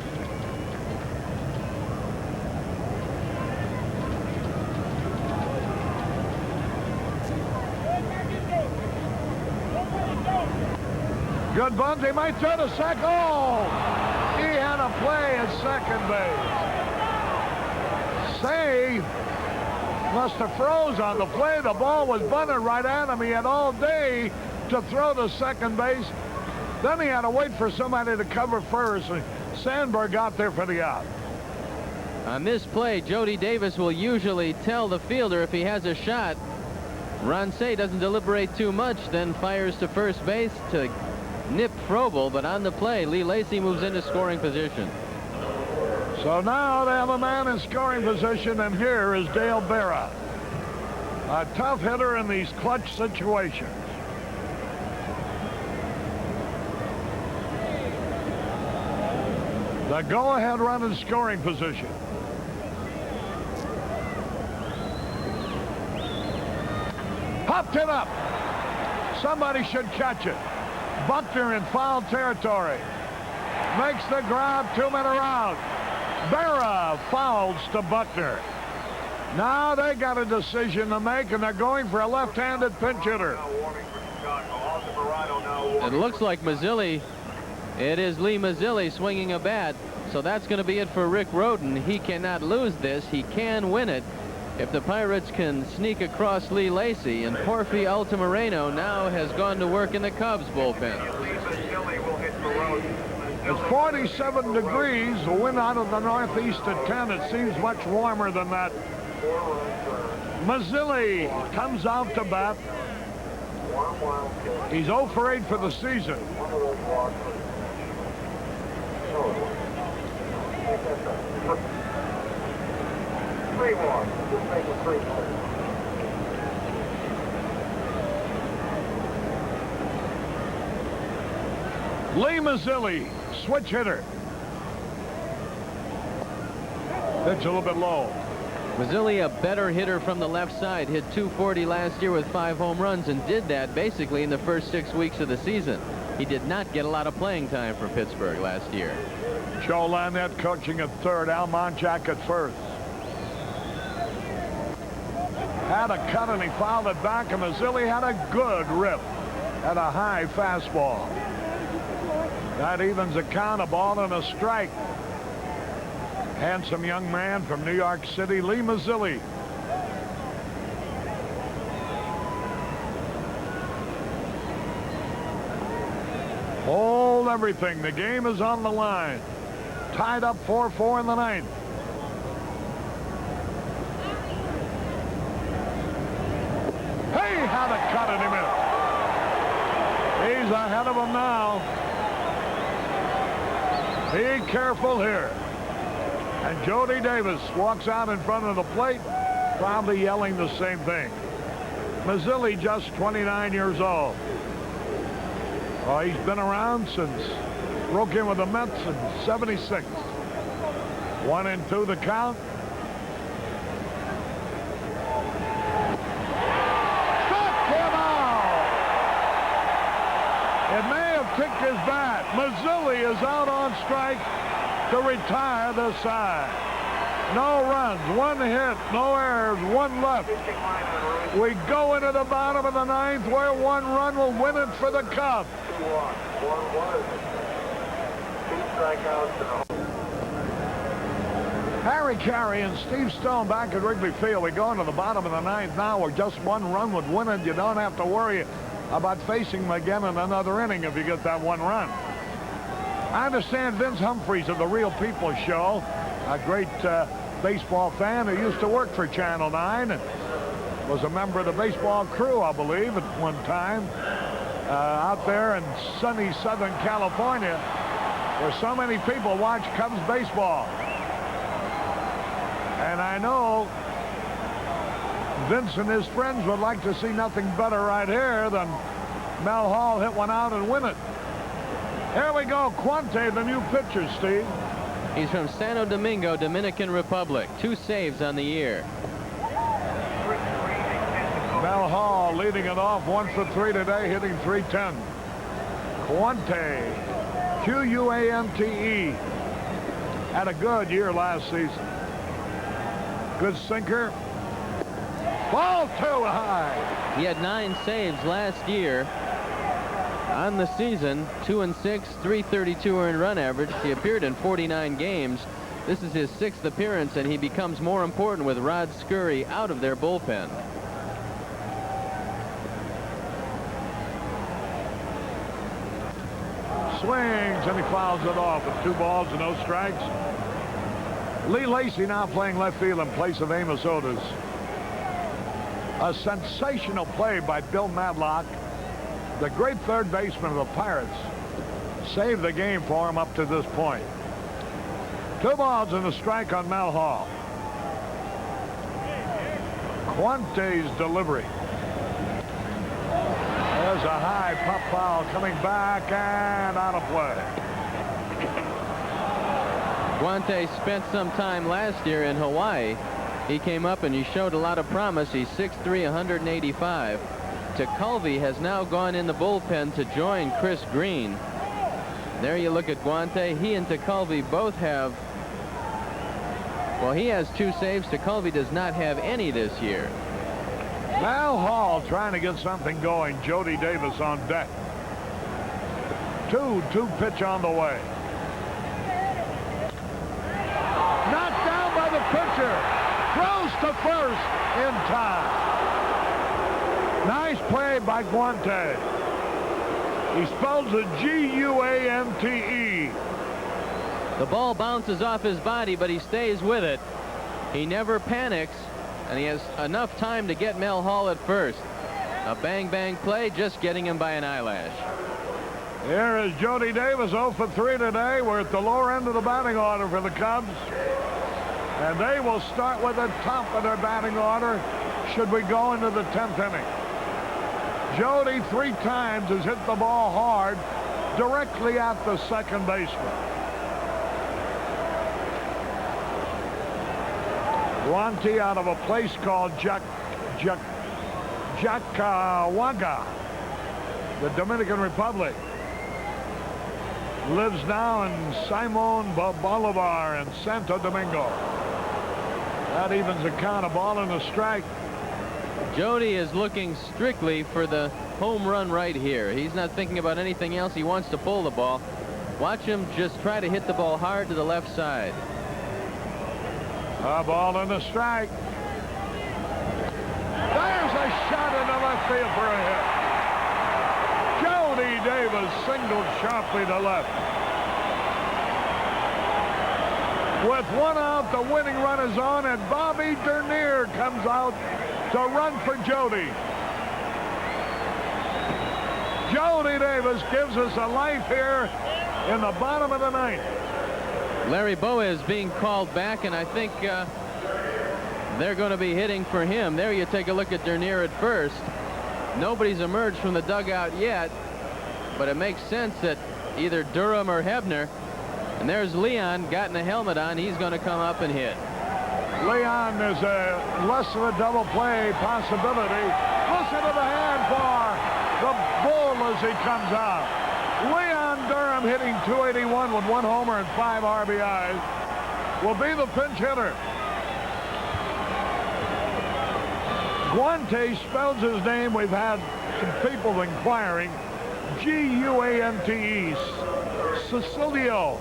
Good bunt. He might throw to second. Oh! He had a play at second base. Say must have froze on the play. The ball was bunted right at him. He had all day to throw to second base. Then he had to wait for somebody to cover first. And Sandberg got there for the out. On this play, Jody Davis will usually tell the fielder if he has a shot. Ron Say doesn't deliberate too much, then fires to first base to nip Frobel, but on the play, Lee Lacy moves into scoring position. So now they have a man in scoring position, and here is Dale Berra, a tough hitter in these clutch situations. The go-ahead run in scoring position. Popped it up. Somebody should catch it. Buckner in foul territory. Makes the grab, 2-minute round. Berra fouls to Buckner. Now they got a decision to make, and they're going for a left-handed pinch hitter. It looks like Mazzilli. It is Lee Mazzilli swinging a bat. So that's going to be it for Rick Rhoden. He cannot lose this. He can win it if the Pirates can sneak across Lee Lacy. And Porfi Altamirano now has gone to work in the Cubs bullpen. It's 47 degrees. The wind out of the northeast at 10. It seems much warmer than that. Mazzilli comes out to bat. He's 0 for 8 for the season. Lee Mazzilli, switch hitter. Pitch a little bit low. Mazzilli, a better hitter from the left side, hit .240 last year with 5 home runs and did that basically in the first 6 weeks of the season. He did not get a lot of playing time for Pittsburgh last year. Joe Lannett coaching at third, Al Monjack at first. Had a cut and he fouled it back, and Mazzilli had a good rip at a high fastball. That evens a count, a ball and a strike. Handsome young man from New York City, Lee Mazzilli. Hold everything. The game is on the line. Tied up 4-4 in the ninth. Hey, had a cut and he missed. He's He's ahead of him now. Be careful here. And Jody Davis walks out in front of the plate, probably yelling the same thing. Mazzilli just 29 years old. Oh, he's been around since broke in with the Mets in '76. 1-2 the count. Struck him out. It may have kicked his bat. Mazzilli is out on strike to retire this side. No runs, one hit, no errors, one left. We go into the bottom of the ninth where one run will win it for the Cubs. 1-1. 2 strikeouts. Harry Carey and Steve Stone back at Wrigley Field. We go into the bottom of the ninth now where just one run would win it. You don't have to worry about facing them again in another inning if you get that one run. I understand Vince Humphreys of the Real People Show, a great baseball fan who used to work for Channel 9 and was a member of the baseball crew, I believe, at one time, out there in sunny Southern California, where so many people watch Cubs baseball. And I know Vince and his friends would like to see nothing better right here than Mel Hall hit one out and win it. Here we go, Quante, the new pitcher, Steve. He's from Santo Domingo, Dominican Republic. 2 saves on the year. Mel Hall leading it off, 1 for 3 today, hitting .310. Quante, Quante, had a good year last season. Good sinker. Ball too high. He had 9 saves last year. On the season, 2-6, 332 earned run average. He appeared in 49 games. This is his 6th appearance, and he becomes more important with Rod Scurry out of their bullpen. Swings, and he fouls it off with 2 balls and no strikes. Lee Lacy now playing left field in place of Amos Otis. A sensational play by Bill Madlock, the great third baseman of the Pirates. Saved the game for him up to this point. 2 balls and a strike on Mel Hall. Quante's delivery. There's a high pop foul coming back and out of play. Quante spent some time last year in Hawaii. He came up and he showed a lot of promise. He's 6'3", 185. Tekulve has now gone in the bullpen to join Chris Green. There you look at Quante. He and Tekulve both have, well, he has 2 saves. Tekulve does not have any this year. Mel Hall trying to get something going. Jody Davis on deck. 2-2 pitch on the way. Knocked down by the pitcher. Throws to first in time. Nice play by Quante. He spells it G-U-A-N-T-E. The ball bounces off his body, but he stays with it. He never panics, and he has enough time to get Mel Hall at first. A bang-bang play, just getting him by an eyelash. Here is Jody Davis, 0 for 3 today. We're at the lower end of the batting order for the Cubs. And they will start with the top of their batting order should we go into the 10th inning. Jody 3 times has hit the ball hard directly at the second baseman. Guanti out of a place called Jacahuaga, the Dominican Republic. Lives now in Simon Bolivar in Santo Domingo. That evens the count, a ball and a strike. Jody is looking strictly for the home run right here. He's not thinking about anything else. He wants to pull the ball. Watch him just try to hit the ball hard to the left side. A ball and a strike. There's a shot in the left field for a hit. Jody Davis singled sharply to left. With 1 out, the winning run is on, and Bobby Dernier comes out to run for Jody. Jody Davis gives us a life here in the bottom of the ninth. Larry Boa is being called back, and I think they're going to be hitting for him. There you take a look at Dernier at first. Nobody's emerged from the dugout yet, but it makes sense that either Durham or Hebner. And there's Leon, gotten a helmet on. He's going to come up and hit. Leon is less of a double play possibility. Listen to the hand for the bull as he comes out. Leon Durham hitting .281 with 1 homer and 5 RBIs will be the pinch hitter. Guante spells his name. We've had some people inquiring. Guante. Cecilio.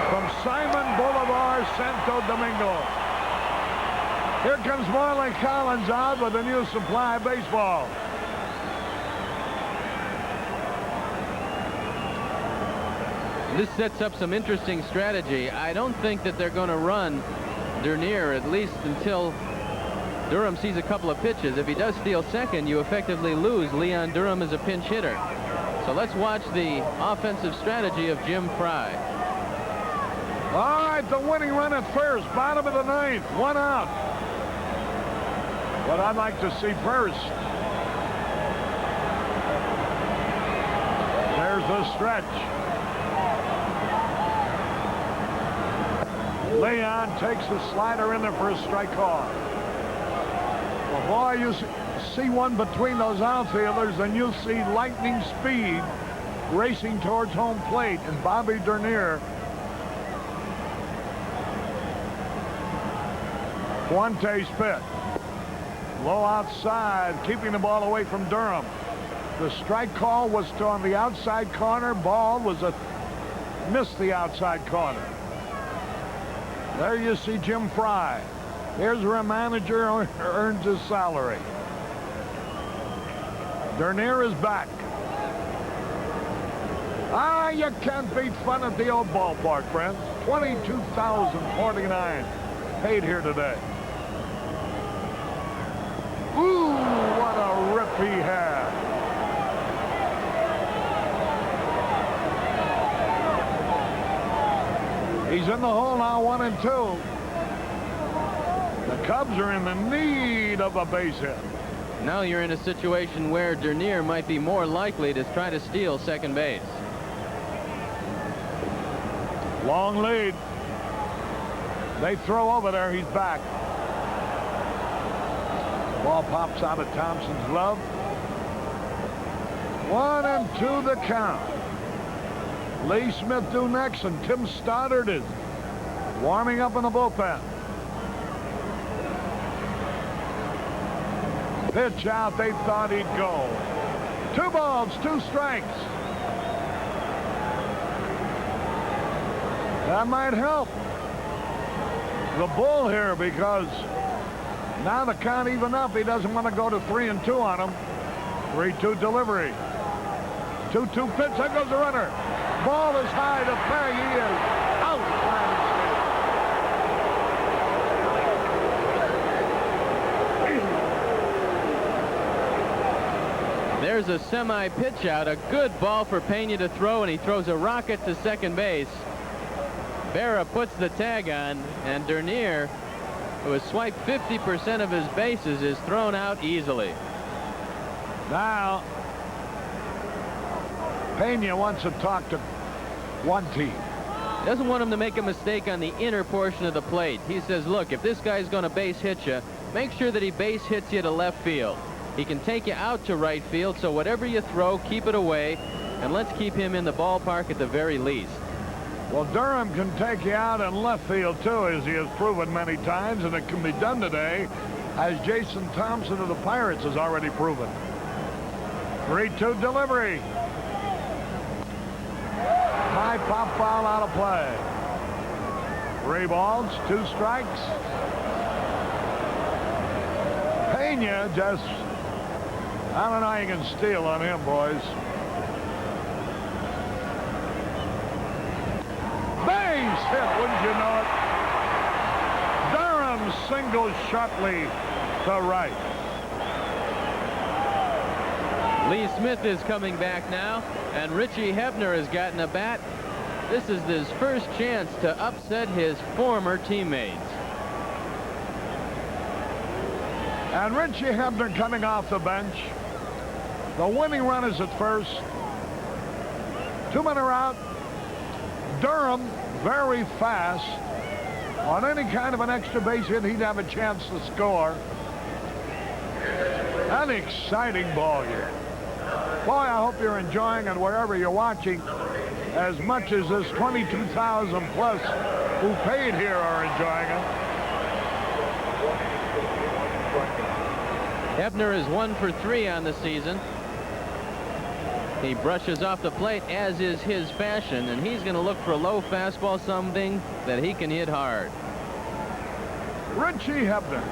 From Simon Bolivar, Santo Domingo. Here comes Marlon Collins out with a new supply baseball. This sets up some interesting strategy. I don't think that they're going to run Dernier, at least until Durham sees a couple of pitches. If he does steal second, you effectively lose Leon Durham as a pinch hitter. So let's watch the offensive strategy of Jim Fry. All right, the winning run at first, bottom of the ninth, 1 out. What I'd like to see first. There's the stretch. Leon takes the slider in there for a strike call. Well, boy, you see one between those outfielders, and you see lightning speed racing towards home plate, and Bobby Dernier. Guante's pitch. Low outside, keeping the ball away from Durham. The strike call was on the outside corner. Ball was missed the outside corner. There you see Jim Fry. Here's where a manager earns his salary. Dernier is back. You can't beat fun at the old ballpark, friends. $22,049 paid here today. Ooh, what a rip he had. He's in the hole now, 1 and 2. The Cubs are in the need of a base hit. Now you're in a situation where Dernier might be more likely to try to steal second base. Long lead. They throw over there. He's back. Ball pops out of Thompson's glove. 1 and 2 the count. Lee Smith due next, and Tim Stoddard is warming up in the bullpen. Pitch out, they thought he'd go. 2 balls, 2 strikes. That might help the bull here, because now the count even up. He doesn't want to go to 3 and 2 on him. 3-2 delivery. 2-2 pitch. There goes the runner. Ball is high to play. He is out. There's a semi pitch out. A good ball for Pena to throw, and he throws a rocket to second base. Berra puts the tag on, and Dernier, who has swiped 50% of his bases, is thrown out easily. Now, Pena wants to talk to one team. Doesn't want him to make a mistake on the inner portion of the plate. He says, look, if this guy's going to base hit you, make sure that he base hits you to left field. He can take you out to right field, so whatever you throw, keep it away, and let's keep him in the ballpark at the very least. Well, Durham can take you out in left field, too, as he has proven many times, and it can be done today, as Jason Thompson of the Pirates has already proven. 3-2 delivery. High pop foul out of play. 3 balls, 2 strikes. Pena just, I don't know how you can steal on him, boys. Base hit, wouldn't you know it? Durham singles sharply to right. Lee Smith is coming back now, and Richie Hebner has gotten a bat. This is his first chance to upset his former teammates. And Richie Hebner coming off the bench. The winning run is at first. 2 men are out. Durham very fast. On any kind of an extra base hit, he'd have a chance to score. An exciting ball game. Boy, I hope you're enjoying it wherever you're watching as much as this 22,000 plus who paid here are enjoying it. Hebner is 1 for 3 on the season. He brushes off the plate, as is his fashion, and he's going to look for a low fastball, something that he can hit hard. Richie Hebner.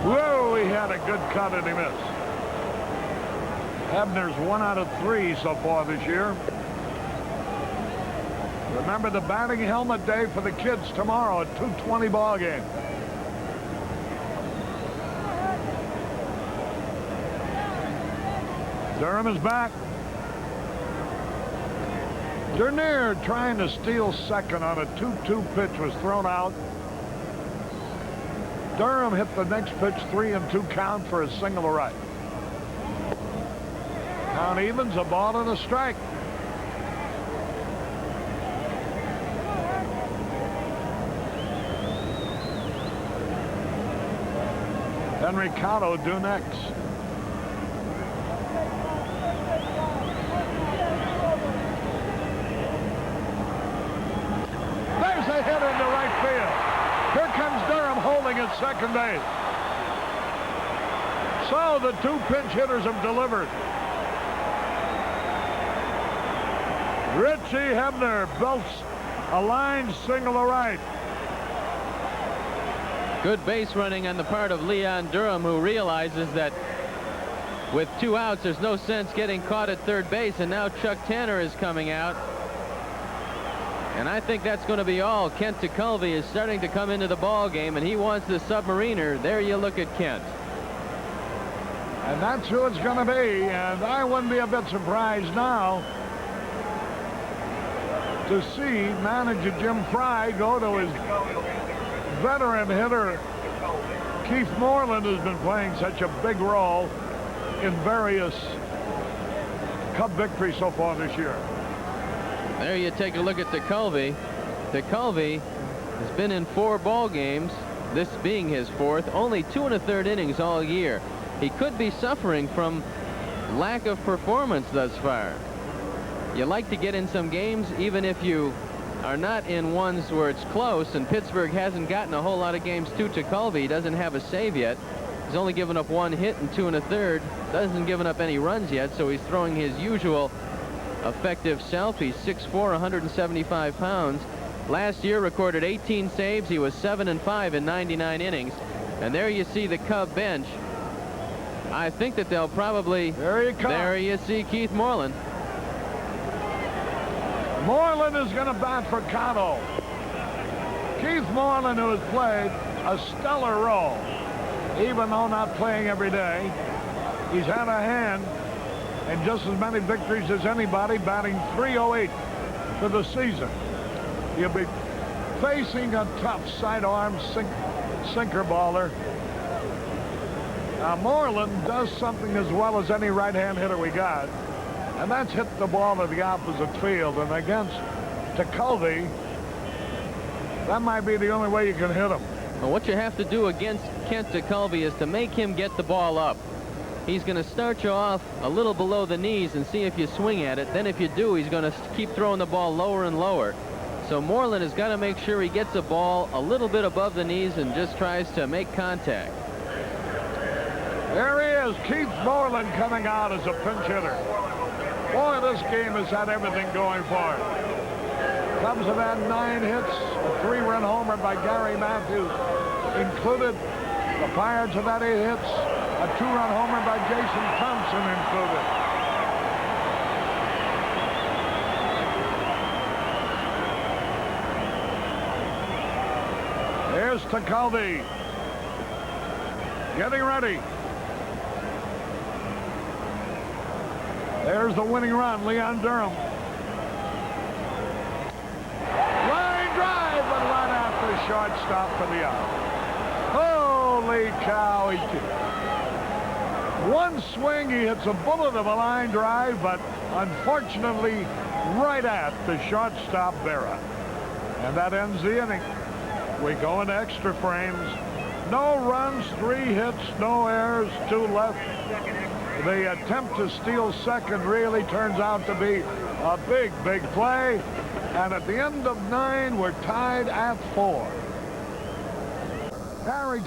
Whoa, he had a good cut and he missed. Hebner's 1 out of 3 so far this year. Remember the batting helmet day for the kids tomorrow at 2:20 ball game. Durham is back. Dernier trying to steal second on a 2-2 pitch was thrown out. Durham hit the next pitch 3-2 count for a single to right. Count evens, a ball and a strike. Henry Cotto due next. There's a hit into right field. Here comes Durham holding at second base. So the 2 pinch hitters have delivered. Richie Hebner belts a line single to right. Good base running on the part of Leon Durham, who realizes that with 2 outs, there's no sense getting caught at third base, and now Chuck Tanner is coming out. And I think that's going to be all. Kent DeCulvey is starting to come into the ball game, and he wants the submariner. There you look at Kent. And that's who it's going to be. And I wouldn't be a bit surprised now to see manager Jim Fry go to his veteran hitter Keith Moreland, who's been playing such a big role in various Cub victories so far this year. There you take a look at DeCulvey. DeCulvey has been in 4 ball games, this being his 4th, only 2 1/3 innings all year. He could be suffering from lack of performance thus far. You like to get in some games, even if you are not in ones where it's close, and Pittsburgh hasn't gotten a whole lot of games to DeCulvey. He doesn't have a save yet. He's only given up 1 hit in 2 1/3, doesn't given up any runs yet, so he's throwing his usual effective self. He's 6'4", 175 pounds. Last year recorded 18 saves. He was 7-5 in 99 innings. And there you see the Cub bench. I think that they'll probably... There you see Keith Moreland. Moreland is going to bat for Cotto. Keith Moreland, who has played a stellar role, even though not playing every day. He's had a hand in just as many victories as anybody, batting .308 for the season. He'll be facing a tough sidearm sinker baller. Now Moreland does something as well as any right-hand hitter we got, and that's hit the ball to the opposite field. And against DeCulvey, that might be the only way you can hit him. Well, what you have to do against Kent DeCulvey is to make him get the ball up. He's going to start you off a little below the knees and see if you swing at it. Then if you do, he's going to keep throwing the ball lower and lower. So Moreland has got to make sure he gets the ball a little bit above the knees and just tries to make contact. There he is, Keith Moreland coming out as a pinch hitter. Boy, this game has had everything going for it. Cubs have had 9 hits, a 3-run homer by Gary Matthews included. The Pirates have had 8 hits, a 2-run homer by Jason Thompson included. Here's DeCulvey. getting ready. There's the winning run, Leon Durham. Line drive, but right after shortstop for the out. Holy cow. One swing, he hits a bullet of a line drive, but unfortunately right at the shortstop Berra. And that ends the inning. We go into extra frames. No runs, 3 hits, no errors, 2 left. The attempt to steal second really turns out to be a big, big play. And at the end of 9, we're tied at 4.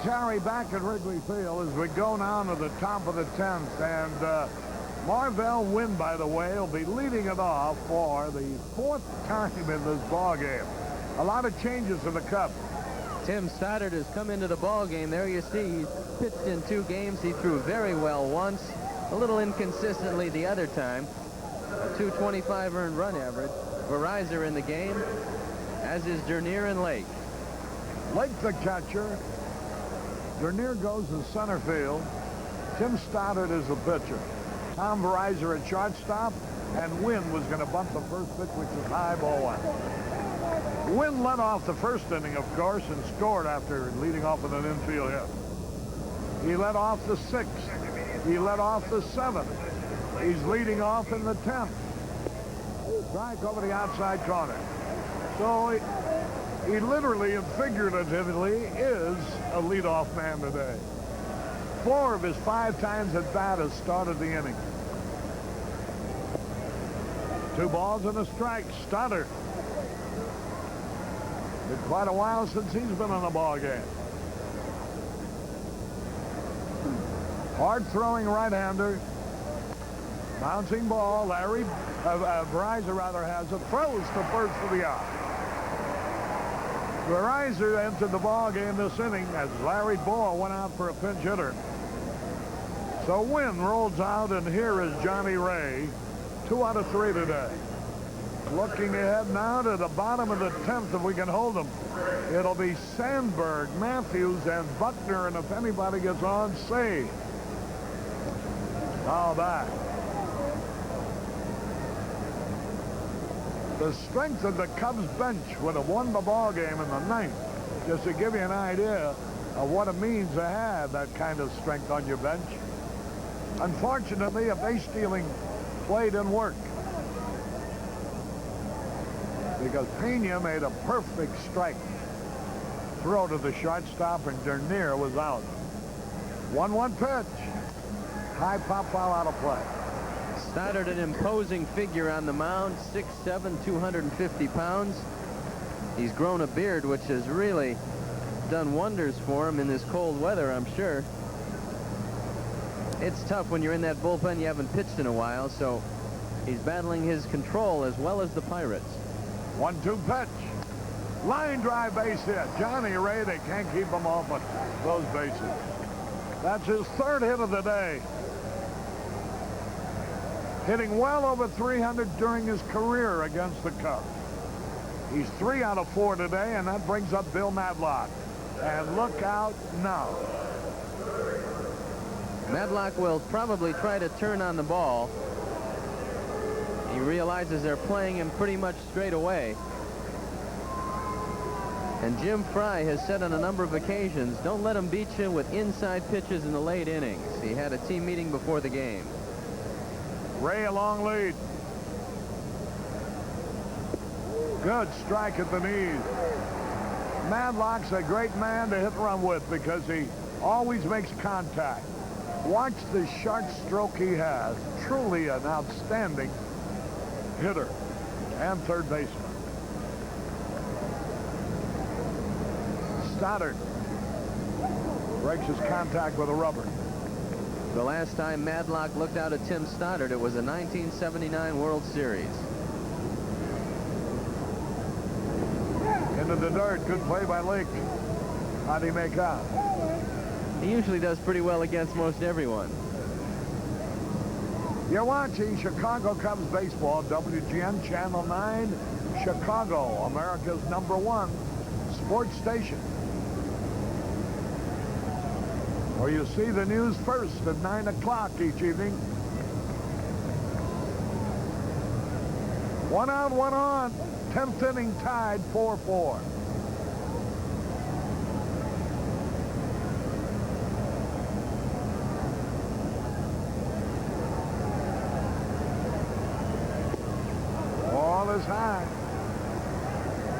Carry back at Wrigley Field as we go now to the top of the 10th. And Marvell Wynn, by the way, will be leading it off for the 4th time in this ball game. A lot of changes in the Cubs. Tim Stoddard has come into the ball game. There you see he's pitched in 2 games. He threw very well once, a little inconsistently the other time. A .225 earned run average. Verizon in the game, as is Dernier and Lake. Lake the catcher. Dernier goes to center field. Tim Stoddard is the pitcher. Tom Verizon at shortstop, and Wynn was going to bunt the first pitch, which is high, ball 1. Wynn led off the first inning, of course, and scored after leading off with an infield hit. He led off the 6th. He led off the 7th. He's leading off in the 10th. Strike over the outside corner. So he literally and figuratively is a leadoff man today. 4 of his 5 times at bat has started the inning. 2 balls and a strike. Stoddard. Been quite a while since he's been in a ball game. Hard throwing right-hander. Bouncing ball. Verizon rather has it. Throws to first for the out. Verizon entered the ball game this inning as Larry Bohr went out for a pinch hitter. So Wynn rolls out, and here is Johnny Ray. 2 out of 3 today. Looking ahead now to the bottom of the 10th, if we can hold them. It'll be Sandberg, Matthews, and Buckner, and if anybody gets on, save. How about the strength of the Cubs bench would have won the ball game in the 9th. Just to give you an idea of what it means to have that kind of strength on your bench. Unfortunately, a base stealing play didn't work, because Pena made a perfect strike throw to the shortstop, and Dernier was out. 1-1 pitch. High pop foul out of play. Stoddard, an imposing figure on the mound, 6'7", 250 pounds. He's grown a beard, which has really done wonders for him in this cold weather, I'm sure. It's tough when you're in that bullpen. You haven't pitched in a while, so he's battling his control as well as the Pirates. 1-2 pitch. Line drive, base hit. Johnny Ray, they can't keep him off of those bases. That's his 3rd hit of the day. Hitting well over 300 during his career against the Cubs. He's 3 out of 4 today, and that brings up Bill Madlock. And look out now. Madlock will probably try to turn on the ball. He realizes they're playing him pretty much straight away. And Jim Fry has said on a number of occasions, don't let him beat you with inside pitches in the late innings. He had a team meeting before the game. Ray a long lead. Good strike at the knees. Madlock's a great man to hit and run with because he always makes contact. Watch the sharp stroke he has. Truly an outstanding hitter and third baseman. Stoddard breaks his contact with a rubber. The last time Madlock looked out at Tim Stoddard, it was a 1979 World Series. Into the dirt. Good play by Lake. How'd he make out? He usually does pretty well against most everyone. You're watching Chicago Cubs baseball, WGN Channel 9, Chicago, America's #1 sports station. Or you see the news first at 9 o'clock each evening. 1 out, 1 on. 10th inning tied 4-4. Ball is high.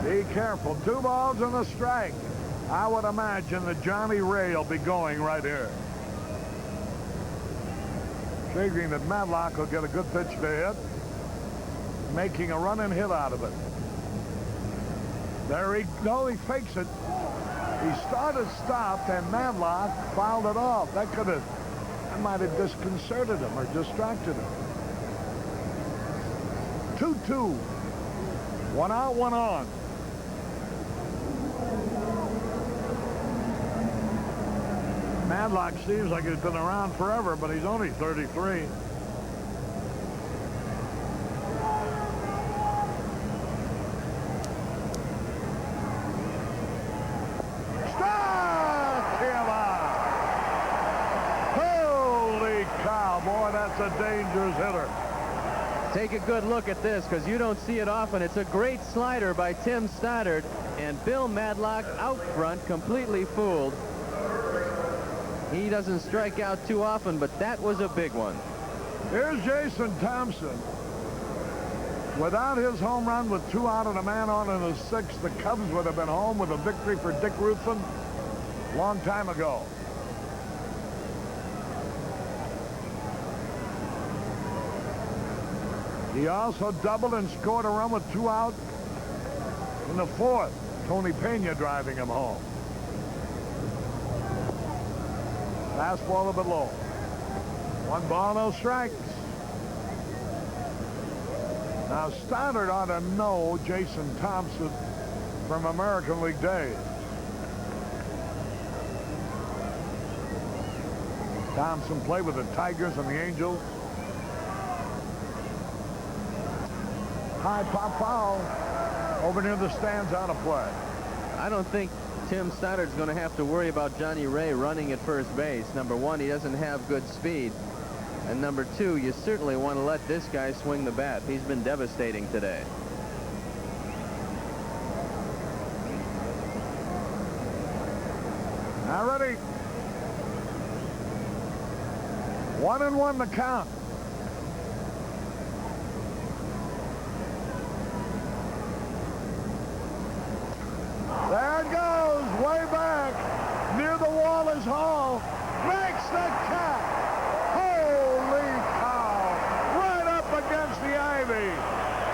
Be careful. 2 balls and a strike. I would imagine that Johnny Ray will be going right here. Figuring that Madlock will get a good pitch to hit. Making a running hit out of it. There he fakes it. He started, stopped, and Madlock fouled it off. That might have disconcerted him or distracted him. 2-2. 1 out, 1 on. Madlock seems like he's been around forever, but he's only 33. That's a dangerous hitter. Take a good look at this, because you don't see it often. It's a great slider by Tim Stoddard, and Bill Madlock out front, completely fooled. He doesn't strike out too often, but that was a big one. Here's Jason Thompson. Without his home run with 2 out and a man on in the 6th, the Cubs would have been home with a victory for Dick Ruthven a long time ago. He also doubled and scored a run with 2 out in the 4th. Tony Pena driving him home. Fastball a bit low. 1 ball, no strikes. Now Stoddard ought to know Jason Thompson from American League days. Thompson played with the Tigers and the Angels. High pop foul over near the stands, out of play. I don't think Tim Stoddard's going to have to worry about Johnny Ray running at first base. Number 1, he doesn't have good speed. And number 2, you certainly want to let this guy swing the bat. He's been devastating today. Now ready. 1-1 the count. There it goes, way back, near the wall is Hall, makes the catch. Holy cow, right up against the ivy.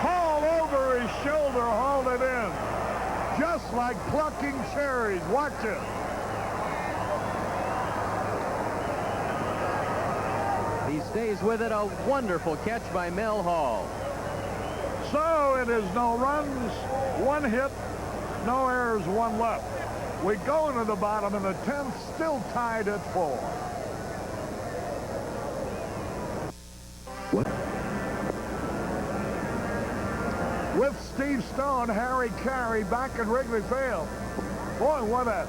Hall over his shoulder, hauled it in. Just like plucking cherries, watch it. He stays with it, a wonderful catch by Mel Hall. So it is no runs, 1 hit, no errors, 1 left. We go into the bottom of the 10th, still tied at 4. What? With Steve Stone, Harry Carey back in Wrigley Field. Boy, what a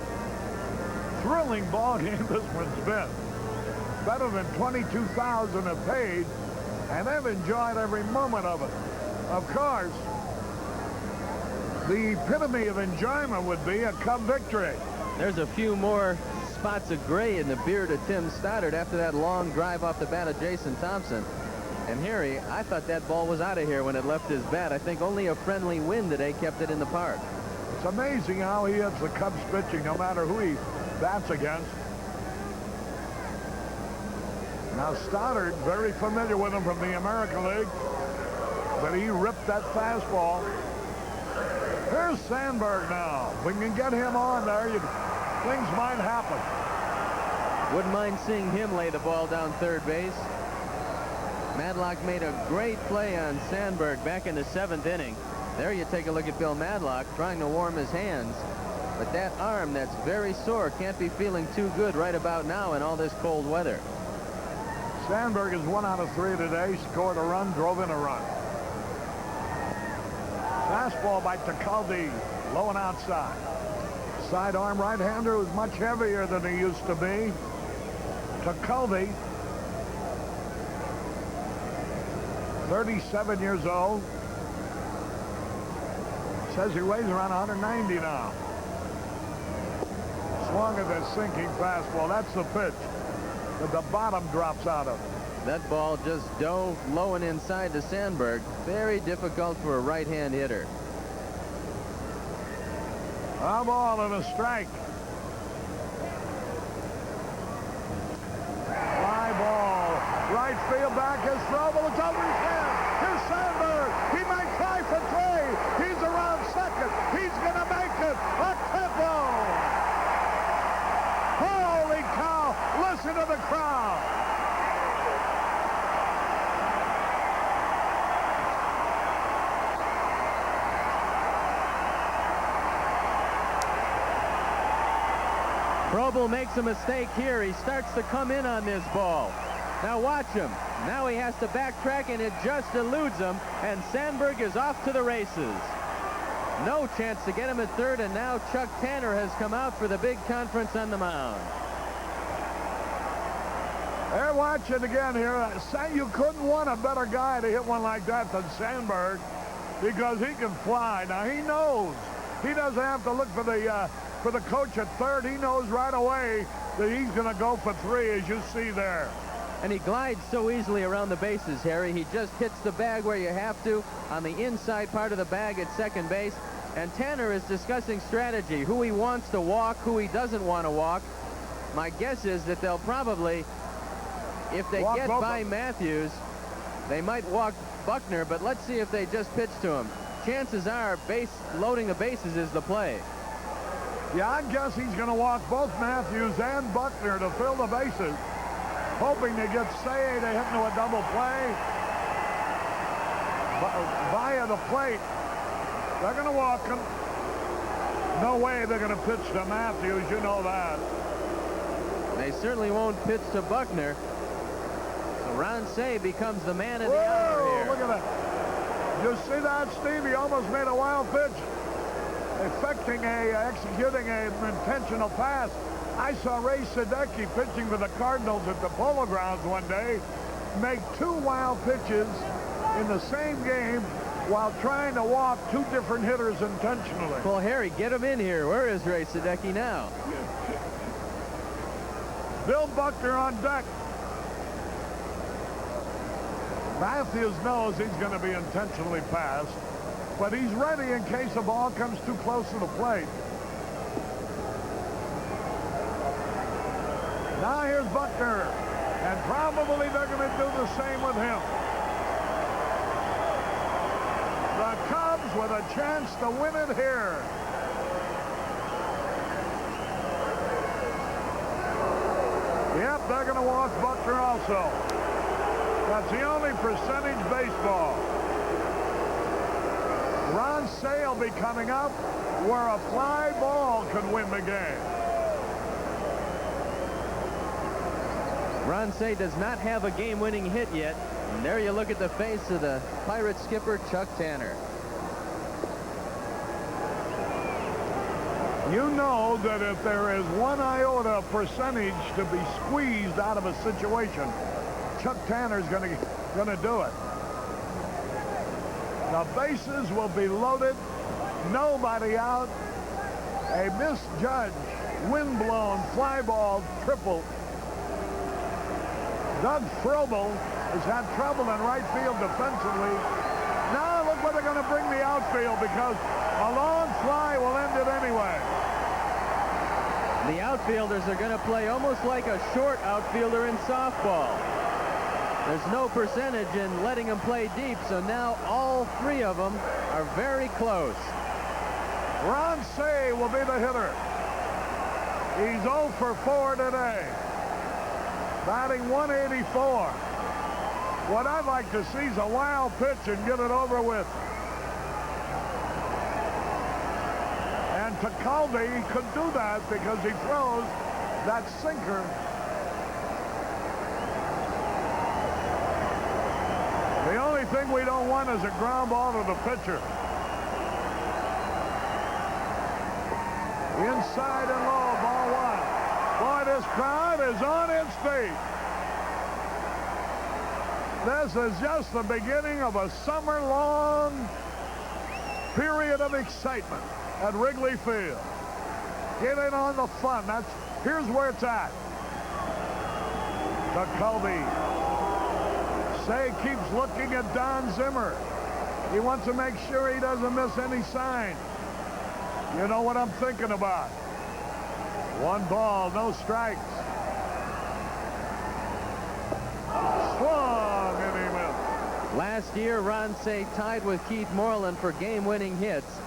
thrilling ball game this one's been. Better than 22,000 have paid, and they've enjoyed every moment of it. Of course, the epitome of enjoyment would be a Cub victory. There's a few more spots of gray in the beard of Tim Stoddard after that long drive off the bat of Jason Thompson. And Harry, I thought that ball was out of here when it left his bat. I think only a friendly wind today kept it in the park. It's amazing how he hits the Cubs pitching no matter who he bats against. Now Stoddard, very familiar with him from the American League, but he ripped that fastball. Here's Sandberg now. If we can get him on there, things might happen. Wouldn't mind seeing him lay the ball down third base. Madlock made a great play on Sandberg back in the 7th inning. There you take a look at Bill Madlock trying to warm his hands. But that arm that's very sore can't be feeling too good right about now in all this cold weather. Sandberg is 1 out of 3 today. Scored a run, drove in a run. Fastball by Tecaldi, low and outside. Sidearm right-hander who's much heavier than he used to be. Tacaldi, 37 years old. Says he weighs around 190 now. Swung at that sinking fastball. That's the pitch. But the bottom drops out of it. That ball just dove low and inside to Sandberg. Very difficult for a right-hand hitter. A ball and a strike. Fly ball. Right field back is Strobel. It's over his head. Here's Sandberg. He might try for three. He's around second. He's going to make it. A triple. Holy cow. Listen to the crowd. Strobel makes a mistake here. He starts to come in on this ball. Now watch him. Now he has to backtrack, and it just eludes him, and Sandberg is off to the races. No chance to get him at third, and now Chuck Tanner has come out for the big conference on the mound. They're watching again here. Say you couldn't want a better guy to hit one like that than Sandberg, because he can fly. Now he knows. He doesn't have to look for the coach at third. He knows right away that he's going to go for three, as you see there. And he glides so easily around the bases, Harry. He just hits the bag where you have to, on the inside part of the bag at second base. And Tanner is discussing strategy, who he wants to walk, who he doesn't want to walk. My guess is that they'll probably, if they get by Matthews, they might walk Buckner, but let's see if they just pitch to him. Chances are loading the bases is the play. Yeah, I guess he's going to walk both Matthews and Buckner to fill the bases, hoping to get Say to hit into a double play. Via the plate, they're going to walk him. No way they're going to pitch to Matthews, you know that. They certainly won't pitch to Buckner. So Ron Say becomes the man of the hour here. Look at that. You see that, Steve? He almost made a wild pitch, executing an intentional pass. I saw Ray Sadecki pitching for the Cardinals at the Polo Grounds one day make two wild pitches in the same game while trying to walk two different hitters intentionally. Well, Harry, get him in here. Where is Ray Sadecki now? Bill Buckner on deck. Matthews knows he's going to be intentionally passed, but he's ready in case the ball comes too close to the plate. Now here's Buckner, and probably they're going to do the same with him. The Cubs with a chance to win it here. Yep, they're going to walk Buckner also. That's the only percentage baseball. Ron Say will be coming up where a fly ball could win the game. Ron Say does not have a game-winning hit yet. And there you look at the face of the Pirates skipper, Chuck Tanner. You know that if there is one iota of percentage to be squeezed out of a situation, Chuck Tanner's going to do it. The bases will be loaded, nobody out. A misjudged, wind-blown fly ball triple. Doug Strobel has had trouble in right field defensively. Now look where they're going to bring the outfield, because a long fly will end it anyway. The outfielders are going to play almost like a short outfielder in softball. There's no percentage in letting them play deep, so now all three of them are very close. Ron Say will be the hitter. He's 0 for 4 today. Batting 184. What I'd like to see is a wild pitch and get it over with. And Tacaldi could do that because he throws that sinker. The only thing we don't want is a ground ball to the pitcher. Inside and low, ball one. Boy, this crowd is on its feet. This is just the beginning of a summer-long period of excitement at Wrigley Field. Get in on the fun. Here's where it's at. To Colby. Say keeps looking at Don Zimmer. He wants to make sure he doesn't miss any sign. You know what I'm thinking about. 1 ball, no strikes. Swung and he missed. Last year, Ron Say tied with Keith Moreland for game-winning hits.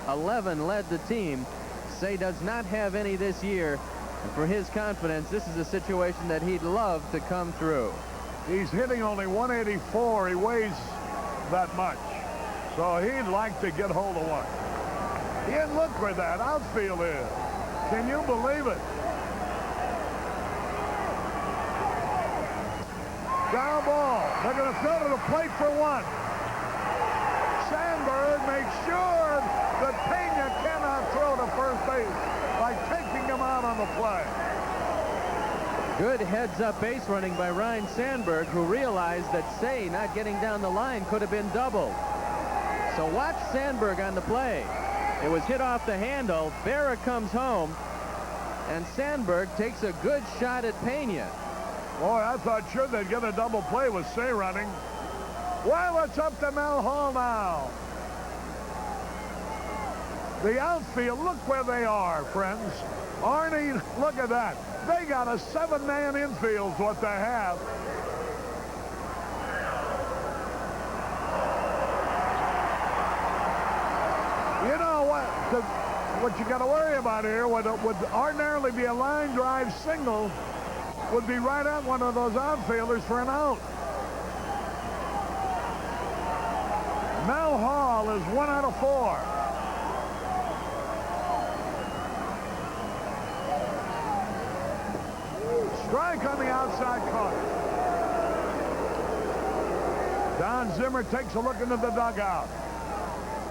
11 led the team. Say does not have any this year. And for his confidence, this is a situation that he'd love to come through. He's hitting only 184. He weighs that much. So he'd like to get hold of one. And look where that outfield is. Can you believe it? Ground ball. They're going to throw to the plate for 1. Sandberg makes sure that Pena cannot throw to first base by taking him out on the play. Good heads-up base running by Ryne Sandberg, who realized that Say not getting down the line could have been doubled. So watch Sandberg on the play. It was hit off the handle. Berra comes home, and Sandberg takes a good shot at Pena. Boy, I thought sure they'd get a double play with Say running. Well, it's up to Mel Hall now. The outfield, look where they are, friends. Arnie, look at that. They got a 7-man infield, what they have. You know what you got to worry about here would ordinarily be a line drive single, would be right at one of those outfielders for an out. Mel Hall is 1 out of 4. Strike on the outside corner. Don Zimmer takes a look into the dugout,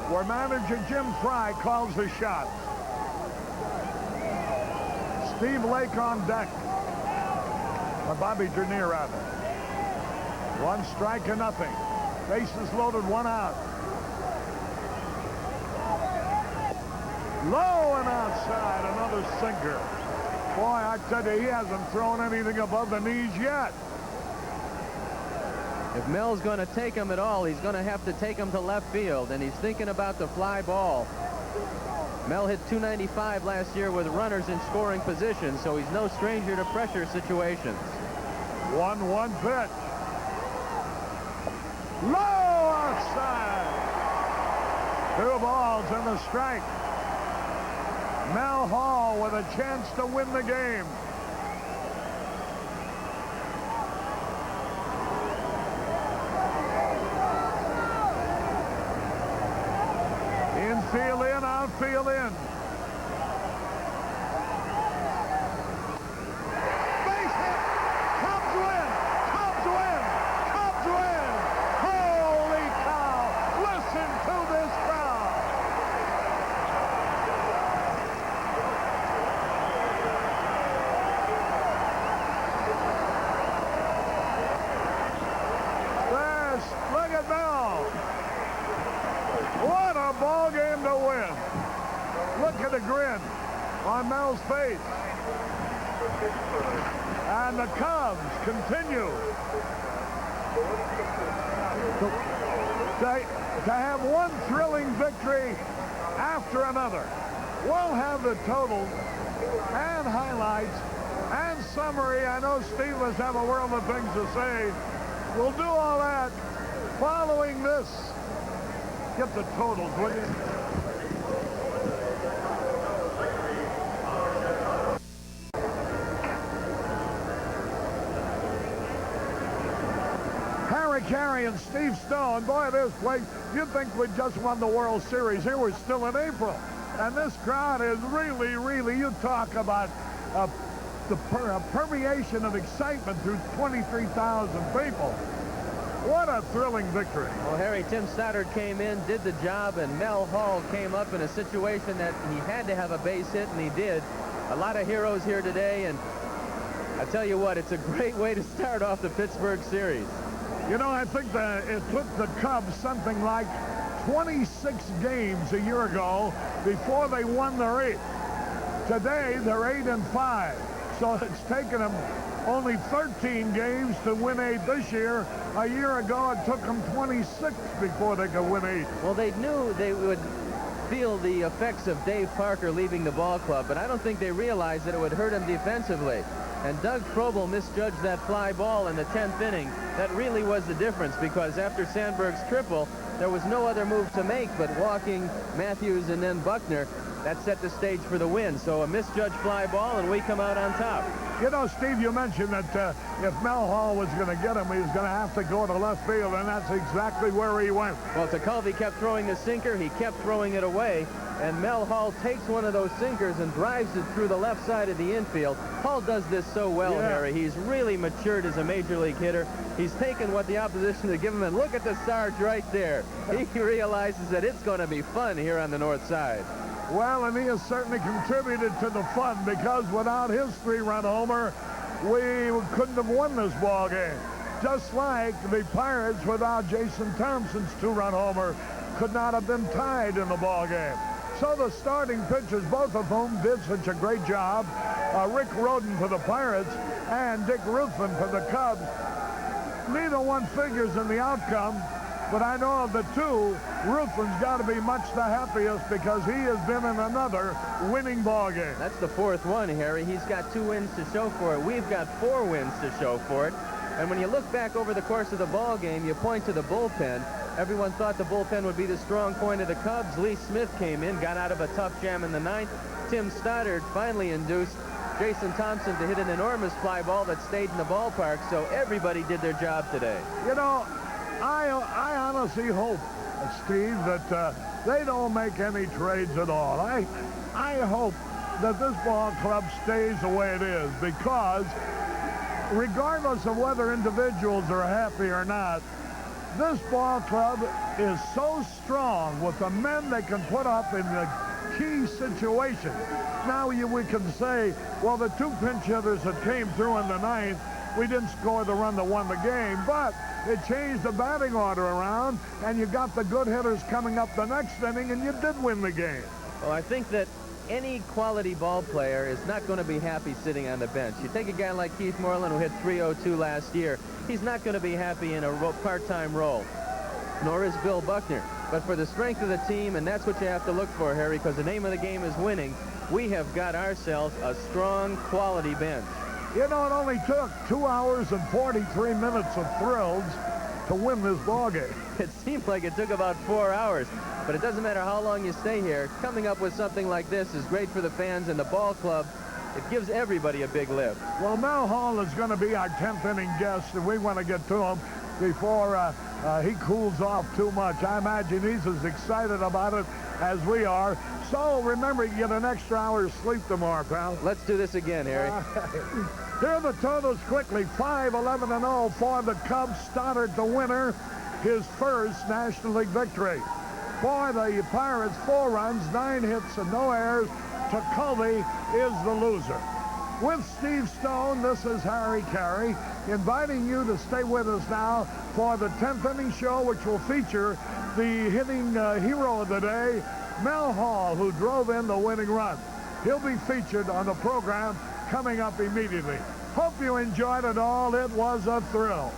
where manager Jim Fry calls the shots. Steve Lake on deck. Or Bobby Dernier, rather. 1 strike and nothing. Bases loaded, 1 out. Low and outside, another sinker. Boy, I tell you, he hasn't thrown anything above the knees yet. If Mel's going to take him at all, he's going to have to take him to left field, and he's thinking about the fly ball. Mel hit .295 last year with runners in scoring position, so he's no stranger to pressure situations. 1-1 pitch. Low outside. 2 balls and a strike. Mel Hall with a chance to win the game. Infield in, outfield in. Base hit. Cubs win. Cubs win. Cubs win. Holy cow. Listen to this crowd. Look at Mel. What a ball game to win. Look at the grin on Mel's face. And the Cubs continue to have one thrilling victory after another. We'll have the totals and highlights and summary. I know Steve must have a world of things to say. We'll do all that following this. Get the totals, will you? Harry Carey and Steve Stone. Boy, this place, you'd think we just won the World Series. Here we're still in April. And this crowd is really, you talk about the permeation of excitement through 23,000 people. What a thrilling victory. Well, Harry, Tim Stoddard came in, did the job, and Mel Hall came up in a situation that he had to have a base hit, and he did. A lot of heroes here today, and I tell you what, it's a great way to start off the Pittsburgh series. You know, I think that it took the Cubs something like 26 games a year ago before they won their 8th. Today, they're 8-5. So it's taken them only 13 games to win 8 this year. A year ago, it took them 26 before they could win 8. Well, they knew they would feel the effects of Dave Parker leaving the ball club, but I don't think they realized that it would hurt him defensively. And Doug Frobel misjudged that fly ball in the 10th inning. That really was the difference, because after Sandberg's triple, there was no other move to make but walking Matthews and then Buckner. That set the stage for the win. So a misjudged fly ball, and we come out on top. You know, Steve, you mentioned that if Mel Hall was going to get him, he was going to have to go to left field, and that's exactly where he went. Well, Tekulve kept throwing the sinker. He kept throwing it away, and Mel Hall takes one of those sinkers and drives it through the left side of the infield. Hall does this so well, Harry. He's really matured as a major league hitter. He's taken what the opposition had given him, and look at the Sarge right there. He realizes that it's going to be fun here on the north side. Well, and he has certainly contributed to the fun, because without his 3-run homer, we couldn't have won this ball game. Just like the Pirates, without Jason Thompson's 2-run homer, could not have been tied in the ball game. So the starting pitchers, both of whom did such a great job, Rick Rhoden for the Pirates and Dick Ruthven for the Cubs, neither one figures in the outcome. But I know of the two, Ruthven's got to be much the happiest, because he has been in another winning ball game. That's the 4th one, Harry. He's got 2 wins to show for it. We've got 4 wins to show for it. And when you look back over the course of the ball game, you point to the bullpen. Everyone thought the bullpen would be the strong point of the Cubs. Lee Smith came in, got out of a tough jam in the 9th. Tim Stoddard finally induced Jason Thompson to hit an enormous fly ball that stayed in the ballpark. So everybody did their job today. You know, I honestly hope, Steve, that they don't make any trades at all. I hope that this ball club stays the way it is, because regardless of whether individuals are happy or not, this ball club is so strong with the men they can put up in the key situations. Now we can say, well, the 2 pinch hitters that came through in the 9th, we didn't score the run that won the game, but it changed the batting order around, and you got the good hitters coming up the next inning, and you did win the game. Well, I think that any quality ball player is not going to be happy sitting on the bench. You take a guy like Keith Moreland, who hit .302 last year. He's not going to be happy in a part-time role, nor is Bill Buckner. But for the strength of the team, and that's what you have to look for, Harry, because the name of the game is winning, we have got ourselves a strong, quality bench. You know, it only took 2 hours and 43 minutes of thrills to win this ball game. It seemed like it took about 4 hours, but it doesn't matter how long you stay here. Coming up with something like this is great for the fans and the ball club. It gives everybody a big lift. Well, Mel Hall is going to be our 10th inning guest, and we want to get to him before he cools off too much. I imagine he's as excited about it as we are. So remember, you get an extra hour's sleep tomorrow, pal. Let's do this again, Harry. Here are the totals quickly. 5-11-0 for the Cubs. Stoddard the winner, his first National League victory. For the Pirates, 4 runs, 9 hits, and no errors. Tekulve is the loser. With Steve Stone, this is Harry Carey, inviting you to stay with us now for the 10th inning show, which will feature the hitting hero of the day, Mel Hall, who drove in the winning run. He'll be featured on the program coming up immediately. Hope you enjoyed it all. It was a thrill.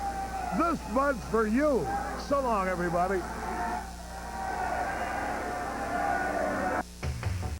This bud's for you. So long, everybody.